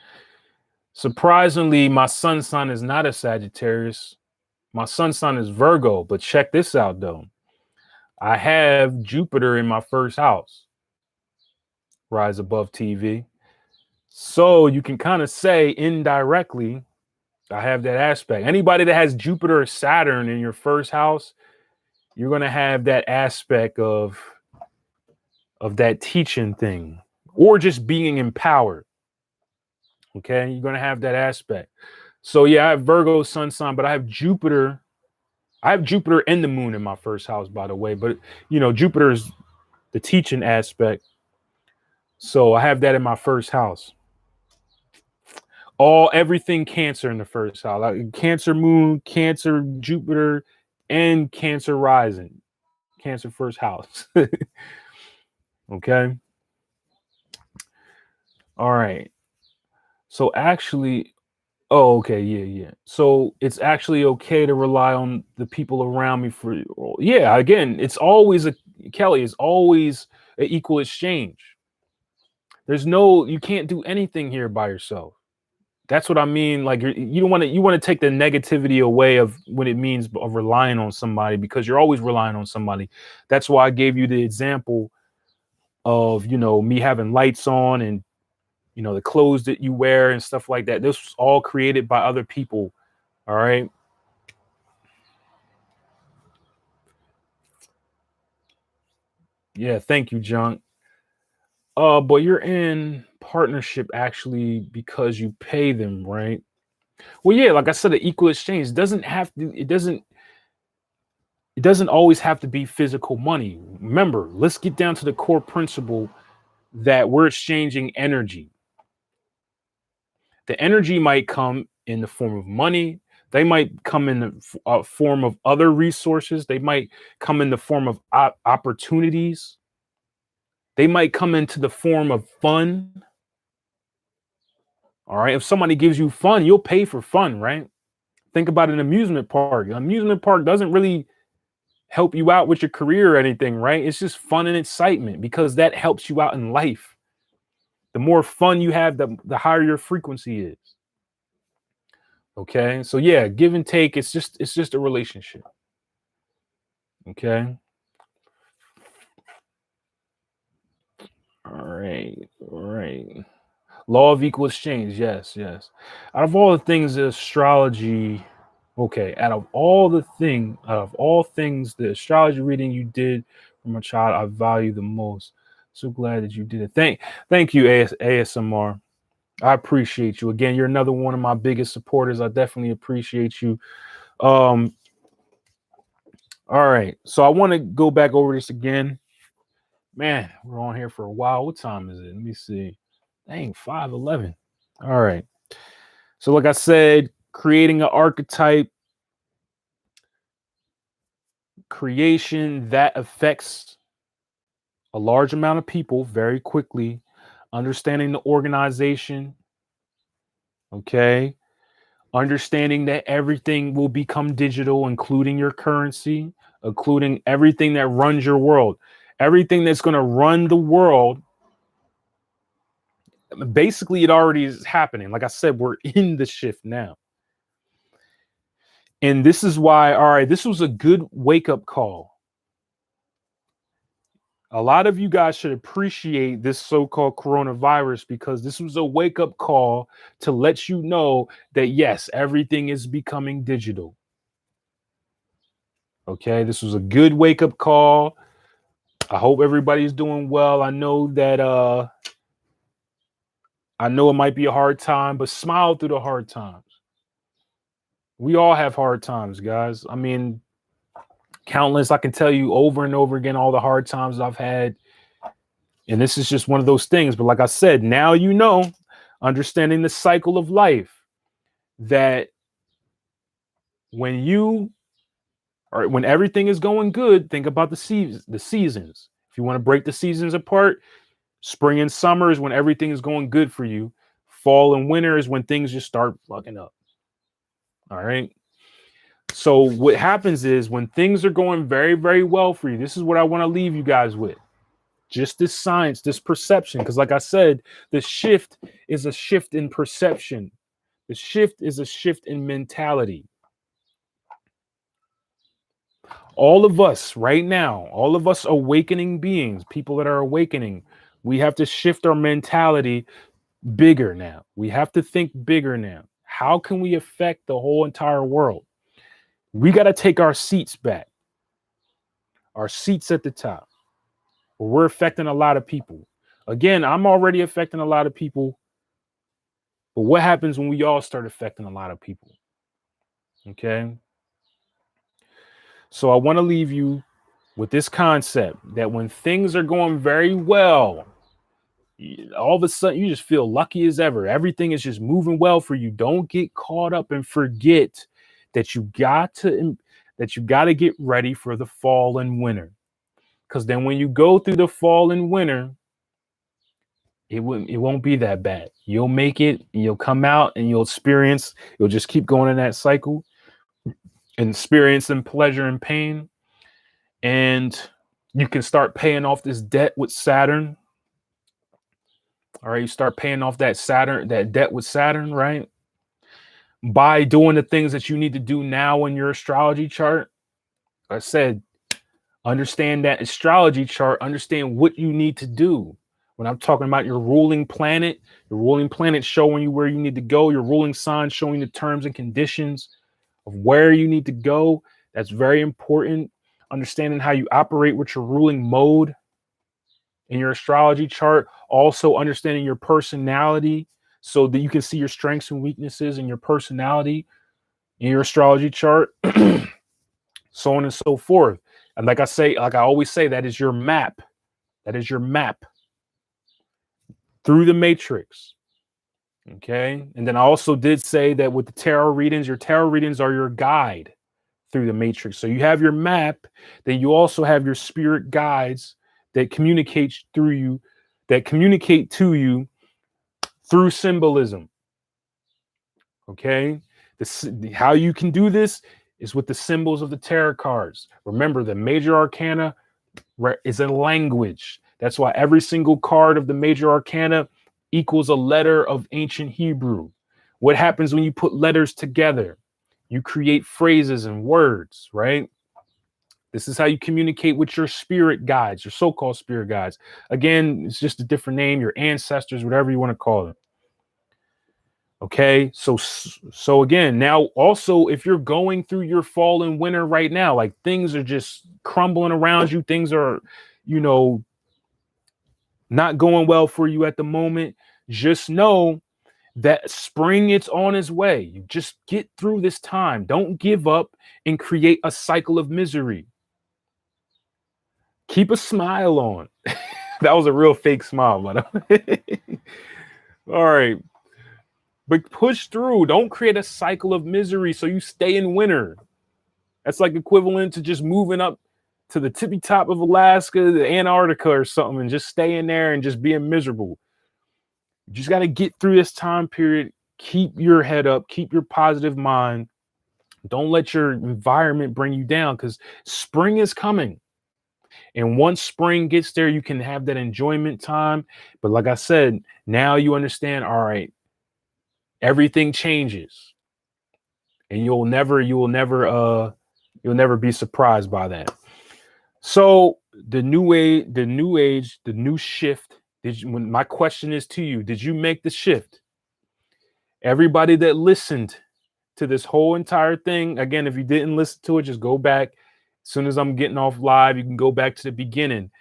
Surprisingly, my sun sign is not a Sagittarius. My sun sign is Virgo. But check this out though. I have Jupiter in my first house. Rise Above TV. So you can kind of say indirectly, I have that aspect. Anybody that has Jupiter or Saturn in your first house, you're going to have that aspect of that teaching thing, or just being empowered. Okay, you're going to have that aspect. So yeah, I have Virgo sun sign, but I have Jupiter and the moon in my first house, by the way. But Jupiter is the teaching aspect. So I have that in my first house. Everything Cancer in the first house, like Cancer moon, Cancer Jupiter, and Cancer rising, Cancer first house. Okay. All right. So actually, oh, okay, yeah. So it's actually okay to rely on the people around me for, yeah. Again, it's always Kelly, is always an equal exchange. You can't do anything here by yourself. That's what I mean. Like you don't want to. You want to take the negativity away of what it means of relying on somebody, because you're always relying on somebody. That's why I gave you the example of me having lights on and you know, the clothes that you wear and stuff like that. This was all created by other people. All right. Yeah, thank you, Junk. But you're in partnership actually because you pay them, right? Well, yeah, like I said, the equal exchange doesn't have to, it doesn't always have to be physical money. Remember, let's get down to the core principle that we're exchanging energy. The energy might come in the form of money. They might come in the form of other resources. They might come in the form of opportunities. They might come into the form of fun. All right. If somebody gives you fun, you'll pay for fun, right? Think about an amusement park. An amusement park doesn't really help you out with your career or anything, right? It's just fun and excitement because that helps you out in life. The more fun you have, the higher your frequency is. Okay. So yeah, give and take. It's just a relationship. Okay. All right. All right. Law of equal exchange. Yes. Yes. Out of all the things, astrology. Okay. Out of all things, the astrology reading you did from a child, I value the most. So glad that you did it. Thank you, ASMR. I appreciate you. Again, you're another one of my biggest supporters. I definitely appreciate you. Um, all right. So I want to go back over this again. Man, we're on here for a while. What time is it? Let me see. Dang, 5:11. All right. So, like I said, creating an archetype, creation that affects a large amount of people very quickly, understanding the organization, okay? Understanding that everything will become digital, including your currency, including everything that runs your world. Everything that's going to run the world, basically, it already is happening. Like I said, we're in the shift now. And this is why, all right, this was a good wake up call. A lot of you guys should appreciate this so-called coronavirus because this was a wake-up call to let you know that yes, everything is becoming digital. Okay, this was a good wake-up call. I hope everybody's doing well. I know it might be a hard time, but smile through the hard times. We all have hard times, guys. I mean, countless. I can tell you over and over again all the hard times I've had. And this is just one of those things. But like I said, now you know, understanding the cycle of life, that when everything is going good, think about the seasons. If you want to break the seasons apart, spring and summer is when everything is going good for you. Fall and winter is when things just start fucking up. All right. So what happens is when things are going very, very well for you, this is what I want to leave you guys with. Just this science, this perception. Because like I said, the shift is a shift in perception. The shift is a shift in mentality. All of us right now, all of us awakening beings, people that are awakening, we have to shift our mentality bigger now. We have to think bigger now. How can we affect the whole entire world? We got to take our seats back, our seats at the top. We're affecting a lot of people. Again, I'm already affecting a lot of people. But what happens when we all start affecting a lot of people? Okay. So I want to leave you with this concept that when things are going very well, all of a sudden you just feel lucky as ever. Everything is just moving well for you. Don't get caught up and forget that you got to get ready for the fall and winter. Because then when you go through the fall and winter, it won't be that bad. You'll make it, you'll come out and you'll just keep going in that cycle and experiencing pleasure and pain. And you can start paying off this debt with Saturn. All right, you start paying off that debt with Saturn, right? By doing the things that you need to do now in your astrology chart. Like I said, understand that astrology chart, understand what you need to do. When I'm talking about your ruling planet showing you where you need to go, your ruling sign showing the terms and conditions of where you need to go. That's very important. Understanding how you operate with your ruling mode in your astrology chart. Also understanding your personality so that you can see your strengths and weaknesses in your personality in your astrology chart. So on and so forth. And like I always say, that is your map. That is your map through the matrix. Okay. And then I also did say that with the tarot readings, your tarot readings are your guide through the matrix. So you have your map, then you also have your spirit guides that communicate to you through symbolism. Okay. How you can do this is with the symbols of the tarot cards. Remember, the major arcana is a language. That's why every single card of the major arcana equals a letter of ancient Hebrew. What happens when you put letters together? You create phrases and words, right? This is how you communicate with your spirit guides, your so-called spirit guides. Again, it's just a different name, your ancestors, whatever you want to call them. Okay, so again, now also if you're going through your fall and winter right now, like things are just crumbling around you, things are, not going well for you at the moment, just know that spring it's on its way. You just get through this time. Don't give up and create a cycle of misery. Keep a smile on. That was a real fake smile, but all right. But push through. Don't create a cycle of misery so you stay in winter. That's like equivalent to just moving up to the tippy top of Alaska, the Antarctica or something, and just staying there and just being miserable. You just got to get through this time period. Keep your head up. Keep your positive mind. Don't let your environment bring you down because spring is coming. And once spring gets there, you can have that enjoyment time. But like I said, now you understand, all right, everything changes. And you'll never be surprised by that. So the new shift. My question is to you, did you make the shift? Everybody that listened to this whole entire thing, again, if you didn't listen to it, just go back. As soon as I'm getting off live, you can go back to the beginning.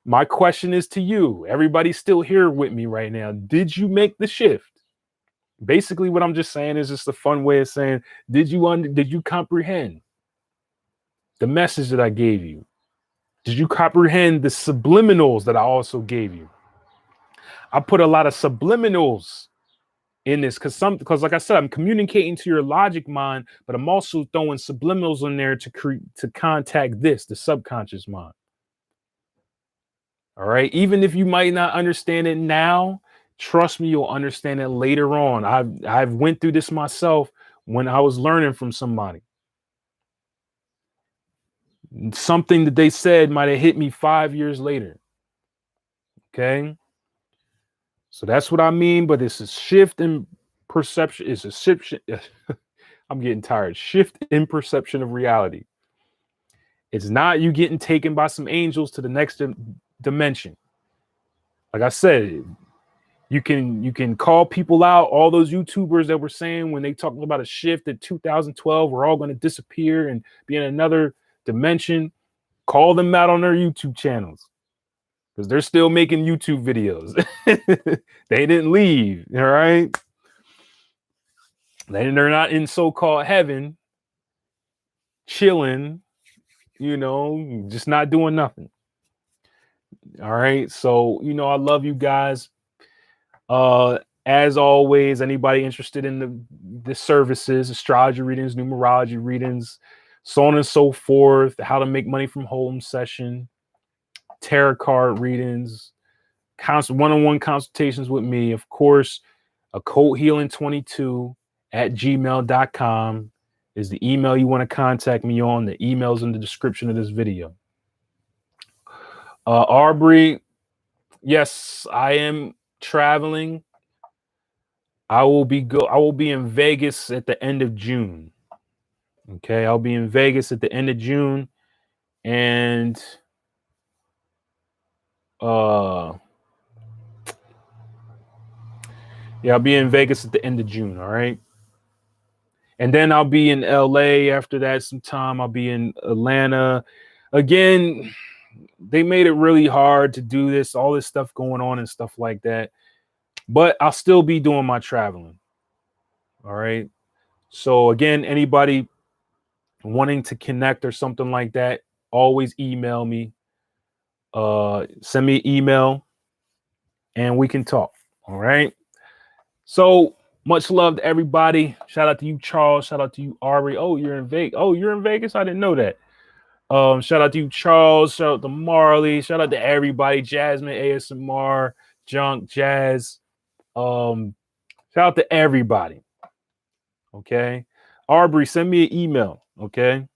My question is to you. Everybody's still here with me right now. Did you make the shift? Basically, what I'm just saying is just a fun way of saying, did you comprehend the message that I gave you? Did you comprehend the subliminals that I also gave you? I put a lot of subliminals in this because like I said, I'm communicating to your logic mind, but I'm also throwing subliminals in there to contact the subconscious mind. All right. Even if you might not understand it now, trust me, you'll understand it later on. I've went through this myself when I was learning from somebody. Something that they said might have hit me 5 years later. Okay. So that's what I mean. But it's a shift in perception. It's a shift. I'm getting tired. Shift in perception of reality. It's not you getting taken by some angels to the next dimension. Like I said, you can call people out. All those YouTubers that were saying when they talked about a shift in 2012, we're all going to disappear and be in another dimension. Call them out on their YouTube channels because they're still making YouTube videos. They didn't leave. All right. They're not in so-called heaven, chilling, just not doing nothing. All right. So, I love you guys. As always, anybody interested in the services, astrology readings, numerology readings, so on and so forth, how to make money from home session, tarot card readings, one-on-one consultations with me, of course, Occult Healing 22 at gmail.com is the email you want to contact me on. The email's in the description of this video. Aubrey, yes, I am traveling. I will be in Vegas at the end of June. Okay, I'll be in Vegas at the end of June, and Yeah, I'll be in Vegas at the end of June. All right. And then I'll be in LA after that sometime. I'll be in Atlanta. Again, they made it really hard to do this, all this stuff going on and stuff like that. But I'll still be doing my traveling. All right. So again, anybody wanting to connect or something like that, always email me. Send me an email and we can talk. All right. So much love to everybody. Shout out to you, Charles. Shout out to you, Ari. Oh, you're in Vegas. Oh, you're in Vegas. I didn't know that. Shout out to you, Charles. Shout out to Marley. Shout out to everybody. Jasmine, ASMR, Junk, Jazz. Shout out to everybody. Okay. Arbery, send me an email. Okay.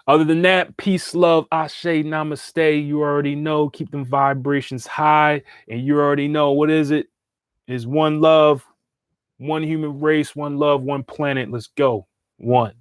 Other than that, peace, love, ashe, namaste. You already know. Keep them vibrations high. And you already know what is it? Is one love, one human race, one love, one planet. Let's go. One.